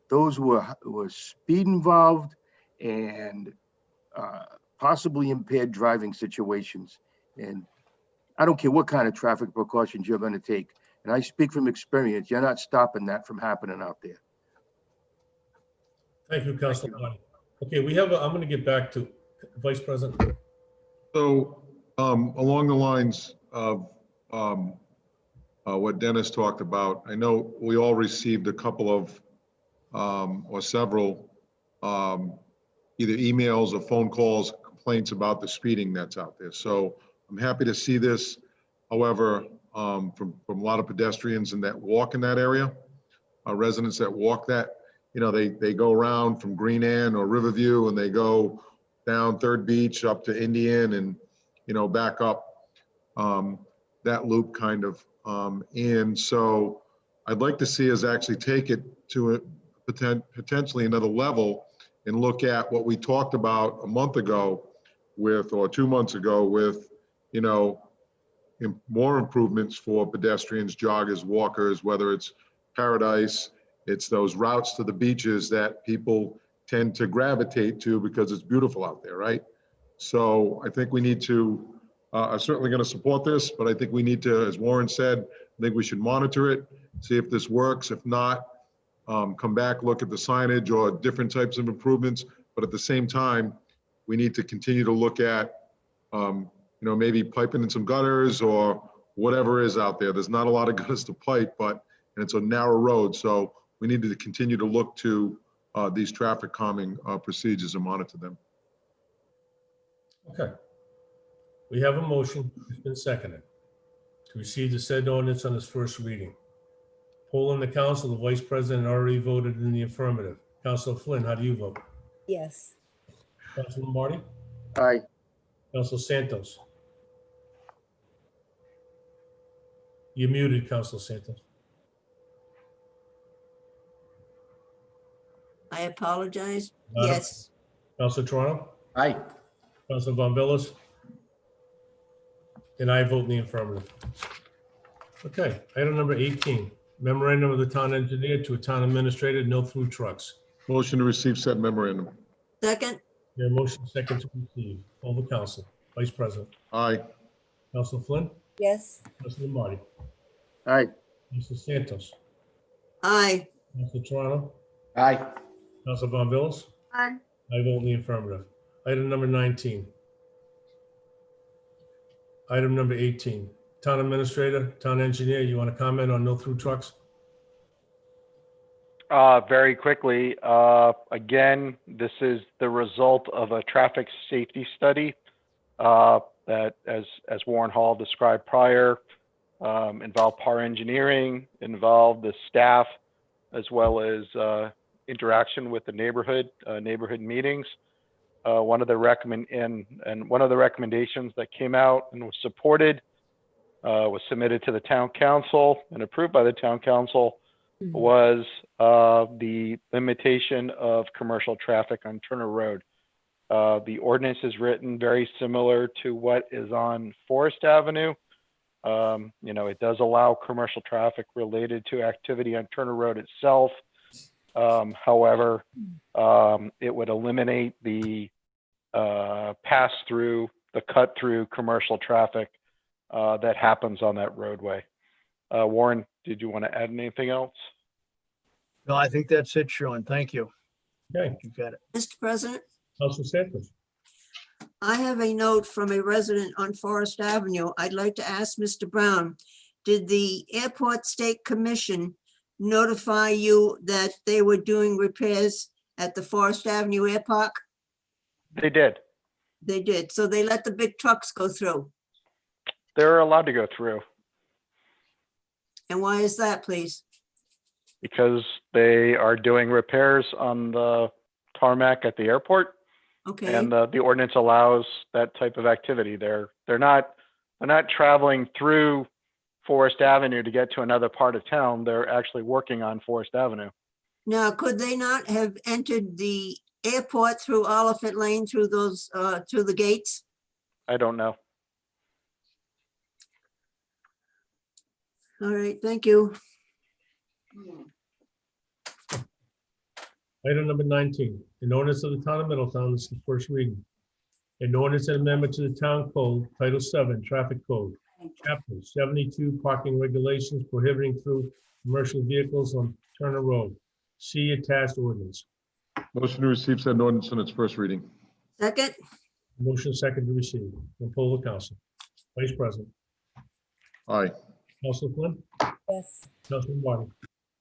those were speed involved and possibly impaired driving situations. And I don't care what kind of traffic precautions you're going to take. And I speak from experience, you're not stopping that from happening out there. Thank you, Councilor Lombardi. Okay, I'm going to get back to Vice President. So along the lines of what Dennis talked about, I know we all received a couple of or several either emails or phone calls, complaints about the speeding that's out there. So I'm happy to see this. However, from a lot of pedestrians and that walk in that area, residents that walk that, they go around from Green End or Riverview and they go down Third Beach up to Indian and, back up that loop kind of. And so I'd like to see us actually take it to potentially another level and look at what we talked about a month ago with, or 2 months ago with, you know, more improvements for pedestrians, joggers, walkers, whether it's Paradise, it's those routes to the beaches that people tend to gravitate to because it's beautiful out there, right? So I think we need to, I'm certainly going to support this, but I think we need to, as Warren said, I think we should monitor it, see if this works. If not, come back, look at the signage or different types of improvements. But at the same time, we need to continue to look at, you know, maybe piping in some gutters or whatever is out there. There's not a lot of gutters to pipe, but, and it's a narrow road. So we need to continue to look to these traffic calming procedures and monitor them. Okay. We have a motion, it's been seconded, to receive the said ordinance on its first reading. Poll in the council, the vice president already voted in the affirmative. Councilor Flynn, how do you vote? Yes. Councilor Lombardi? Aye. Councilor Santos? You're muted, Councilor Santos. I apologize. Madam? Yes. Councilor Toronto? Aye. Councilor Von Villas? And I vote in the affirmative. Okay, item number 18, memorandum of the town engineer to a town administrator, no through trucks. Motion to receive said memorandum. Second. Your motion second to receive. All the council. Vice President. Aye. Councilor Flynn? Yes. Councilor Lombardi? Aye. Councilor Santos? Aye. Councilor Toronto? Aye. Councilor Von Villas? Aye. I vote in the affirmative. Item number 19. Item number 18, town administrator, town engineer, you want to comment on no through trucks? Very quickly, again, this is the result of a traffic safety study that, as Warren Hall described prior, involved PAR engineering, involved the staff, as well as interaction with the neighborhood meetings. One of the recommendations that came out and was supported was submitted to the town council and approved by the town council was the limitation of commercial traffic on Turner Road. The ordinance is written very similar to what is on Forest Avenue. You know, it does allow commercial traffic related to activity on Turner Road itself. However, it would eliminate the pass through, the cut through commercial traffic that happens on that roadway. Warren, did you want to add anything else? No, I think that's it, Sean. Thank you. Okay, You got it. Mr. President, Councilor Santos. I have a note from a resident on Forest Avenue. I'd like to ask Mr. Brown, did the Airport State Commission notify you that they were doing repairs at the Forest Avenue Air Park? They did. They did. So they let the big trucks go through. They're allowed to go through And why is that, please? because they are doing repairs on the tarmac at the airport. Okay, And the ordinance allows that type of activity. They're not traveling through Forest Avenue to get to another part of town. They're actually working on Forest Avenue. now could they not have entered the airport through Oliphant Lane through those, through the gates? I don't know. All right, thank you. Item number 19, an ordinance of the town of Middletown, this is the first reading. An ordinance and amendment to the town code, Title 7, Traffic Code, Chapter 72, Parking Regulations prohibiting through commercial vehicles on Turner Road. See attached ordinance. Motion to receive said ordinance in its first reading. Second, Motion second to receive. And poll the council. Vice President. Aye. Councilor Flynn. Yes. Councilor Martin.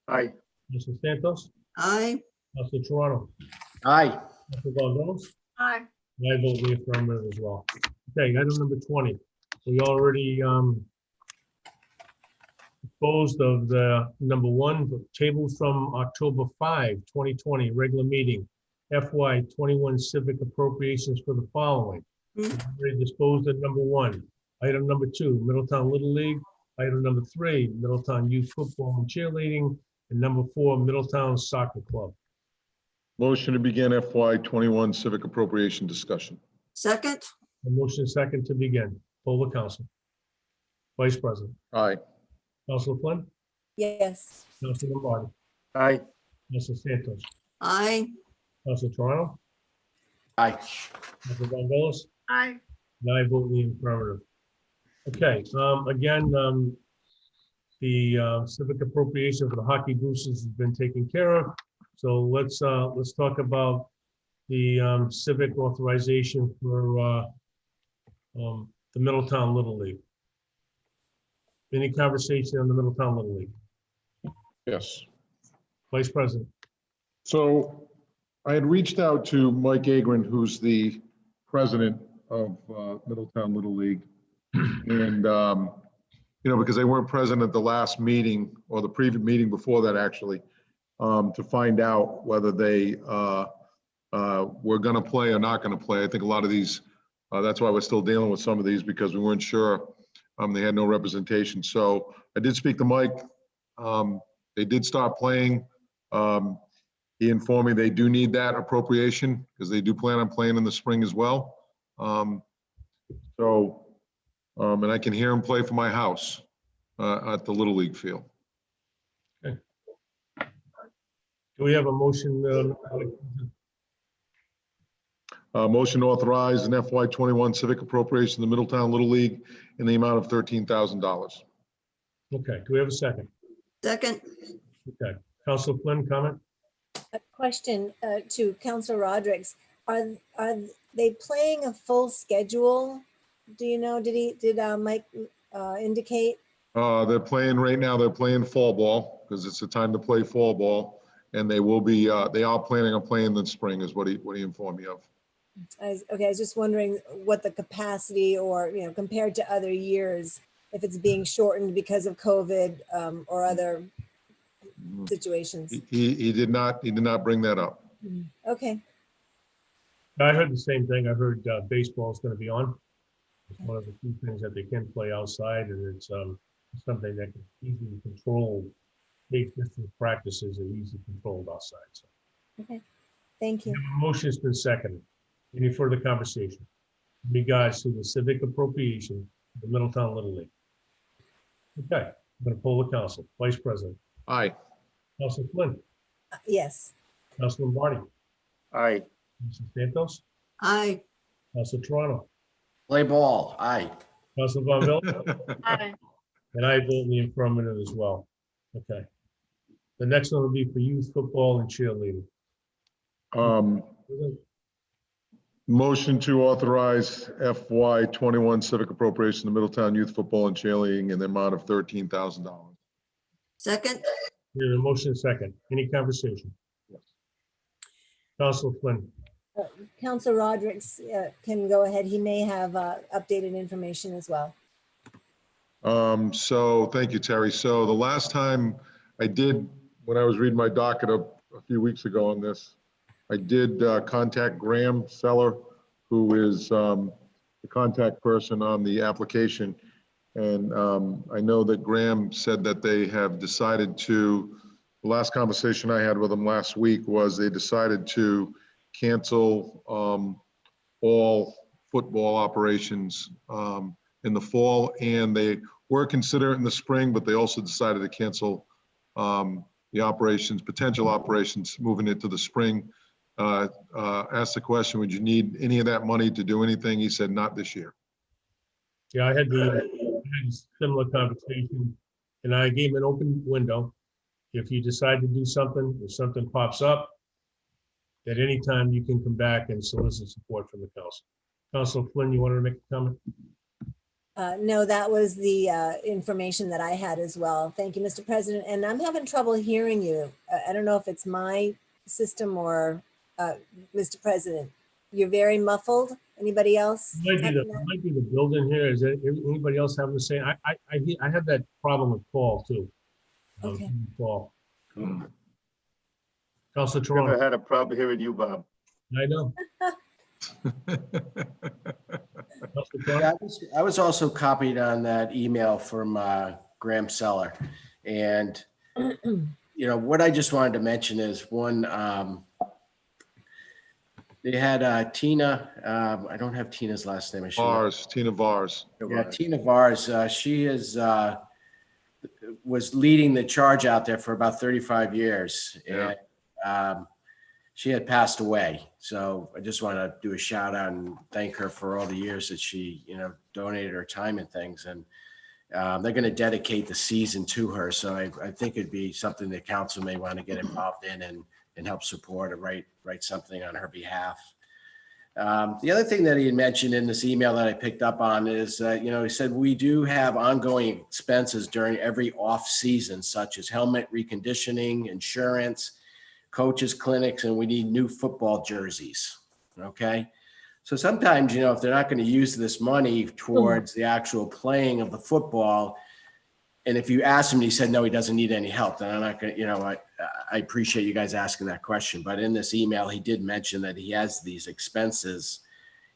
Aye. Councilor Santos. aye. Councilor Toronto. Aye. Councilor Gonzalez. Aye. I vote in the affirmative as well. Okay, item number 20. We already disposed of the number 1, the table from October 5, 2020, regular meeting, FY 21 civic appropriations for the following. We already disposed of number 1. Item number 2, Middletown Little League. Item number 3, Middletown Youth Football and Cheerleading. And number 4, Middletown Soccer Club. Motion to begin FY 21 civic appropriation discussion. Second, A motion second to begin. Poll the council. Vice President. Aye. Council Flynn. Yes. Council Lombardi. Aye. Council Santos. Aye. Council Toronto. Aye. Council Von Velez. Aye. And I vote in the affirmative. Okay, again, the civic appropriation for the hockey boosters has been taken care of. So let's talk about the civic authorization for the Middletown Little League. Any conversation on the Middletown Little League? Yes. Vice President. So I had reached out to Mike Agron, who's the president of Middletown Little League. And, because they weren't present at the last meeting or the previous meeting before that, actually, to find out whether they were going to play or not going to play. I think a lot of these, that's why we're still dealing with some of these, because we weren't sure. They had no representation. So I did speak to Mike. They did start playing. He informed me they do need that appropriation because they do plan on playing in the spring as well. And I can hear him play from my house at the Little League field. Do we have a motion? Motion to authorize an FY21 civic appropriation to the Middletown Little League in the amount of $13,000. Okay, do we have a second? Second. Okay, Council Flynn, comment? A question to Councilor Rodrigues. Are they playing a full schedule? Do you know, did Mike indicate? They're playing right now, they're playing fall ball because it's the time to play fall ball. And they will be, they are planning on playing in the spring is what he informed me of. Okay, I was just wondering what the capacity or, compared to other years, if it's being shortened because of COVID or other situations. He did not bring that up. Okay. I heard the same thing. I heard baseball is going to be on. It's one of the few things that they can play outside, and it's something that can easily control. Safe distance practices are easily controlled outside. So. Okay, thank you. Motion's been seconded. Any further conversation in regards to the civic appropriation of the Middletown Little League? Okay, I'm going to poll the council. Vice President. Aye. Council Flynn. Yes. Council Lombardi. Aye. Council Santos. Aye. Council Toronto. Play ball. Aye. Council Von Velez. Aye. And I vote in the affirmative as well. Okay. The next one will be for youth football and cheerleading. Motion to authorize FY21 civic appropriation to Middletown youth football and cheerleading in the amount of $13,000. Second. Here's a motion second. Any conversation? Yes. Council Flynn. Councilor Rodrigues can go ahead. He may have updated information as well. So thank you, Terry. So the last time I did, when I was reading my docket a few weeks ago on this, I did contact Graham Seller, who is the contact person on the application. And I know that Graham said that they have decided to, the last conversation I had with them last week was they decided to cancel all football operations in the fall, and they were considering it in the spring, but they also decided to cancel the operations, potential operations moving into the spring. Asked the question, would you need any of that money to do anything? He said, not this year. Yeah, I had a similar conversation, and I gave him an open window. If you decide to do something, if something pops up, at any time you can come back and solicit support from the council. Councilor Flynn, you wanted to make a comment? No, that was the information that I had as well. Thank you, Mr. President. And I'm having trouble hearing you. I don't know if it's my system or Mr. President. You're very muffled. Anybody else? It might be the building here. Is there anybody else having the same? I have that problem with Paul too. Okay. Paul. Councilor Never Toronto. had a problem hearing you, Bob. I know. Yeah, I was also copied on that email from Graham Seller. And, what I just wanted to mention is one, They had Tina, I don't have Tina's last name. I should know. Vars, Tina Vars. Yeah, Tina Vars. She was leading the charge out there for about 35 years. Yeah. And she had passed away. So I just want to do a shout out and thank her for all the years that she, donated her time and things. And they're going to dedicate the season to her. So I think it'd be something that council may want to get involved in and help support or write something on her behalf. The other thing that he had mentioned in this email that I picked up on is, he said, we do have ongoing expenses during every off season, such as helmet reconditioning, insurance, coaches clinics, and we need new football jerseys. Okay. So sometimes, if they're not going to use this money towards the actual playing of the football, and if you ask him, he said, no, he doesn't need any help, then I'm not going to, I appreciate you guys asking that question. But in this email, he did mention that he has these expenses.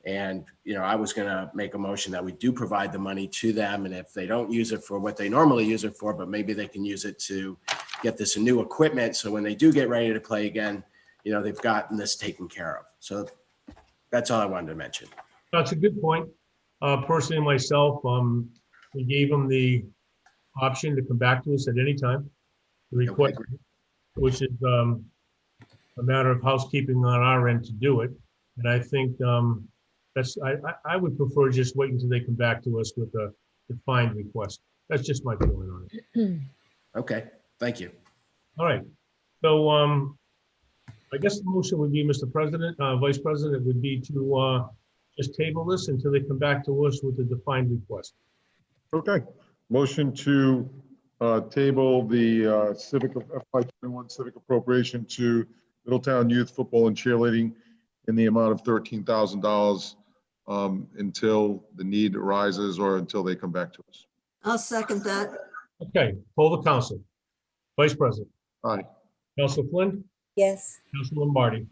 And, I was going to make a motion that we do provide the money to them. And if they don't use it for what they normally use it for, but maybe they can use it to get this new equipment. So when they do get ready to play again, they've gotten this taken care of. So that's all I wanted to mention. That's a good point. Personally, myself, we gave them the option to come back to us at any time, to request, which is a matter of housekeeping on our end to do it. And I think I would prefer just wait until they come back to us with a defined request. That's just my feeling on it. Okay, thank you. All right. So I guess the motion would be, Mr. President, Vice President, would be to just table this until they come back to us with a defined request. Okay. Motion to table the civic FY21 civic appropriation to Middletown Youth Football and Cheerleading in the amount of $13,000 until the need arises or until they come back to us. I'll second that. Okay, poll the council. Vice President. Aye. Council Flynn. Yes. Council Lombardi.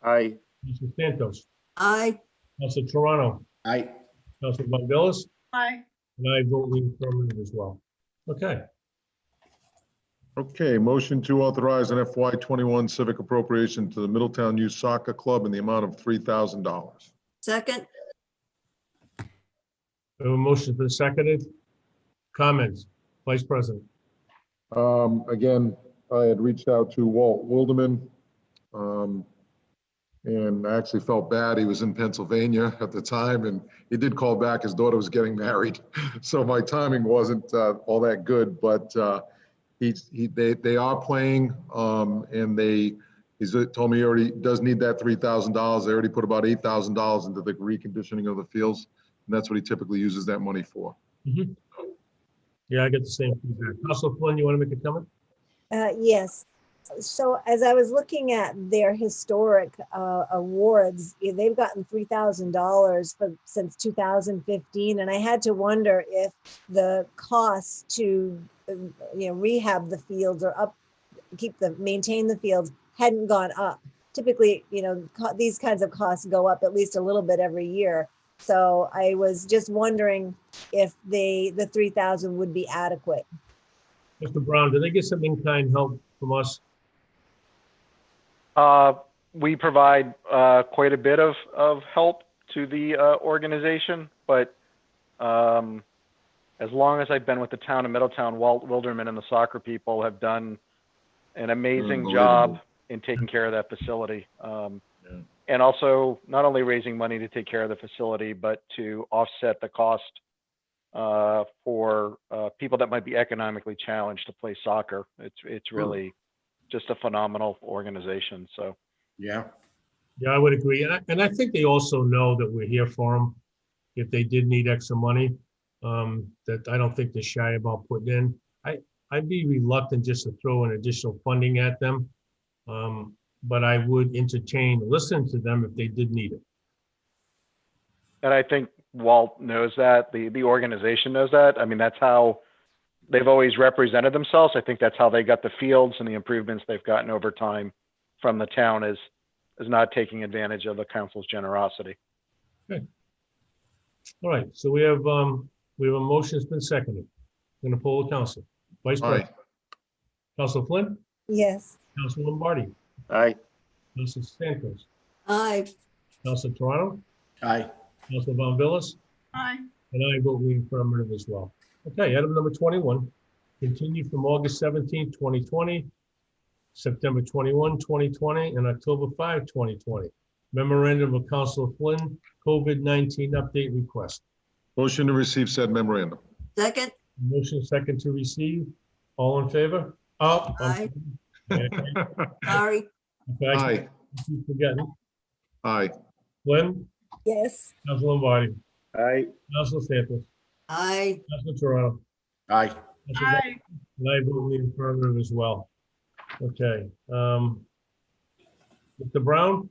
Aye. Council Santos. Aye. Council Toronto. Aye. Council Vongelis. Aye. And I vote in the affirmative as well. Okay. Okay, motion to authorize an FY21 civic appropriation to the Middletown Youth Soccer Club in the amount of $3,000. Second. We have a motion for the seconded. Comments, Vice President. Again, I had reached out to Walt Wilderman, and I actually felt bad. He was in Pennsylvania at the time, and he did call back. His daughter was getting married, so my timing wasn't all that good. But they are playing, and he's told me he already does need that $3,000. They already put about $8,000 into the reconditioning of the fields, and that's what he typically uses that money for. Mm-hmm. Yeah, I get the same feedback. Council Flynn, you want to make a comment? Yes. So as I was looking at their historic awards, they've gotten $3,000 since 2015, and I had to wonder if the costs to rehab the fields or maintain the fields hadn't gone up. Typically, these kinds of costs go up at least a little bit every year. So I was just wondering if the 3,000 would be adequate. Mr. Brown, did they get some in-kind help from us? We provide quite a bit of help to the organization, but as long as I've been with the town of Middletown, Walt Wilderman and the soccer people have done an amazing job in taking care of that facility. And also not only raising money to take care of the facility, but to offset the cost for people that might be economically challenged to play soccer. It's really just a phenomenal organization. So yeah, I would agree, and I think they also know that we're here for them if they did need extra money. That I don't think they're shy about putting in. I'd be reluctant just to throw in additional funding at them, but I would entertain listening to them if they did need it. And I think Walt knows that, the organization knows that. I mean, that's how they've always represented themselves. I think that's how they got the fields and the improvements they've gotten over time from the town is not taking advantage of the council's generosity. Okay. All right. So we have a motion that's been seconded. I'm going to poll the council. Vice President. Council Flynn? Yes. Council Lombardi? Aye. Council Santos? Aye. Counselor Toronto, Aye. Counselor Von Billis, Aye. and I vote in the affirmative as well. Okay, item number 21, continued from August 17th, 2020, September 21, 2020, and October 5, 2020. Memorandum of Councilor Flynn, COVID-19 update request. Motion to receive said memorandum. Second, Motion second to receive. All in favor? Oh, aye, okay. sorry, Okay, I Aye. keep forgetting. Aye. Flynn, Yes. Councilor Lombardi, Aye. Councilor Santos, aye, Councilor Toronto, Aye. Councilor Aye. and I vote in the affirmative as well. Okay, Mr. Brown?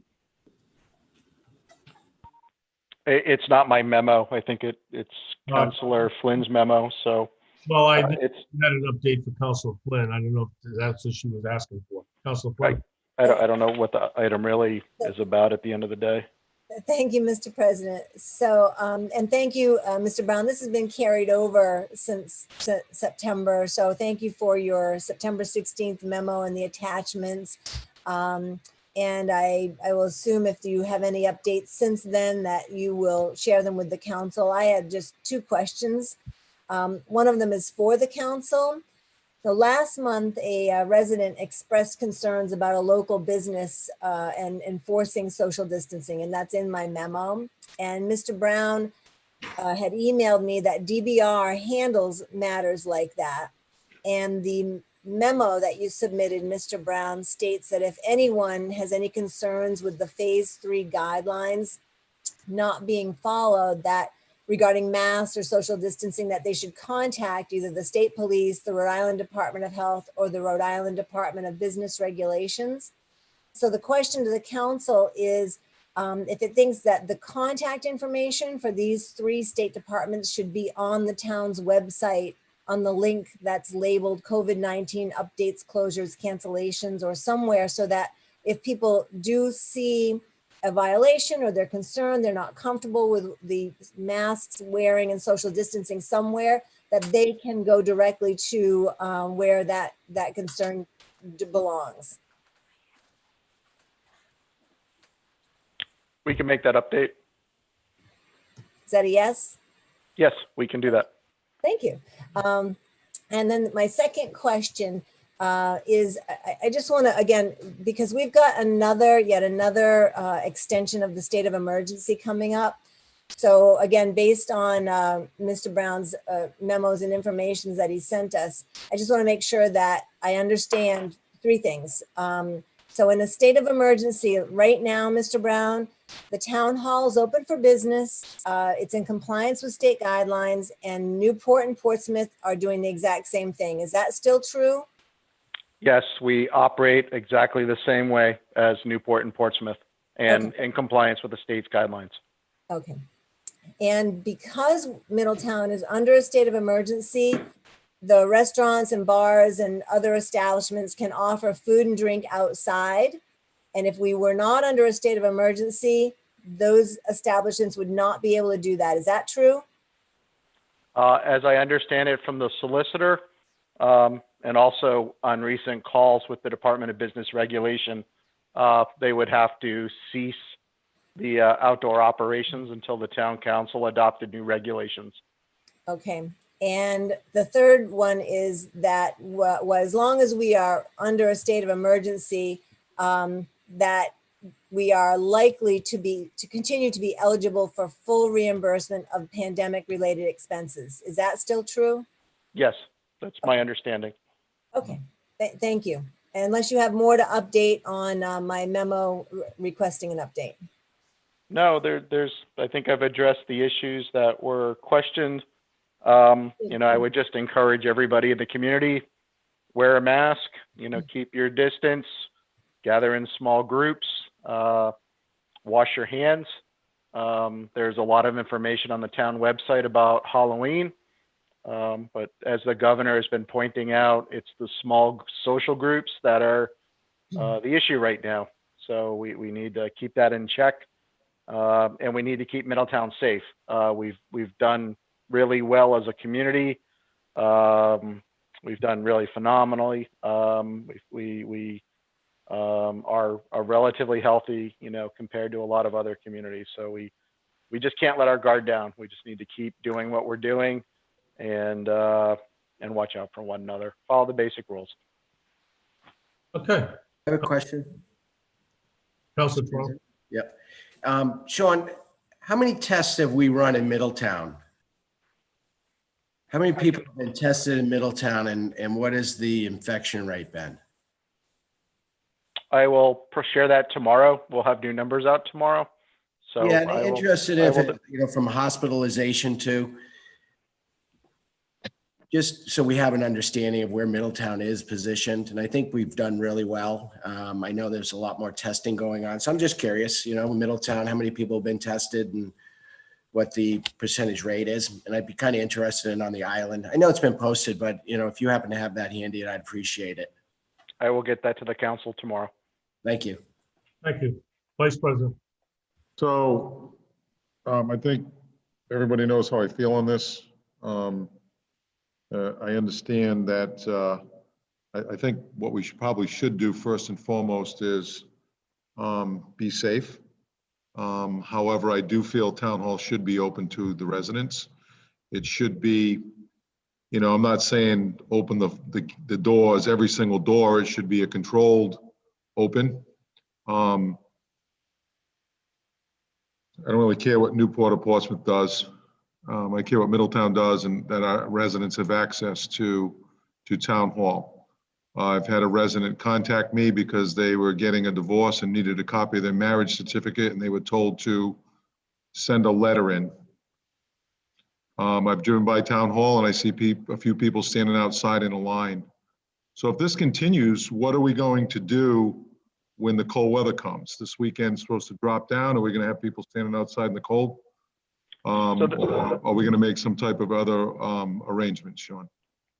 It's not my memo. I think it's Counselor Flynn's memo, so Well, I it's, had an update for Councilor Flynn. I don't know if that's what she was asking for. Councilor Flynn? I don't know what the item really is about at the end of the day. Thank you, Mr. President. So, and thank you, Mr. Brown. This has been carried over since September. So thank you for your September 16th memo and the attachments. And I will assume if you have any updates since then that you will share them with the council. I had just two questions. One of them is for the council. So last month, a resident expressed concerns about a local business and enforcing social distancing, and that's in my memo. And Mr. Brown had emailed me that DBR handles matters like that. And the memo that you submitted, Mr. Brown, states that if anyone has any concerns with the phase 3 guidelines not being followed, that regarding masks or social distancing, that they should contact either the state police, the Rhode Island Department of Health, or the Rhode Island Department of Business Regulations. So the question to the council is if it thinks that the contact information for these 3 state departments should be on the town's website on the link that's labeled COVID-19 updates, closures, cancellations, or somewhere, so that if people do see a violation or they're concerned, they're not comfortable with the masks wearing and social distancing somewhere, that they can go directly to where that concern belongs. We can make that update. Is that a yes? Yes, we can do that. Thank you. And then my second question is, I just want to, again, because we've got yet another extension of the state of emergency coming up. So again, based on Mr. Brown's memos and information that he sent us, I just want to make sure that I understand 3 things. So in a state of emergency right now, Mr. Brown, the town hall is open for business. It's in compliance with state guidelines, and Newport and Portsmouth are doing the exact same thing. Is that still true? Yes, we operate exactly the same way as Newport and Portsmouth and in compliance with the state's guidelines. Okay. And because Middletown is under a state of emergency, the restaurants and bars and other establishments can offer food and drink outside. And if we were not under a state of emergency, those establishments would not be able to do that. Is that true? As I understand it from the solicitor, and also on recent calls with the Department of Business Regulation, they would have to cease the outdoor operations until the town council adopted new regulations. Okay. And the third one is that as long as we are under a state of emergency, that we are likely to continue to be eligible for full reimbursement of pandemic related expenses. Is that still true? Yes, that's my understanding. Okay, thank you. Unless you have more to update on my memo requesting an update. No, I think I've addressed the issues that were questioned. I would just encourage everybody in the community, wear a mask, keep your distance, gather in small groups, wash your hands. There's a lot of information on the town website about Halloween. But as the governor has been pointing out, it's the small social groups that are the issue right now. So we need to keep that in check. And we need to keep Middletown safe. We've done really well as a community. We've done really phenomenally. Our relatively healthy, compared to a lot of other communities. So we just can't let our guard down. We just need to keep doing what we're doing and watch out for one another. Follow the basic rules. Okay. I have a question. Councilor Trump. Yep. Sean, how many tests have we run in Middletown? How many people have been tested in Middletown, and what has the infection rate been? I will share that tomorrow. We'll have new numbers out tomorrow. So Yeah, and interested if it, from hospitalization to, just so we have an understanding of where Middletown is positioned. And I think we've done really well. I know there's a lot more testing going on. So I'm just curious, Middletown, how many people have been tested and what the percentage rate is. And I'd be kind of interested in on the island. I know it's been posted, but if you happen to have that handy, I'd appreciate it. I will get that to the council tomorrow. Thank you. Thank you. Vice President. So I think everybody knows how I feel on this. I understand that I think what we probably should do first and foremost is be safe. However, I do feel town hall should be open to the residents. It should be, I'm not saying open the doors, every single door. It should be a controlled open. I don't really care what Newport or Portsmouth does. I care what Middletown does, and that our residents have access to town hall. I've had a resident contact me because they were getting a divorce and needed a copy of their marriage certificate, and they were told to send a letter in. I've driven by town hall and I see a few people standing outside in a line. So if this continues, what are we going to do when the cold weather comes? This weekend's supposed to drop down. Are we going to have people standing outside in the cold? Or are we going to make some type of other arrangement, Sean?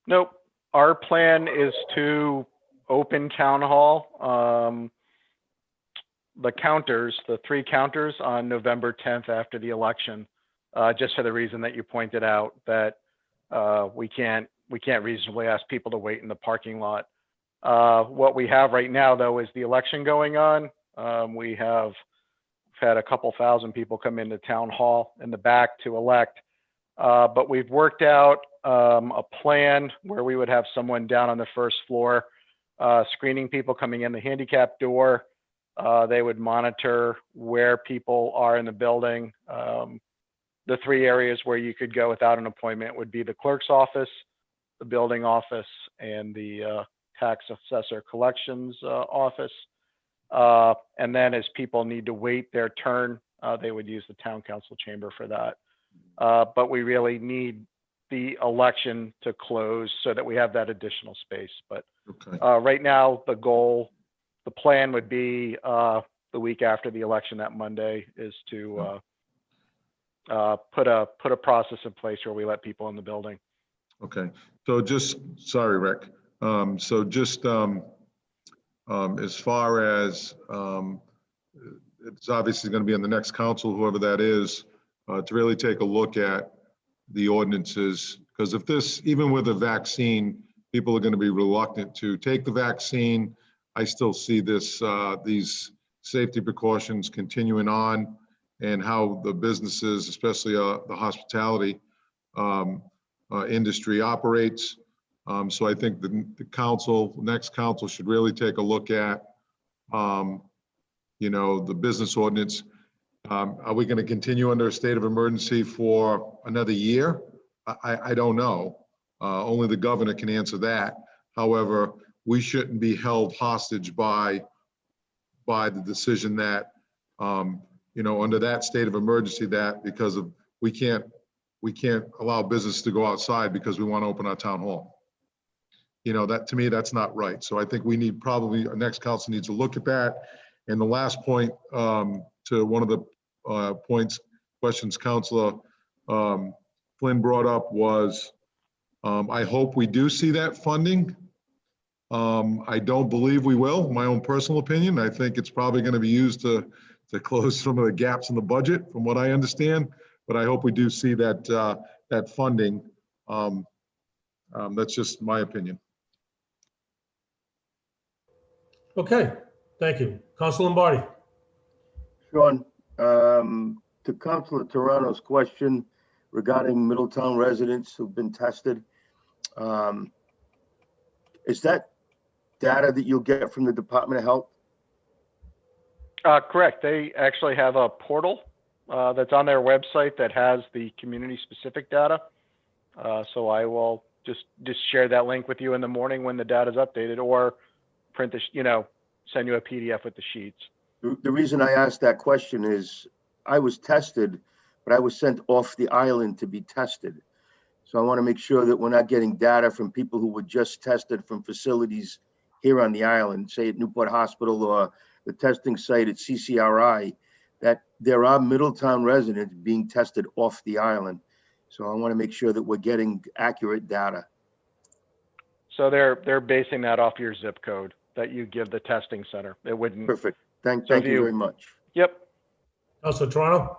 Nope. Our plan is to open town hall, the 3 counters on November 10th after the election, just for the reason that you pointed out, that we can't reasonably ask people to wait in the parking lot. What we have right now, though, is the election going on. We have had a couple thousand people come into town hall in the back to elect, but we've worked out a plan where we would have someone down on the first floor screening people coming in the handicap door. They would monitor where people are in the building. The 3 areas where you could go without an appointment would be the clerk's office, the building office, and the tax assessor collections office. And then as people need to wait their turn, they would use the town council chamber for that. But we really need the election to close so that we have that additional space. But Okay. right now, the plan would be the week after the election, that Monday, is to put a process in place where we let people in the building. Okay. So sorry, Rick. So just as far as it's obviously going to be on the next council, whoever that is, to really take a look at the ordinances, because if this, even with a vaccine, people are going to be reluctant to take the vaccine. I still see these safety precautions continuing on, and how the businesses, especially the hospitality industry, operates. So I think the next council should really take a look at, the business ordinance. Are we going to continue under a state of emergency for another year? I don't know. Only the governor can answer that. However, we shouldn't be held hostage by the decision that, under that state of emergency, that because of we can't allow business to go outside because we want to open our town hall. That, to me, that's not right. So I think we need, probably our next council needs to look at that. And the last point, to one of the questions Councilor Flynn brought up was, I hope we do see that funding. I don't believe we will, my own personal opinion. I think it's probably going to be used to close some of the gaps in the budget, from what I understand. But I hope we do see that funding. That's just my opinion. Okay. Thank you. Council Lombardi. Sean, to Councilor Toronto's question regarding Middletown residents who've been tested, is that data that you'll get from the Department of Health? Correct. They actually have a portal that's on their website that has the community-specific data. So I will just share that link with you in the morning when the data is updated, or print the, send you a PDF with the sheets. The reason I asked that question is I was tested, but I was sent off the island to be tested. So I want to make sure that we're not getting data from people who were just tested from facilities here on the island, say at Newport Hospital or the testing site at CCRI, that there are Middletown residents being tested off the island. So I want to make sure that we're getting accurate data. So they're basing that off your zip code that you give the testing center. It wouldn't. Perfect. Thank you very much. Yep. Council Toronto.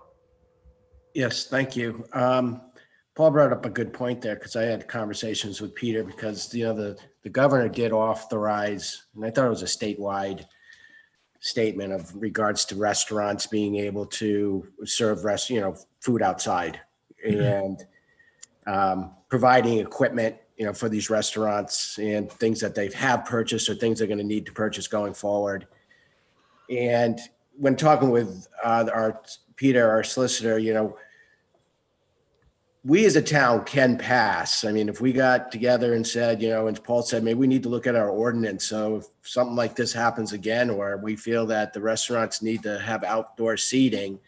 Yes, thank you. Paul brought up a good point there, because I had conversations with Peter, because the governor did authorize, and I thought it was a statewide statement of regards to restaurants being able to serve food outside, and providing equipment for these restaurants and things that they have purchased or things they're going to need to purchase going forward. And when talking with our Peter, our solicitor, we as a town can pass. I mean, if we got together and said, and Paul said, maybe we need to look at our ordinance. So if something like this happens again, or we feel that the restaurants need to have outdoor seating,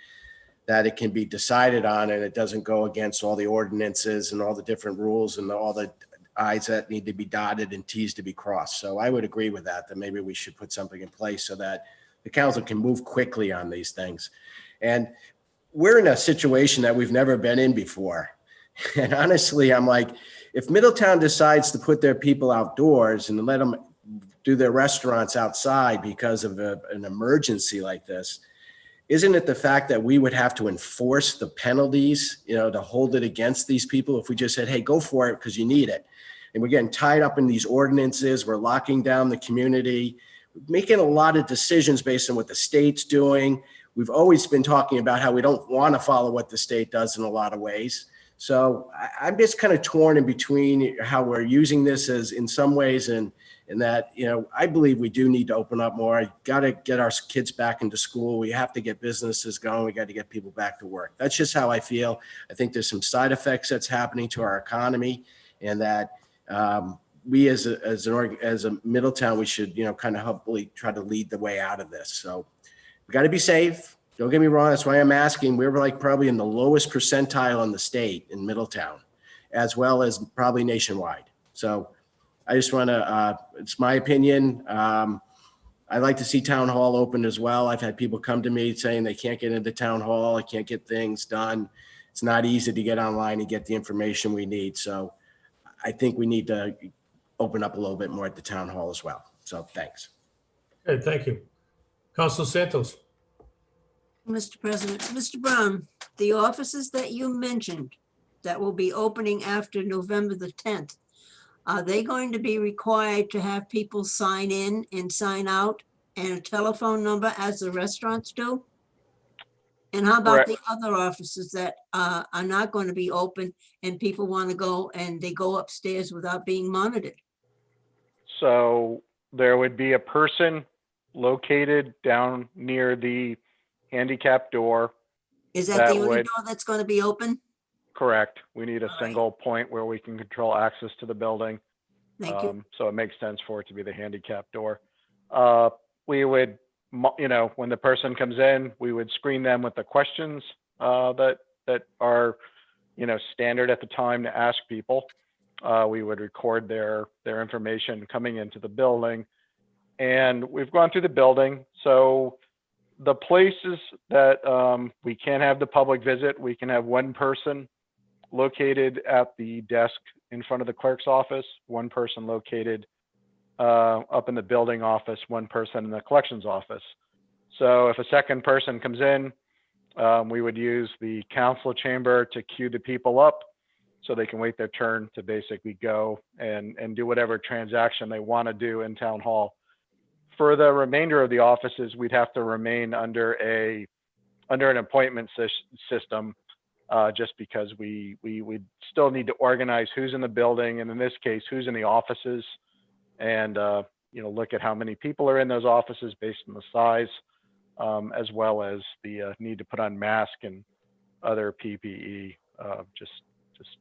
that it can be decided on, and it doesn't go against all the ordinances and all the different rules and all the I's that need to be dotted and T's to be crossed. So I would agree with that maybe we should put something in place so that the council can move quickly on these things. And we're in a situation that we've never been in before. And honestly, I'm like, if Middletown decides to put their people outdoors and let them do their restaurants outside because of an emergency like this, isn't it the fact that we would have to enforce the penalties, to hold it against these people if we just said, hey, go for it because you need it? And we're getting tied up in these ordinances. We're locking down the community, making a lot of decisions based on what the state's doing. We've always been talking about how we don't want to follow what the state does in a lot of ways. So I'm just kind of torn in between how we're using this as in some ways, and that, I believe we do need to open up more. I got to get our kids back into school. We have to get businesses going. We got to get people back to work. That's just how I feel. I think there's some side effects that's happening to our economy, and that we as a Middletown, we should, kind of hopefully try to lead the way out of this. So we got to be safe. Don't get me wrong. That's why I'm asking. We're probably in the lowest percentile in the state in Middletown, as well as probably nationwide. So I just want to, it's my opinion. I'd like to see town hall open as well. I've had people come to me saying they can't get into town hall. I can't get things done. It's not easy to get online and get the information we need. So I think we need to open up a little bit more at the town hall as well. So thanks. Okay, thank you. Council Santos. Mr. President, Mr. Brown, the offices that you mentioned that will be opening after November the 10th, are they going to be required to have people sign in and sign out and a telephone number as the restaurants do? And how about Correct. the other offices that are not going to be open and people want to go and they go upstairs without being monitored? So there would be a person located down near the handicap door. Is that the only would- door that's going to be open? Correct. We need a All right. single point where we can control access to the building. Thank you. So it makes sense for it to be the handicap door. We would, when the person comes in, we would screen them with the questions that are, standard at the time to ask people. We would record their information coming into the building, and we've gone through the building. So the places that we can't have the public visit, we can have one person located at the desk in front of the clerk's office, one person located up in the building office, one person in the collections office. So if a second person comes in, we would use the council chamber to queue the people up so they can wait their turn to basically go and do whatever transaction they want to do in town hall. For the remainder of the offices, we'd have to remain under an appointment system, just because we still need to organize who's in the building, and in this case, who's in the offices, and look at how many people are in those offices based on the size, as well as the need to put on mask and other PPE, just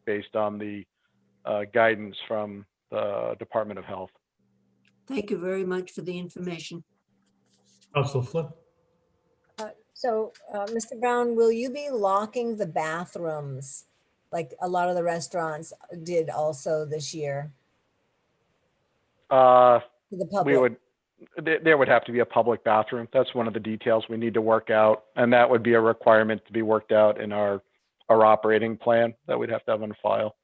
based on the guidance from the Department of Health. Thank you very much for the information. Council Flynn? So, Mr. Brown, will you be locking the bathrooms like a lot of the restaurants did also this year? To the public? There would have to be a public bathroom. That's one of the details we need to work out, and that would be a requirement to be worked out in our operating plan that we'd have to have on file.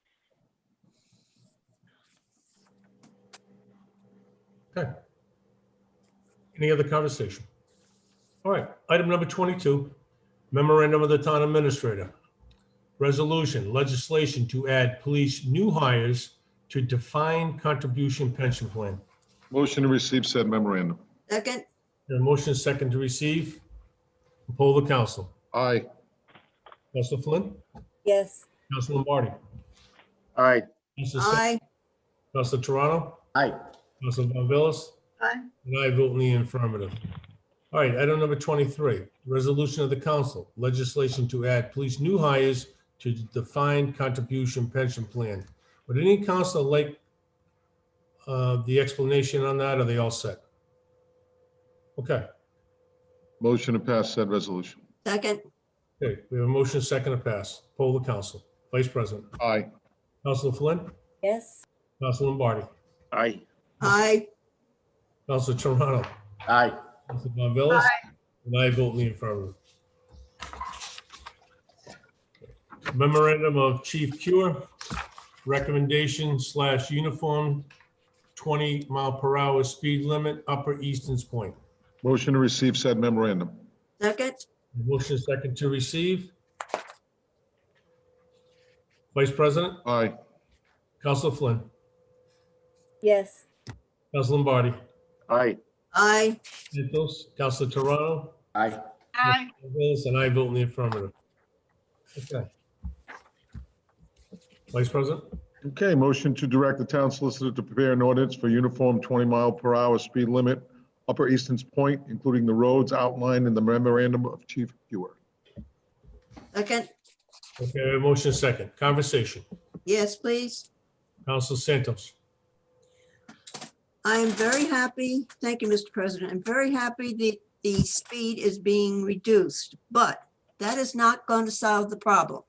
Okay. Any other conversation? All right, item number 22, memorandum of the town administrator. Resolution, legislation to add police new hires to defined contribution pension plan. Motion to receive said memorandum. Second, A motion second to receive. Poll the council. Aye. Council Flynn? Yes. Council Lombardi? Aye. Council aye. Council Toronto? Aye. Council Von Villas? Aye. And I vote in the affirmative. All right, item number 23, resolution of the council, legislation to add police new hires to the defined contribution pension plan. Would any council like the explanation on that? Or are they all set? Okay. Motion to pass said resolution. Second, Okay, we have a motion second to pass. Poll the council. Vice President. Aye. Council Flynn. Yes. Council Lombardi. Aye. aye. Council Toronto. Aye. Council Von Villas. And I vote in the affirmative. Memorandum of Chief Cure, recommendation / uniform 20-mile-per-hour speed limit, Upper Easton's Point. Motion to receive said memorandum. Second, Motion second to receive. Vice President, Aye. Council Flynn, Yes. Council Lombardi, Aye. aye. Santos, Council Toronto, Aye. and I vote in the affirmative. Okay. Vice President, Okay, motion to direct the town solicitor to prepare an ordinance for uniform 20-mile-per-hour speed limit, Upper Easton's Point, including the roads outlined in the memorandum of Chief Hewer. Second, okay, motion second. Conversation. yes, please. Council Santos. I am very happy. Thank you, Mr. President. I'm very happy that the speed is being reduced, but that is not going to solve the problem.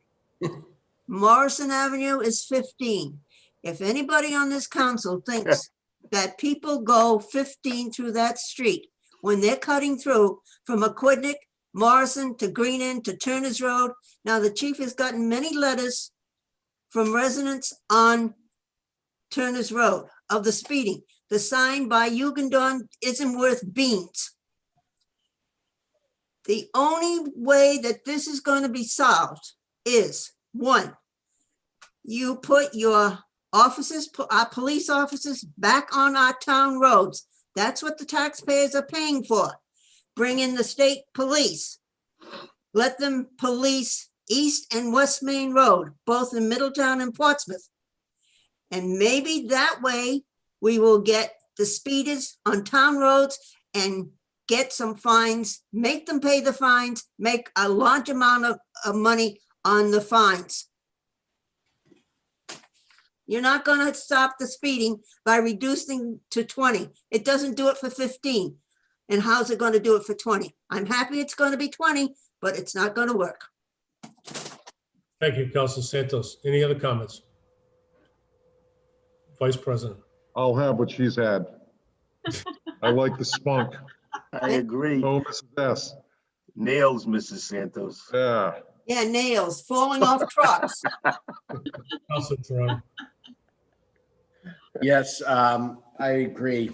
Morrison Avenue is 15. If anybody on this council thinks that people go 15 through that street when they're cutting through from Aquidneck, Morrison to Green End to Turner's Road, now the chief has gotten many letters from residents on Turner's Road of the speeding. The sign by Jugendamt isn't worth beans. The only way that this is going to be solved is, one, you put your officers, our police officers back on our town roads. That's what the taxpayers are paying for. Bring in the state police. Let them police East and West Main Road, both in Middletown and Portsmouth. And maybe that way we will get the speeders on town roads and get some fines, make them pay the fines, make a large amount of money on the fines. You're not going to stop the speeding by reducing to 20. It doesn't do it for 15. And how's it going to do it for 20? I'm happy it's going to be 20, but it's not going to work. Thank you, Council Santos. Any other comments? Vice President. I'll have what she's had. I like the spunk. I agree. Oh, Mrs. S. Nails, Mrs. Santos. Yeah. Yeah, nails falling off trucks. Council Toronto. Yes, I agree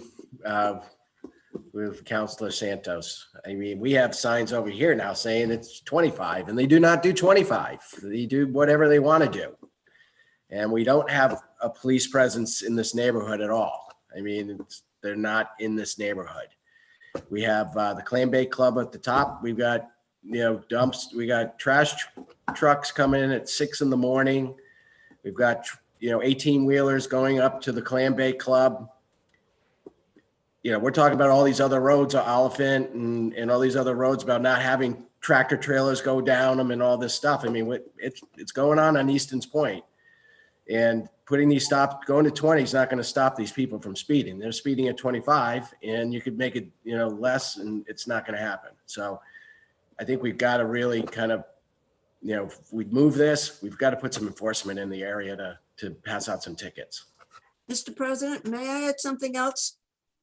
with Councilor Santos. I mean, we have signs over here now saying it's 25, and they do not do 25. They do whatever they want to do. And we don't have a police presence in this neighborhood at all. I mean, they're not in this neighborhood. We have the Clam Bake Club at the top. We've got, dumps. We got trash trucks coming in at 6 a.m. We've got, 18 wheelers going up to the Clam Bake Club. We're talking about all these other roads, Oliphant and all these other roads about not having tractor trailers go down them and all this stuff. I mean, it's going on Easton's Point. And putting these stops, going to 20 is not going to stop these people from speeding. They're speeding at 25 and you could make it, less, and it's not going to happen. So I think we've got to really kind of, if we move this, we've got to put some enforcement in the area to pass out some tickets. Mr. President, may I add something else?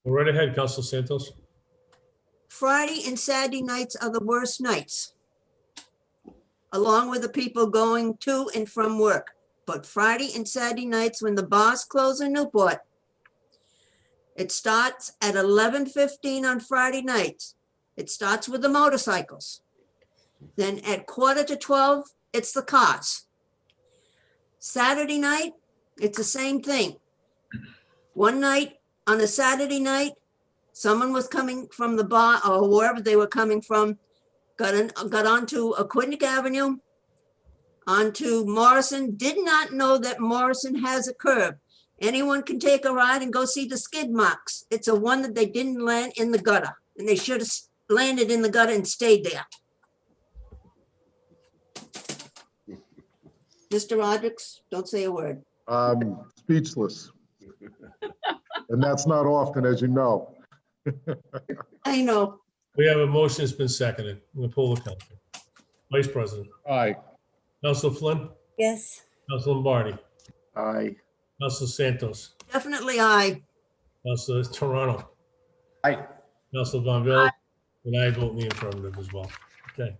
Go right ahead, Council Santos. Friday and Saturday nights are the worst nights, along with the people going to and from work. But Friday and Saturday nights, when the bars close in Newport, it starts at 11:15 on Friday nights. It starts with the motorcycles. Then at 11:45, it's the cars. Saturday night, it's the same thing. One night, on a Saturday night, someone was coming from the bar or wherever they were coming from, got onto Aquidneck Avenue, onto Morrison, did not know that Morrison has a curb. Anyone can take a ride and go see the skid marks. It's a one that they didn't land in the gutter, and they should have landed in the gutter and stayed there. Mr. Rodrick, don't say a word. Speechless. And that's not often, as you know. I know. We have a motion that's been seconded. I'm going to pull the council. Vice President. Aye. Council Flynn. Yes. Council Lombardi. Aye. Council Santos. Definitely aye. Council Toronto. Aye. Council Von Villa. And I vote in the affirmative as well. Okay.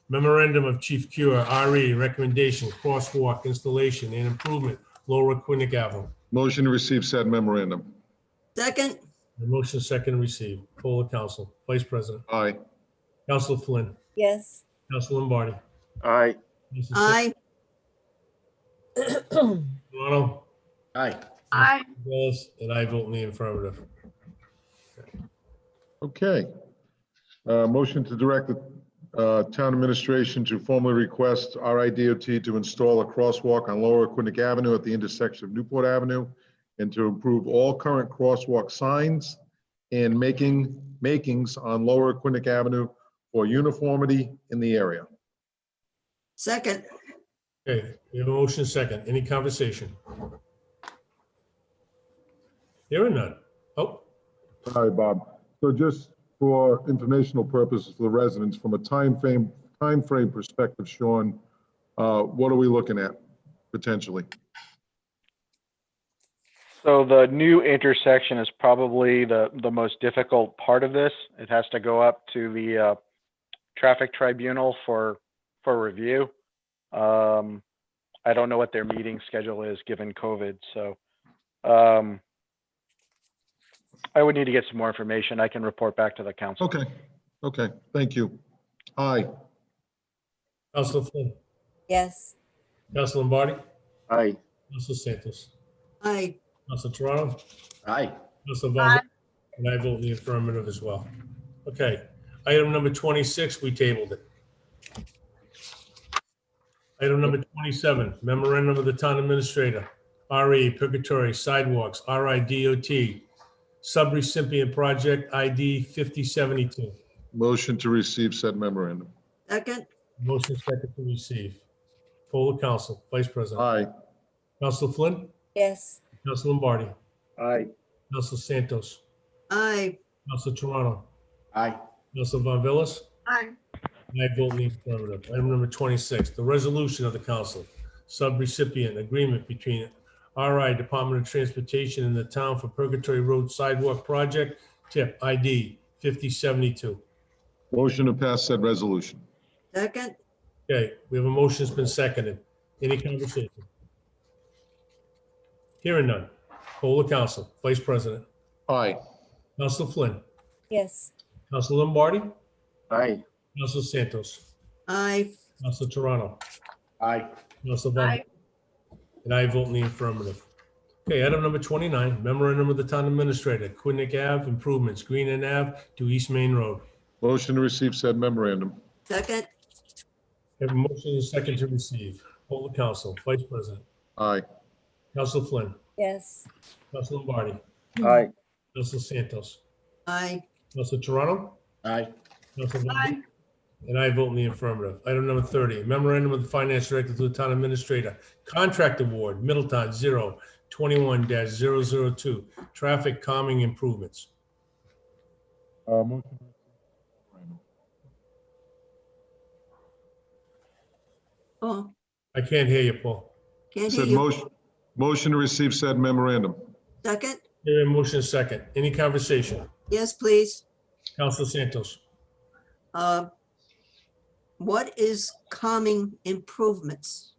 Memorandum of Chief Cure, RE, recommendation, crosswalk installation and improvement, Lower Aquidneck Avenue. Motion to receive said memorandum. Second, The motion second received. Poll the council. Vice President. Aye. Council Flynn. Yes. Council Lombardi. Aye. Council aye. Toronto. Aye. Aye. Willis, and I vote in the affirmative. Okay. Motion to direct the town administration to formally request RIDOT to install a crosswalk on Lower Aquidneck Avenue at the intersection of Newport Avenue and to improve all current crosswalk signs and makings on Lower Aquidneck Avenue for uniformity in the area. Second, Okay, we have a motion second. Any conversation? Hearing none. Oh, Sorry, Bob. So just for informational purposes for the residents, from a time frame perspective, Sean, what are we looking at potentially? So the new intersection is probably the most difficult part of this. It has to go up to the traffic tribunal for review. I don't know what their meeting schedule is given COVID, so I would need to get some more information. I can report back to the council. Okay. Okay. Thank you. Aye. Council Flynn. Yes. Council Lombardi. Aye. Council Santos. aye. Council Toronto. Aye. Council Von Villa, and I vote in the affirmative as well. Okay, item number 26, we tabled it. Item number 27, memorandum of the town administrator, RE Purgatory Sidewalks, RIDOT, subrecipient project ID 5072. Motion to receive said memorandum. Second, Motion second to receive. Poll the council. Vice President. Aye. Council Flynn. Yes. Council Lombardi. Aye. Council Santos. aye. Council Toronto. Aye. Council Von Villas. Aye. I vote in the affirmative. Item number 26, the resolution of the council, subrecipient agreement between RI Department of Transportation and the town for Purgatory Road Sidewalk Project, tip ID 5072. Motion to pass said resolution. Second, Okay, we have a motion that's been seconded. Any conversation? Hearing none. Poll the council. Vice President. Aye. Council Flynn. Yes. Council Lombardi. Aye. Council Santos. aye. Council Toronto. Aye. Council Von. Aye. And I vote in the affirmative. Okay, item number 29, memorandum of the town administrator, Aquidneck Ave improvements, Green End Ave to East Main Road. Motion to receive said memorandum. Second, Have a motion and a second to receive. Poll the council. Vice President. Aye. Council Flynn. Yes. Council Lombardi. Aye. Council Santos. aye. Council Toronto. Aye. Council Von- And I vote in the affirmative. Item number 30, memorandum of the finance director to the town administrator, contract award, Middletown 021-002, traffic calming improvements. Motion. Oh, I can't hear you, Paul. can't hear Said you. motion to receive said memorandum. Second, Here, motion second. Any conversation? yes, please. Council Santos. What is calming improvements?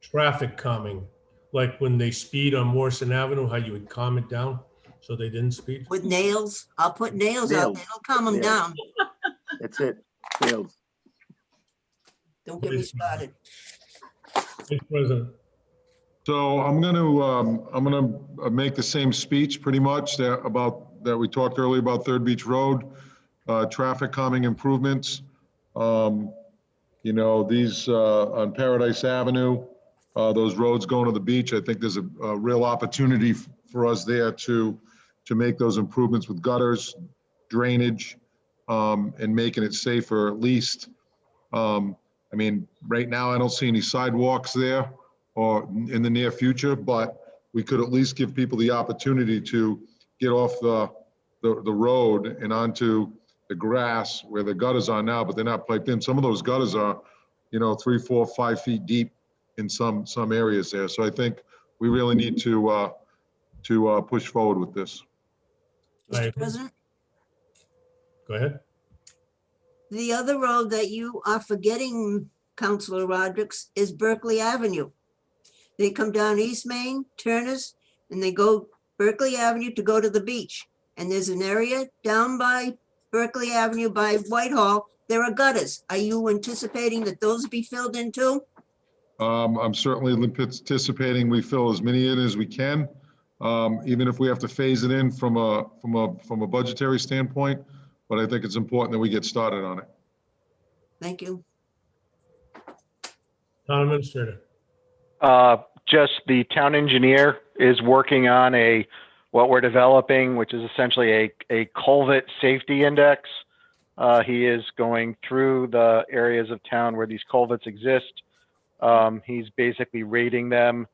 Traffic calming, like when they speed on Morrison Avenue, how you would calm it down so they didn't speed? With nails? I'll put nails out there. It'll calm them Nails. down. That's it. Nails. Don't get me started. Vice President. So I'm gonna make the same speech pretty much that we talked earlier about Third Beach Road, traffic calming improvements. You know, these on Paradise Avenue, those roads going to the beach, I think there's a real opportunity for us there to make those improvements with gutters, drainage, and making it safer at least. I mean, right now, I don't see any sidewalks there or in the near future, but we could at least give people the opportunity to get off the road and onto the grass where the gutters are now, but they're not piped in. Some of those gutters are, you know, 3, 4, 5 feet deep in some areas there. So I think we really need to push forward with this. Mr. President, Go ahead. the other road that you are forgetting, Councilor Rodrick, is Berkeley Avenue. They come down East Main, Turners, and they go Berkeley Avenue to go to the beach. And there's an area down by Berkeley Avenue by Whitehall. There are gutters. Are you anticipating that those be filled in too? I'm certainly anticipating we fill as many in as we can, even if we have to phase it in from a budgetary standpoint. But I think it's important that we get started on it. Thank you. Town Administrator. Just the town engineer is working on what we're developing, which is essentially a culvert safety index. He is going through the areas of town where these culverts exist. He's basically rating them,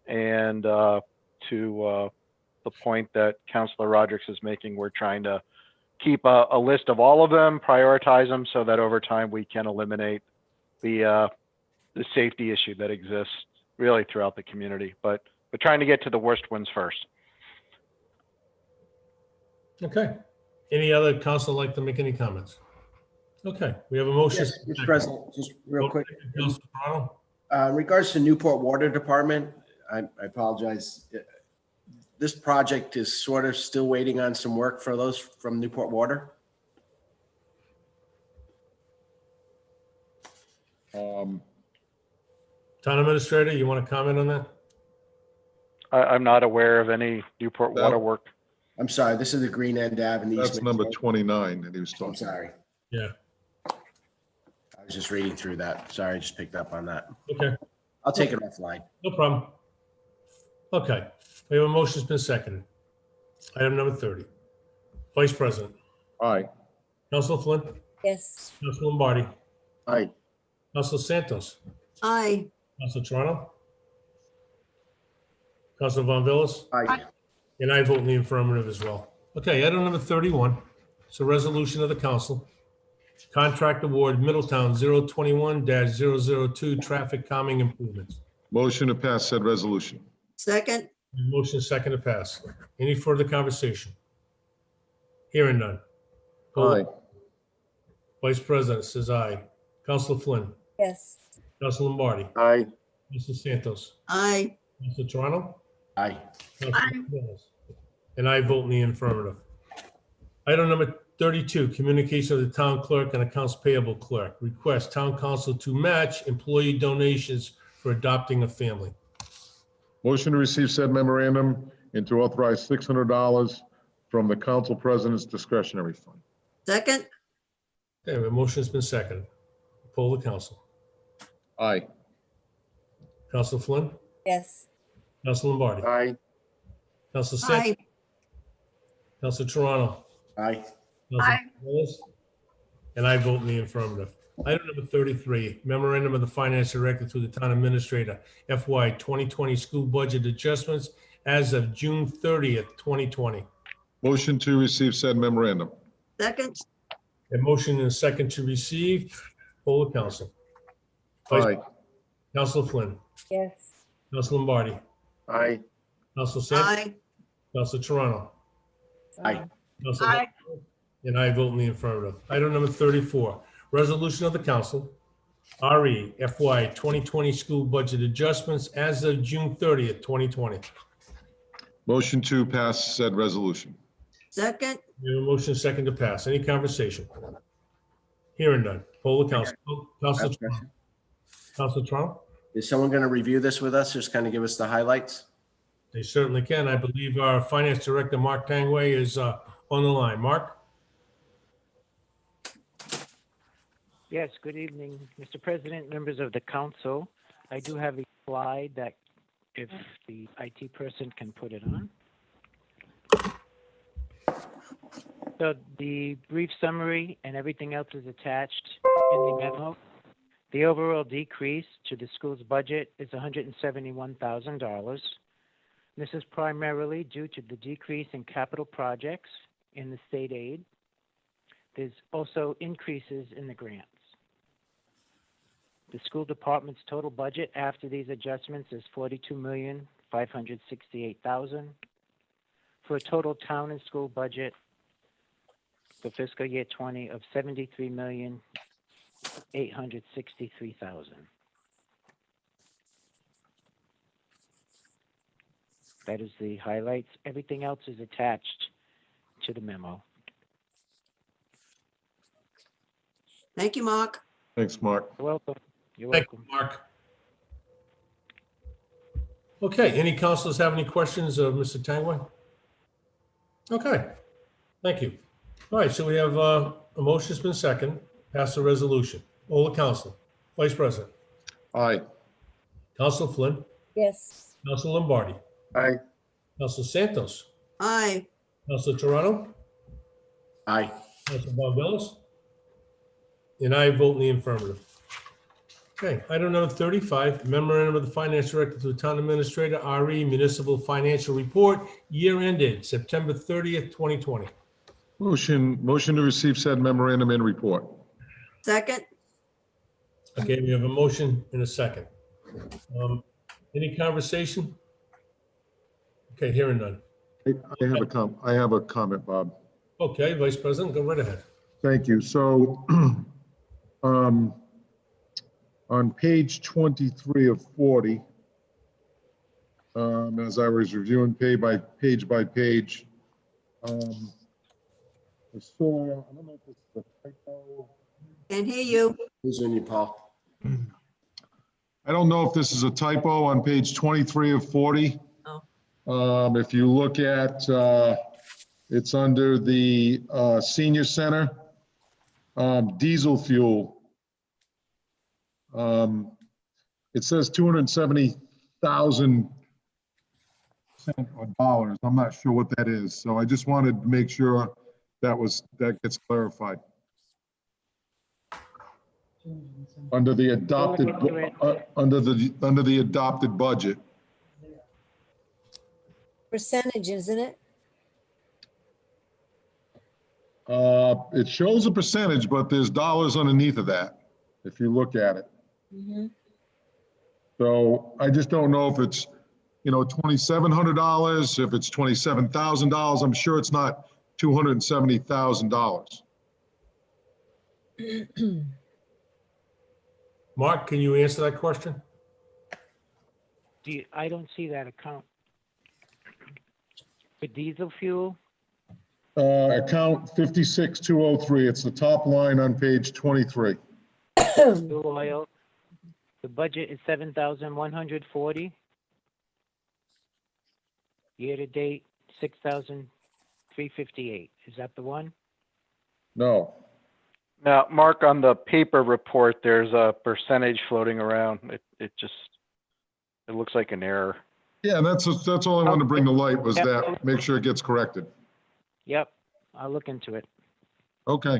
and to the point that Councilor Rodrick is making, we're trying to keep a list of all of them, prioritize them so that over time we can eliminate the safety issue that exists really throughout the community, but we're trying to get to the worst ones first. Okay. Any other council like to make any comments? Okay, we have a motion. Yes, Mr. President, just real quick. Councilor Toronto? In regards to Newport Water Department, I apologize. This project is sort of still waiting on some work for those from Newport Water. Town Administrator, you want to comment on that? I'm not aware of any Newport No. water work. I'm sorry, this is the Green End Avenue. That's number 29 that he was I'm talking. sorry. Yeah, I was just reading through that. Sorry, I just picked up on that. okay, I'll take it offline. no problem. Okay, we have a motion that's been seconded. Item number 30. Vice President. Aye. Council Flynn. Yes. Council Lombardi. Aye. Council Santos. Aye. Council Toronto. Council Von Villas. Aye. And I vote in the affirmative as well. Okay, item number 31. It's a resolution of the council. Contract award Middletown 021-002 traffic calming improvements. Motion to pass said resolution. Second, Motion second to pass. Any further conversation? Hearing none. Aye. Vice President says aye. Council Flynn. Yes. Council Lombardi. Aye. Council Santos. aye. Council Toronto. Aye. And I vote in the affirmative. Item number 32, communication of the town clerk and accounts payable clerk. Request town council to match employee donations for adopting a family. Motion to receive said memorandum and to authorize $600 from the council president's discretionary fund. Second, Okay, the motion's been seconded. Poll the council. Aye. Council Flynn, Yes. Council Lombardi, Aye. Council Santos, aye. Council Toronto, Aye. Council Wallace, and I vote in the affirmative. Item number 33, memorandum of the finance director to the town administrator, FY 2020 school budget adjustments as of June 30th, 2020. Motion to receive said memorandum. Second, A motion and a second to receive. Poll the council. Aye. Council Flynn, Yes. Council Lombardi, Aye. Council Santos, aye. Council Toronto, Aye. Council Aye. and I vote in the affirmative. Item number 34, resolution of the council, RE FY 2020 school budget adjustments as of June 30th, 2020. Motion to pass said resolution. Second, We have a motion second to pass. Any conversation? Hearing none. Poll the council. Council Toronto. Council Toronto? Is someone going to review this with us? Just kind of give us the highlights? They certainly can. I believe our finance director, Mark Tangway, is on the line. Mark? Yes, good evening, Mr. President, members of the council. I do have a slide that if the IT person can put it on. So the brief summary and everything else is attached in the memo. The overall decrease to the school's budget is $171,000. This is primarily due to the decrease in capital projects in the state aid. There's also increases in the grants. The school department's total budget after these adjustments is $42,568,000 for a total town and school budget for fiscal year 20 of $73,863,000. That is the highlights. Everything else is attached to the memo. thank you, Mark. Thanks, Mark. You're welcome. You're Thank you, welcome. Mark. Okay, any councilors have any questions of Mr. Tangway? Okay, thank you. All right, so we have a motion's been second, pass the resolution. All the council. Vice President. Aye. Council Flynn, Yes. Council Lombardi, Aye. Council Santos, Aye. Council Toronto, Aye. Council Bombellis, and I vote in the affirmative. Okay, item number 35, memorandum of the finance director to the town administrator, RE municipal financial report, year ended September 30th, 2020. Motion to receive said memorandum and report. Second, Okay, we have a motion and a second. Any conversation? Okay, hearing none. I have a comment, Bob. Okay, Vice President, go right ahead. Thank you. So on page 23 of 40, as I was reviewing page by page, I saw, I don't know if it's the typo. can't hear you. Who's in you, Paul? I don't know if this is a typo on page 23 of 40. If you look at, it's under the senior center, diesel fuel. It says 270,000 dollars. I'm not sure what that is. So I just wanted to make sure that gets clarified. Under the adopted, under the adopted budget. Percentage, isn't it? It shows a percentage, but there's dollars underneath of that, if you look at it. Mhm. So I just don't know if it's, $2,700, if it's $27,000. I'm sure it's not $270,000. Mark, can you answer that question? I don't see that account. For diesel fuel, Account 56203, it's the top line on page 23. fuel oil, the budget is 7,140. Year-to-date, 6,358. Is that the one? No. Now, Mark, on the paper report, there's a percentage floating around. It looks like an error. Yeah, that's all I wanted to bring to light was that, make sure it gets corrected. Yep, I'll look into it. Okay.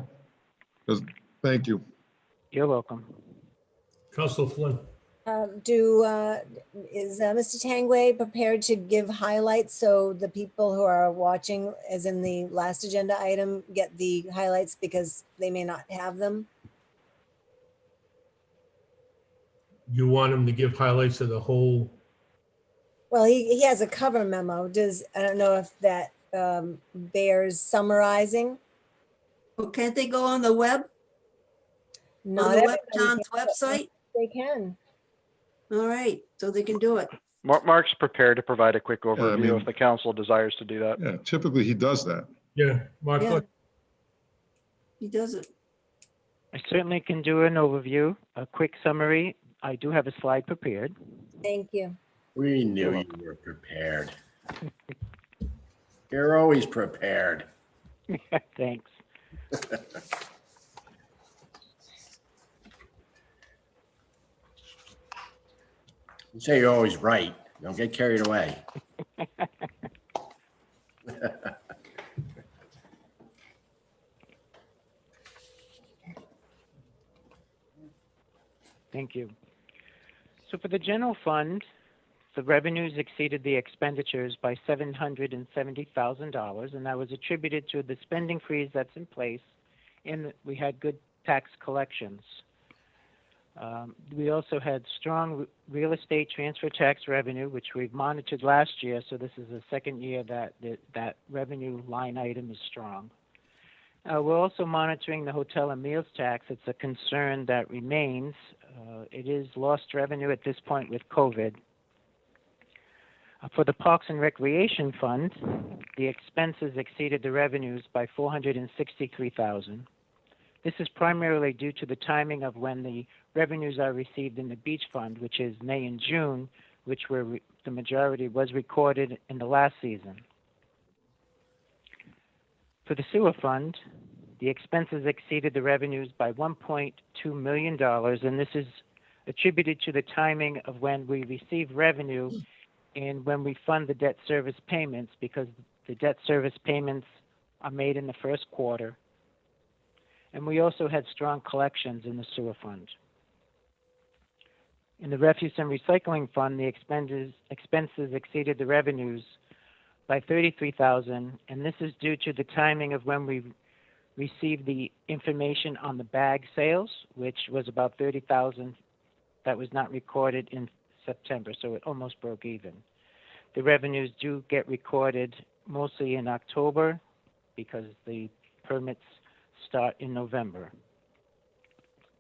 Thank you. You're welcome. Council Flynn. Is Mr. Tangway prepared to give highlights so the people who are watching, as in the last agenda item, get the highlights because they may not have them? You want him to give highlights of the whole? Well, he has a cover memo. I don't know if that bears summarizing. Well, can't they go on the web? Not On the everybody town's can, but website? they can. All right, so they can do it. Mark's prepared to provide a quick overview mean- if the council desires to do that. Yeah, typically he does that. Yeah, Mark, Yeah. go ahead. He does it. I certainly can do an overview, a quick summary. I do have a slide prepared. Thank you. We knew you were prepared. You're always prepared. Thanks. You say you're always right. Don't get carried away. Thank you. So for the general fund, the revenues exceeded the expenditures by $770,000, and that was attributed to the spending freeze that's in place, and we had good tax collections. We also had strong real estate transfer tax revenue, which we've monitored last year, so this is the second year that revenue line item is strong. We're also monitoring the hotel and meals tax. It's a concern that remains. It is lost revenue at this point with COVID. For the Parks and Recreation Fund, the expenses exceeded the revenues by $463,000. This is primarily due to the timing of when the revenues are received in the beach fund, which is May and June, which were the majority was recorded in the last season. For the sewer fund, the expenses exceeded the revenues by $1.2 million, and this is attributed to the timing of when we receive revenue and when we fund the debt service payments, because the debt service payments are made in the first quarter. And we also had strong collections in the sewer fund. In the refuse and recycling fund, the expenses exceeded the revenues by $33,000, and this is due to the timing of when we received the information on the bag sales, which was about $30,000 that was not recorded in September, so it almost broke even. The revenues do get recorded mostly in October because the permits start in November.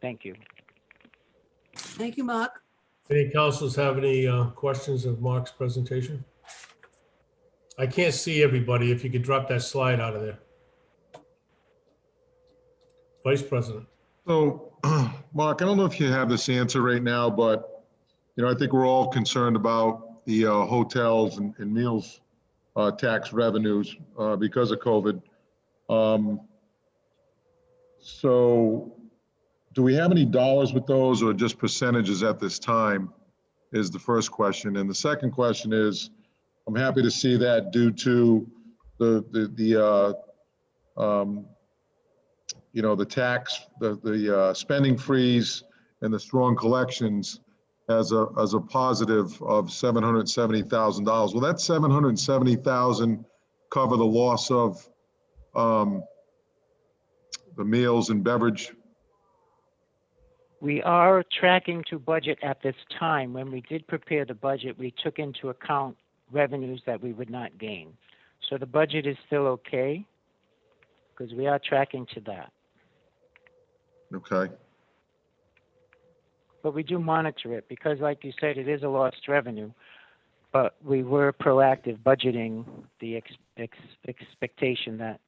Thank you. Thank you, Mark. Any councilors have any questions of Mark's presentation? I can't see everybody. If you could drop that slide out of there. Vice President. So, Mark, I don't know if you have this answer right now, but, I think we're all concerned about the hotels and meals tax revenues because of COVID. So do we have any dollars with those or just percentages at this time is the first question. And the second question is, I'm happy to see that due to the tax, the spending freeze and the strong collections as a positive of $770,000. Will that $770,000 cover the loss of the meals and beverage? We are tracking to budget at this time. When we did prepare the budget, we took into account revenues that we would not gain. So the budget is still okay because we are tracking to that. Okay. But we do monitor it because, like you said, it is a lost revenue. But we were proactive budgeting the expectation that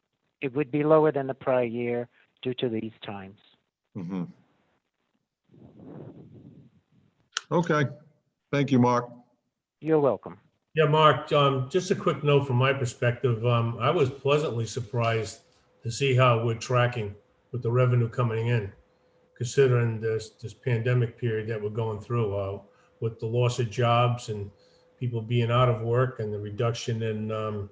it would be lower than the prior year due to these times. Mm-hmm. Okay. Thank you, Mark. You're welcome. Yeah, Mark, just a quick note from my perspective. I was pleasantly surprised to see how we're tracking with the revenue coming in, considering this pandemic period that we're going through, with the loss of jobs and people being out of work and the reduction in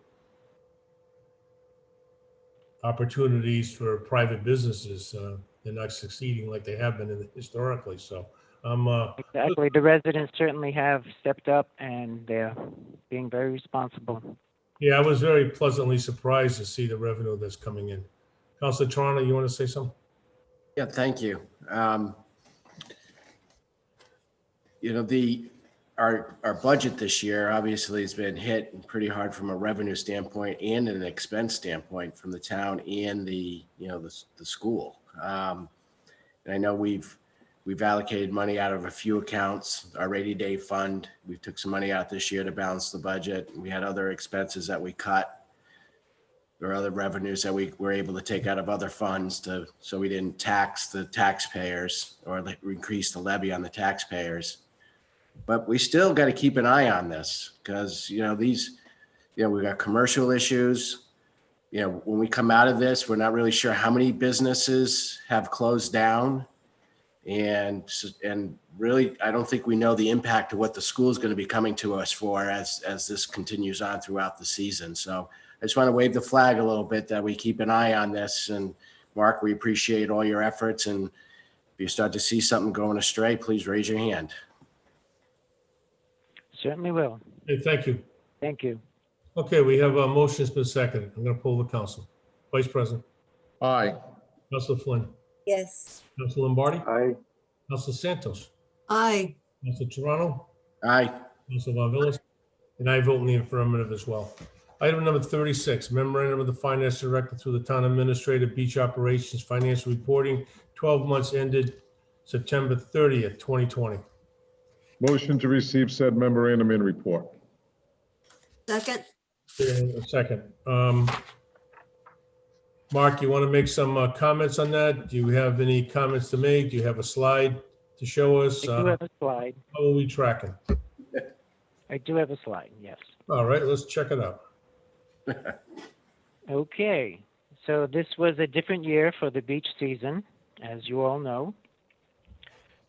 opportunities for private businesses. They're not succeeding like they have been historically. So Exactly. The residents certainly have stepped up and they're being very responsible. yeah, I was very pleasantly surprised to see the revenue that's coming in. Councilor Toronto, you want to say something? Yeah, thank you. You know, our budget this year obviously has been hit pretty hard from a revenue standpoint and an expense standpoint from the town and the school. And I know we've allocated money out of a few accounts. Our rainy day fund, we took some money out this year to balance the budget. We had other expenses that we cut, or other revenues that we were able to take out of other funds so we didn't tax the taxpayers or increase the levy on the taxpayers. But we still got to keep an eye on this because, we've got commercial issues. When we come out of this, we're not really sure how many businesses have closed down. And really, I don't think we know the impact of what the school is going to be coming to us for as this continues on throughout the season. So I just want to wave the flag a little bit that we keep an eye on this. And Mark, we appreciate all your efforts. And if you start to see something going astray, please raise your hand. Certainly will. Hey, thank you. Thank you. Okay, we have a motion that's been seconded. I'm going to poll the council. Vice President. Aye. Councilor Flynn. Yes. Councilor Lombardi. Aye. Councilor Santos. Aye. Councilor Toronto. Aye. Councilor Von Villas. And I vote in the affirmative as well. Item number 36, memorandum of the Finance Director through the Town Administrator, Beach Operations Financial Reporting, 12 months ended September 30th, 2020. Motion to receive said memorandum and report. Second. A second. Mark, you want to make some comments on that? Do you have any comments to make? Do you have a slide to show us? I do have a slide. How are we tracking? I do have a slide, yes. All right, let's check it out. Okay, so this was a different year for the beach season, as you all know.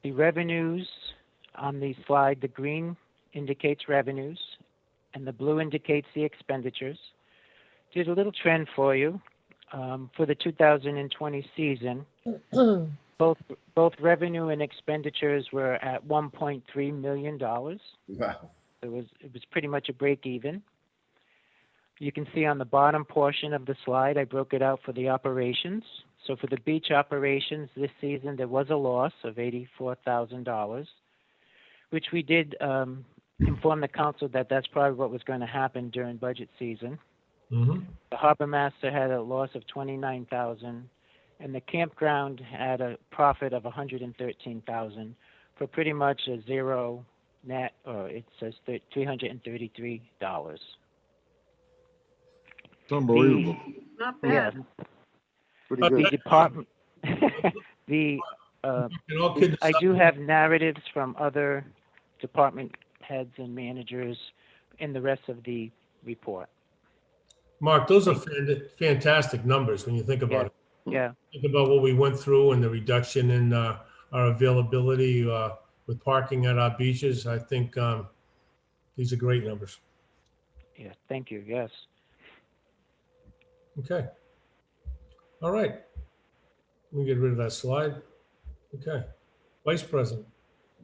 The revenues on the slide, the green indicates revenues and the blue indicates the expenditures. Did a little trend for you. For the 2020 season, both revenue and expenditures were at $1.3 million. Wow. It was pretty much a break even. You can see on the bottom portion of the slide, I broke it out for the operations. So for the beach operations this season, there was a loss of $84,000, which we did inform the council that that's probably what was going to happen during budget season. Mm-hmm. The harbor master had a loss of $29,000, and the campground had a profit of $113,000 for pretty much a zero net, or it says $333. It's unbelievable. Not Yes. bad. Pretty The good. department, And all kidding I aside, do have narratives from other department heads and managers in the rest of the report. Mark, those are fantastic numbers when you think about it. Yeah, Think about what we went through and the reduction in our availability with parking at our beaches. I think these are great numbers. yeah, thank you, yes. Okay. All right. Let me get rid of that slide. Okay. Vice President.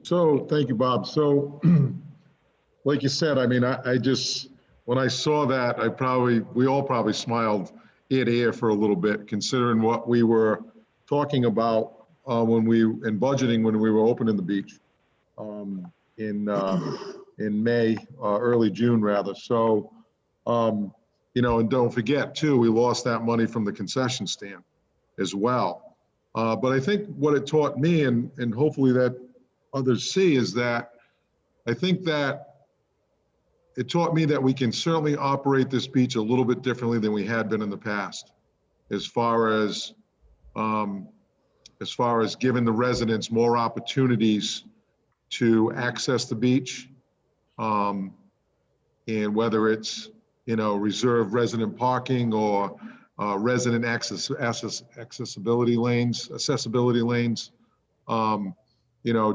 So, thank you, Bob. So, like you said, I mean, I just, when I saw that, we all probably smiled ear to ear for a little bit, considering what we were talking about in budgeting when we were opening the beach in May, early June rather. So, and don't forget too, we lost that money from the concession stand as well. But I think what it taught me, and hopefully that others see, is that I think that it taught me that we can certainly operate this beach a little bit differently than we had been in the past, as far as giving the residents more opportunities to access the beach, And whether it's, reserved resident parking or resident accessibility lanes,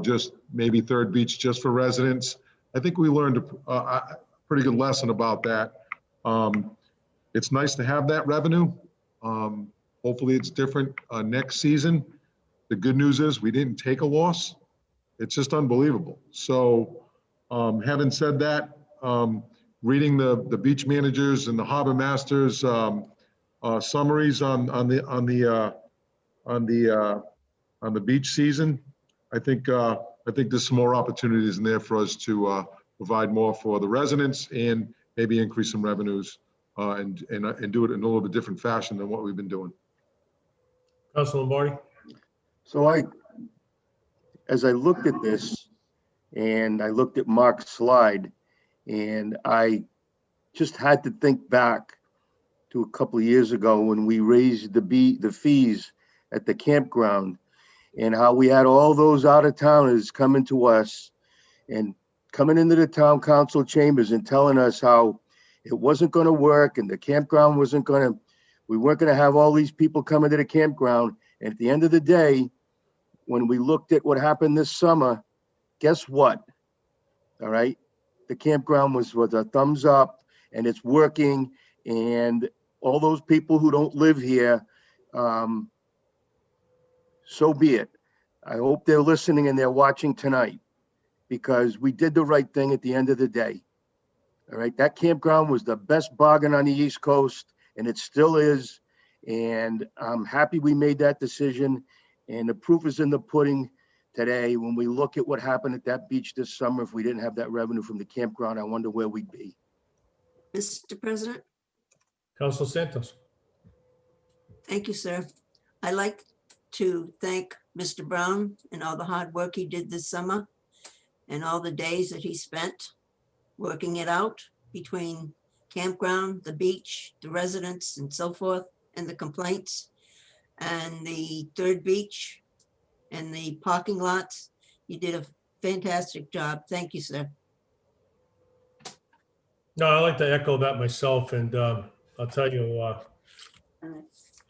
just maybe third beach just for residents. I think we learned a pretty good lesson about that. It's nice to have that revenue. Hopefully it's different next season. The good news is we didn't take a loss. It's just unbelievable. So having said that, reading the beach managers and the harbor masters summaries on the beach season, I think there's some more opportunities in there for us to provide more for the residents and maybe increase some revenues and do it in a little bit different fashion than what we've been doing. Councilor Lombardi? So as I looked at this and I looked at Mark's slide, and I just had to think back to a couple of years ago when we raised the fees at the campground, and how we had all those out-of-towners coming to us and coming into the town council chambers and telling us how it wasn't going to work and the campground we weren't going to have all these people coming to the campground. And at the end of the day, when we looked at what happened this summer, guess what? All right. The campground was a thumbs up, and it's working. And all those people who don't live here, so be it. I hope they're listening and they're watching tonight, because we did the right thing at the end of the day. All right. That campground was the best bargain on the East Coast, and it still is. And I'm happy we made that decision. And the proof is in the pudding today. When we look at what happened at that beach this summer, if we didn't have that revenue from the campground, I wonder where we'd be. Mr. President, Councilor Santos? thank you, sir. I'd like to thank Mr. Brown and all the hard work he did this summer and all the days that he spent working it out between campground, the beach, the residents and so forth, and the complaints, and the third beach and the parking lots. You did a fantastic job. Thank you, sir. No, I like to echo that myself, and I'll tell you,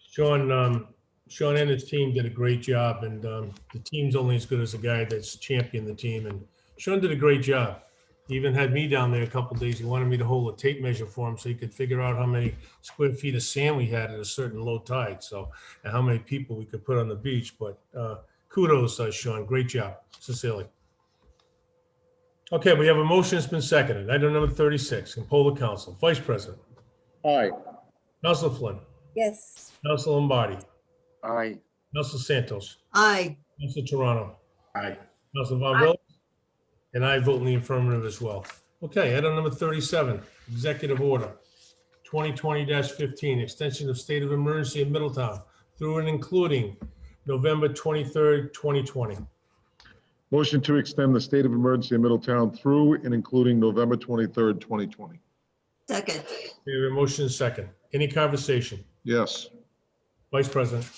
Sean and his team did a great job, and the team's only as good as the guy that's championed the team, and Sean did a great job. He even had me down there a couple of days. He wanted me to hold a tape measure for him so he could figure out how many square feet of sand we had at a certain low tide, and how many people we could put on the beach. But kudos, Sean, great job, sincerely. Okay, we have a motion that's been seconded. Item number 36, and poll the council. Vice President? Aye. Councilor Flynn? Yes. Councilor Lombardi? Aye. Councilor Santos? Aye. Councilor Toronto? Aye. Councilor Von Villa? And I vote in the affirmative as well. Okay, item number 37, executive order 2020-15, extension of state of emergency in Middletown through and including November 23rd, 2020. Motion to extend the state of emergency in Middletown through and including November 23rd, 2020. Second. We have a motion and second. Any conversation? Yes. Vice President?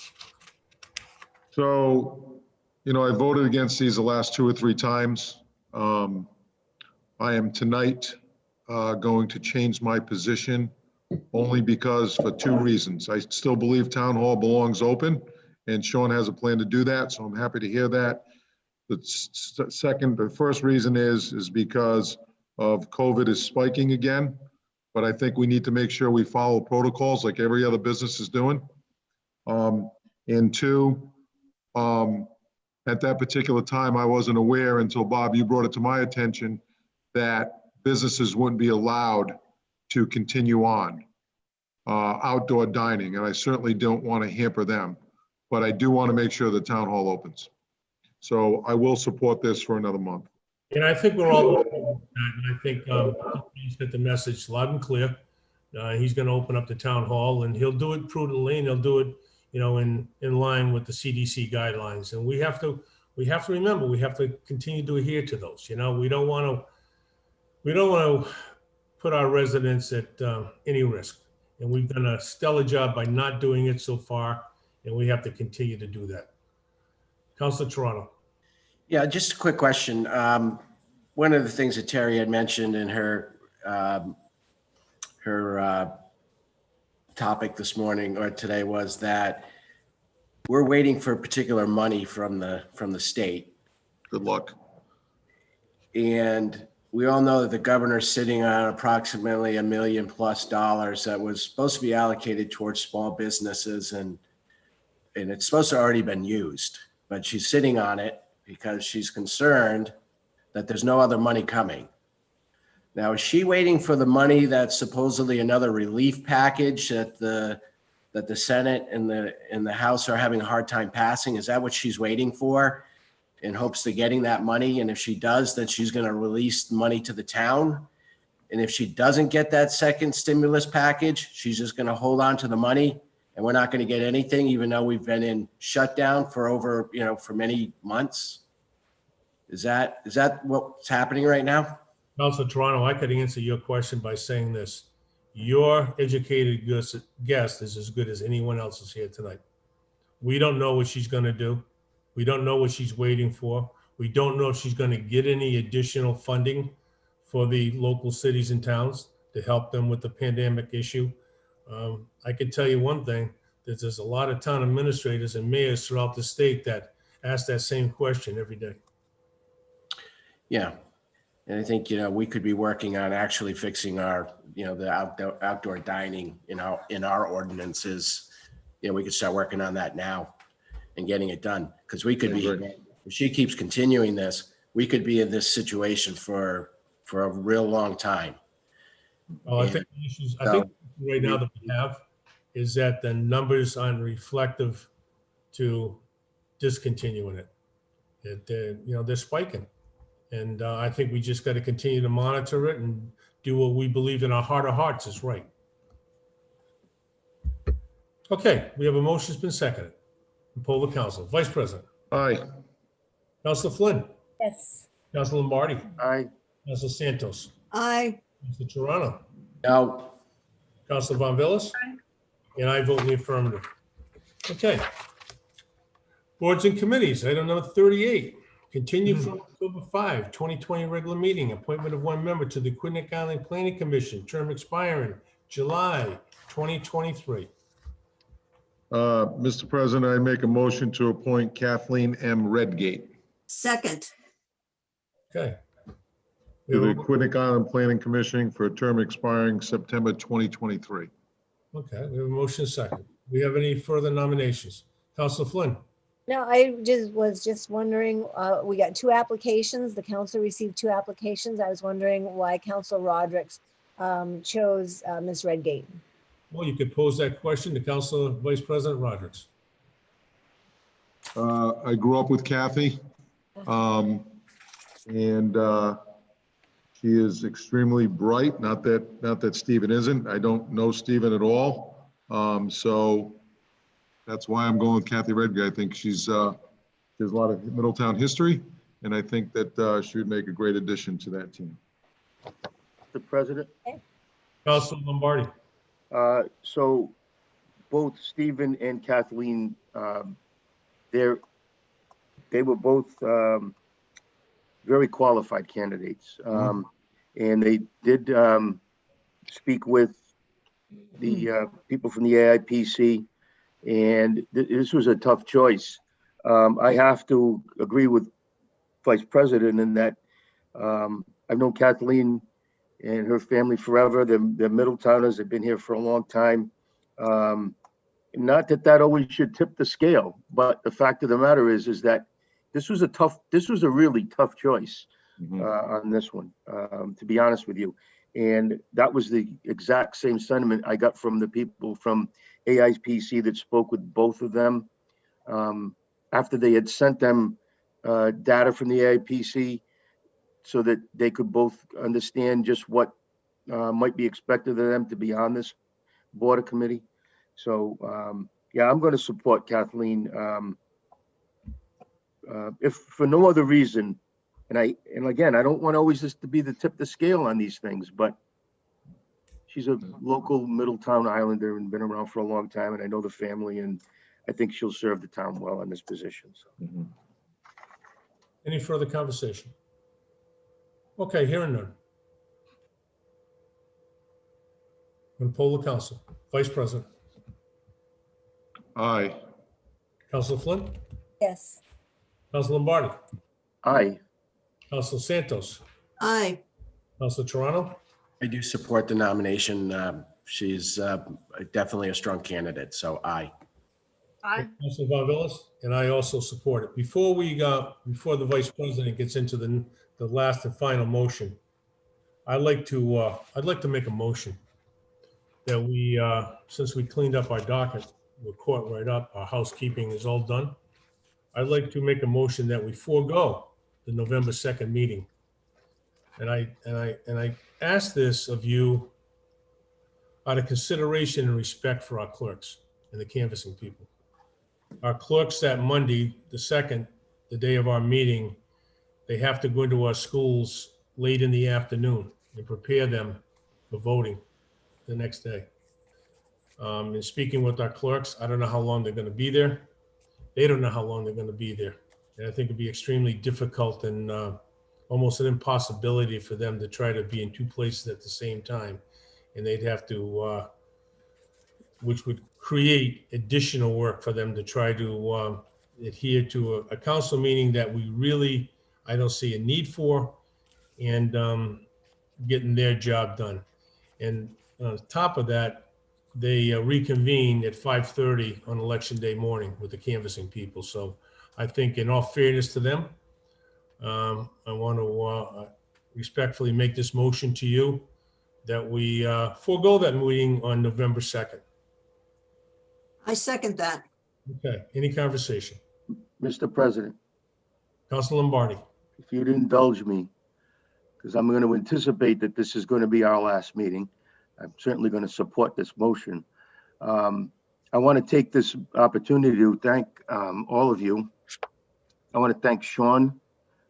So, I voted against these the last 2 or 3 times. I am tonight going to change my position only because for 2 reasons. I still believe Town Hall belongs open, and Sean has a plan to do that, so I'm happy to hear that. The first reason is because of COVID is spiking again, but I think we need to make sure we follow protocols like every other business is doing. And 2, at that particular time, I wasn't aware until, Bob, you brought it to my attention that businesses wouldn't be allowed to continue on outdoor dining, and I certainly don't want to hamper them, but I do want to make sure the town hall opens. So I will support this for another month. And I think we're all, and I think he's got the message loud and clear. He's going to open up the town hall, and he'll do it prudently, and he'll do it, in line with the CDC guidelines. And we have to remember, we have to continue to adhere to those. We don't want to put our residents at any risk. And we've done a stellar job by not doing it so far, and we have to continue to do that. Councilor Toronto. Yeah, just a quick question. One of the things that Terry had mentioned in her her topic this morning or today was that we're waiting for particular money from the state. Good luck. And we all know that the governor's sitting on approximately $1 million+ that was supposed to be allocated towards small businesses, and it's supposed to already been used, but she's sitting on it because she's concerned that there's no other money coming. Now, is she waiting for the money that's supposedly another relief package that the Senate and the House are having a hard time passing? Is that what she's waiting for in hopes of getting that money? And if she does, then she's going to release money to the town. And if she doesn't get that second stimulus package, she's just going to hold on to the money and we're not going to get anything, even though we've been in shutdown for over, for many months. Is that what's happening right now? Councilor Toronto, I could answer your question by saying this. Your educated guess is as good as anyone else's here tonight. We don't know what she's going to do. We don't know what she's waiting for. We don't know if she's going to get any additional funding for the local cities and towns to help them with the pandemic issue. I can tell you one thing, that there's a lot of town administrators and mayors throughout the state that ask that same question every day. Yeah. And I think, we could be working on actually fixing our, the outdoor dining in our ordinances. We could start working on that now and getting it done. Because we could be, if she keeps continuing this, we could be in this situation for a real long time. I think the issues, right now that we have is that the numbers aren't reflective to discontinuing it. They're spiking. And I think we just got to continue to monitor it and do what we believe in our heart of hearts is right. Okay, we have a motion that's been seconded. Poll the council. Vice President. Aye. Councilor Flynn. Yes. Councilor Lombardi. Aye. Councilor Santos. Aye. Councilor Toronto. No. Councilor Von Villis. And I vote in the affirmative. Okay. Boards and committees, item number 38. Continue from October 5, 2020 regular meeting, appointment of one member to the Aquidneck Island Planning Commission, term expiring July 2023. Mr. President, I make a motion to appoint Kathleen M. Redgate Second. Okay. to the Aquidneck Island Planning Commission for a term expiring September 2023. Okay, we have a motion second. We have any further nominations? Councilor Flynn. No, I was just wondering, we got 2 applications. The council received 2 applications. I was wondering why Council Rodrick chose Ms. Redgate. Well, you could pose that question to Councilor Vice President Rodrick. I grew up with Kathy, and she is extremely bright. Not that Stephen isn't. I don't know Stephen at all, so that's why I'm going with Kathy Redgate. I think there's a lot of Middletown history, and I think that she would make a great addition to that team. Mr. President? Councilor Lombardi. So both Stephen and Kathleen, they were both very qualified candidates. And they did speak with the people from the AIPC, and this was a tough choice. I have to agree with Vice President in that I've known Kathleen and her family forever. They're Middletowners. They've been here for a long time. Not that always should tip the scale, but the fact of the matter is that this was a really tough choice on this one, to be honest with you. And that was the exact same sentiment I got from the people from AIPC that spoke with both of them. After they had sent them data from the AIPC so that they could both understand just what might be expected of them to be on this board or committee. So yeah, I'm going to support Kathleen. If for no other reason, and again, I don't want always this to be the tip of the scale on these things, but she's a local Middletown Islander and been around for a long time, and I know the family, and I think she'll serve the town well in this position. So. Any further conversation? Okay, hearing none. And poll the council. Vice President. Aye. Council Flynn. Yes. Council Lombardi. Aye. Council Santos. Aye. Council Toronto. I do support the nomination. She's definitely a strong candidate, so aye. Council Von Villas, and I also support it. Before the Vice President gets into the last and final motion, I'd like to make a motion that we, since we cleaned up our docket, we're caught right up, our housekeeping is all done. I'd like to make a motion that we forego the November 2nd meeting. And I ask this of you out of consideration and respect for our clerks and the canvassing people. Our clerks that Monday, the 2nd, the day of our meeting, they have to go into our schools late in the afternoon and prepare them for voting the next day. And speaking with our clerks, I don't know how long they're going to be there. They don't know how long they're going to be there. And I think it'd be extremely difficult and almost an impossibility for them to try to be in two places at the same time. And they'd have to, which would create additional work for them to try to adhere to a council meeting that we really, I don't see a need for, and getting their job done. And on top of that, they reconvene at 5:30 on election day morning with the canvassing people. So I think in all fairness to them, I want to respectfully make this motion to you that we forego that meeting on November 2nd. I second that. Okay, any conversation? Mr. President, Council Lombardi. if you'd indulge me, because I'm going to anticipate that this is going to be our last meeting. I'm certainly going to support this motion. I want to take this opportunity to thank all of you. I want to thank Sean,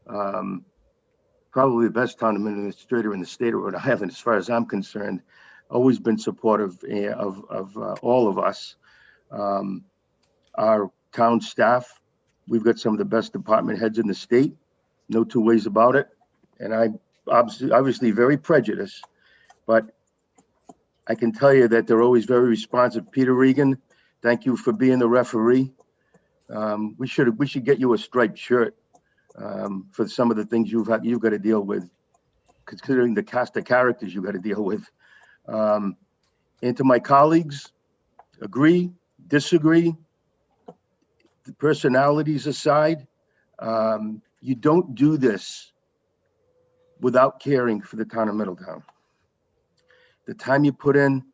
probably the best town administrator in the state of Rhode Island, as far as I'm concerned. Always been supportive of all of us. Our town staff, we've got some of the best department heads in the state, no two ways about it. And I'm obviously very prejudiced, but I can tell you that they're always very responsive. Peter Regan, thank you for being the referee. We should get you a striped shirt for some of the things you've got to deal with, considering the cast of characters you got to deal with. And to my colleagues, agree, disagree, the personalities aside, you don't do this without caring for the town of Middletown. The time you put in,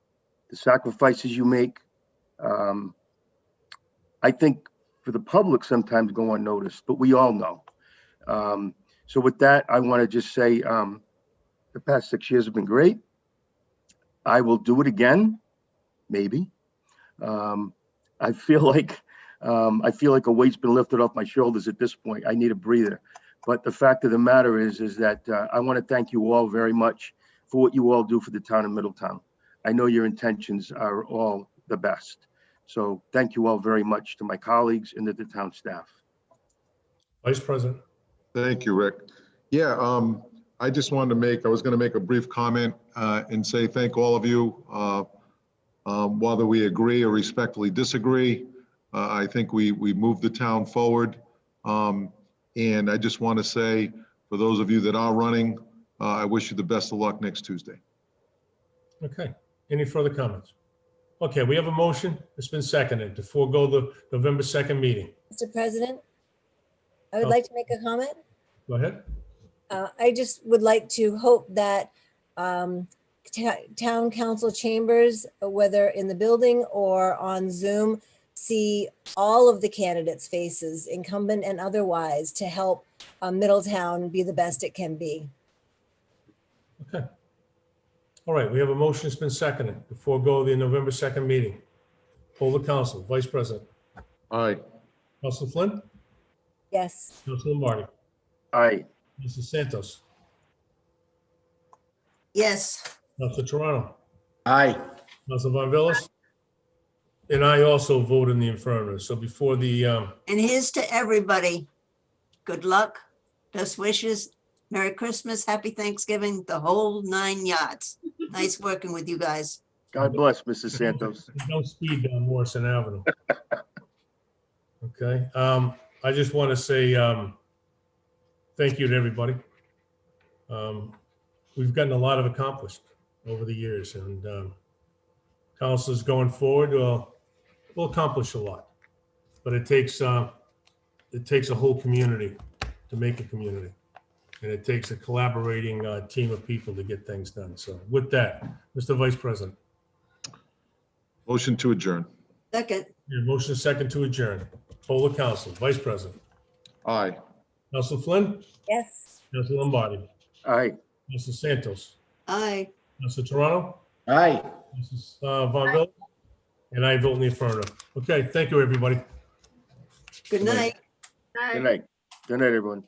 the sacrifices you make, I think for the public sometimes go unnoticed, but we all know. So with that, I want to just say the past 6 years have been great. I will do it again, maybe. I feel like a weight's been lifted off my shoulders at this point. I need a breather. But the fact of the matter is that I want to thank you all very much for what you all do for the town of Middletown. I know your intentions are all the best. So thank you all very much to my colleagues and to the town staff. Vice President. Thank you, Rick. Yeah, I just wanted to I was going to make a brief comment and say thank all of you. Whether we agree or respectfully disagree, I think we moved the town forward. And I just want to say, for those of you that are running, I wish you the best of luck next Tuesday. Okay, any further comments? Okay, we have a motion. It's been seconded to forego the November 2nd meeting. Mr. President, I would like to make a comment. Go ahead. I just would like to hope that town council chambers, whether in the building or on Zoom, see all of the candidates' faces, incumbent and otherwise, to help Middletown be the best it can be. Okay. All right, we have a motion. It's been seconded to forego the November 2nd meeting. Poll the council. Vice President. Aye. Council Flynn. Yes. Council Lombardi. Aye. Mrs. Santos. Yes. Council Toronto. Aye. Council Von Villas. And I also vote in the affirmative. So before the And here's to everybody. Good luck, best wishes, Merry Christmas, Happy Thanksgiving, the whole 9 yards. Nice working with you guys. God bless, Mrs. Santos. There's no speed down Morrison Avenue. Okay, I just want to say thank you to everybody. We've gotten a lot of accomplished over the years, and councilors going forward will accomplish a lot. But it takes a whole community to make a community, and it takes a collaborating team of people to get things done. So with that, Mr. Vice President. Motion to adjourn. Second, Your motion is second to adjourn. Poll of council, Vice President. Aye. Council Flynn, Yes. Council Lombardi, Aye. Council Santos, aye. Council Toronto, Aye. Mrs. Von Villa, and I vote in the affirmative. Okay, thank you, everybody. Good night. Good night. Good night, everyone.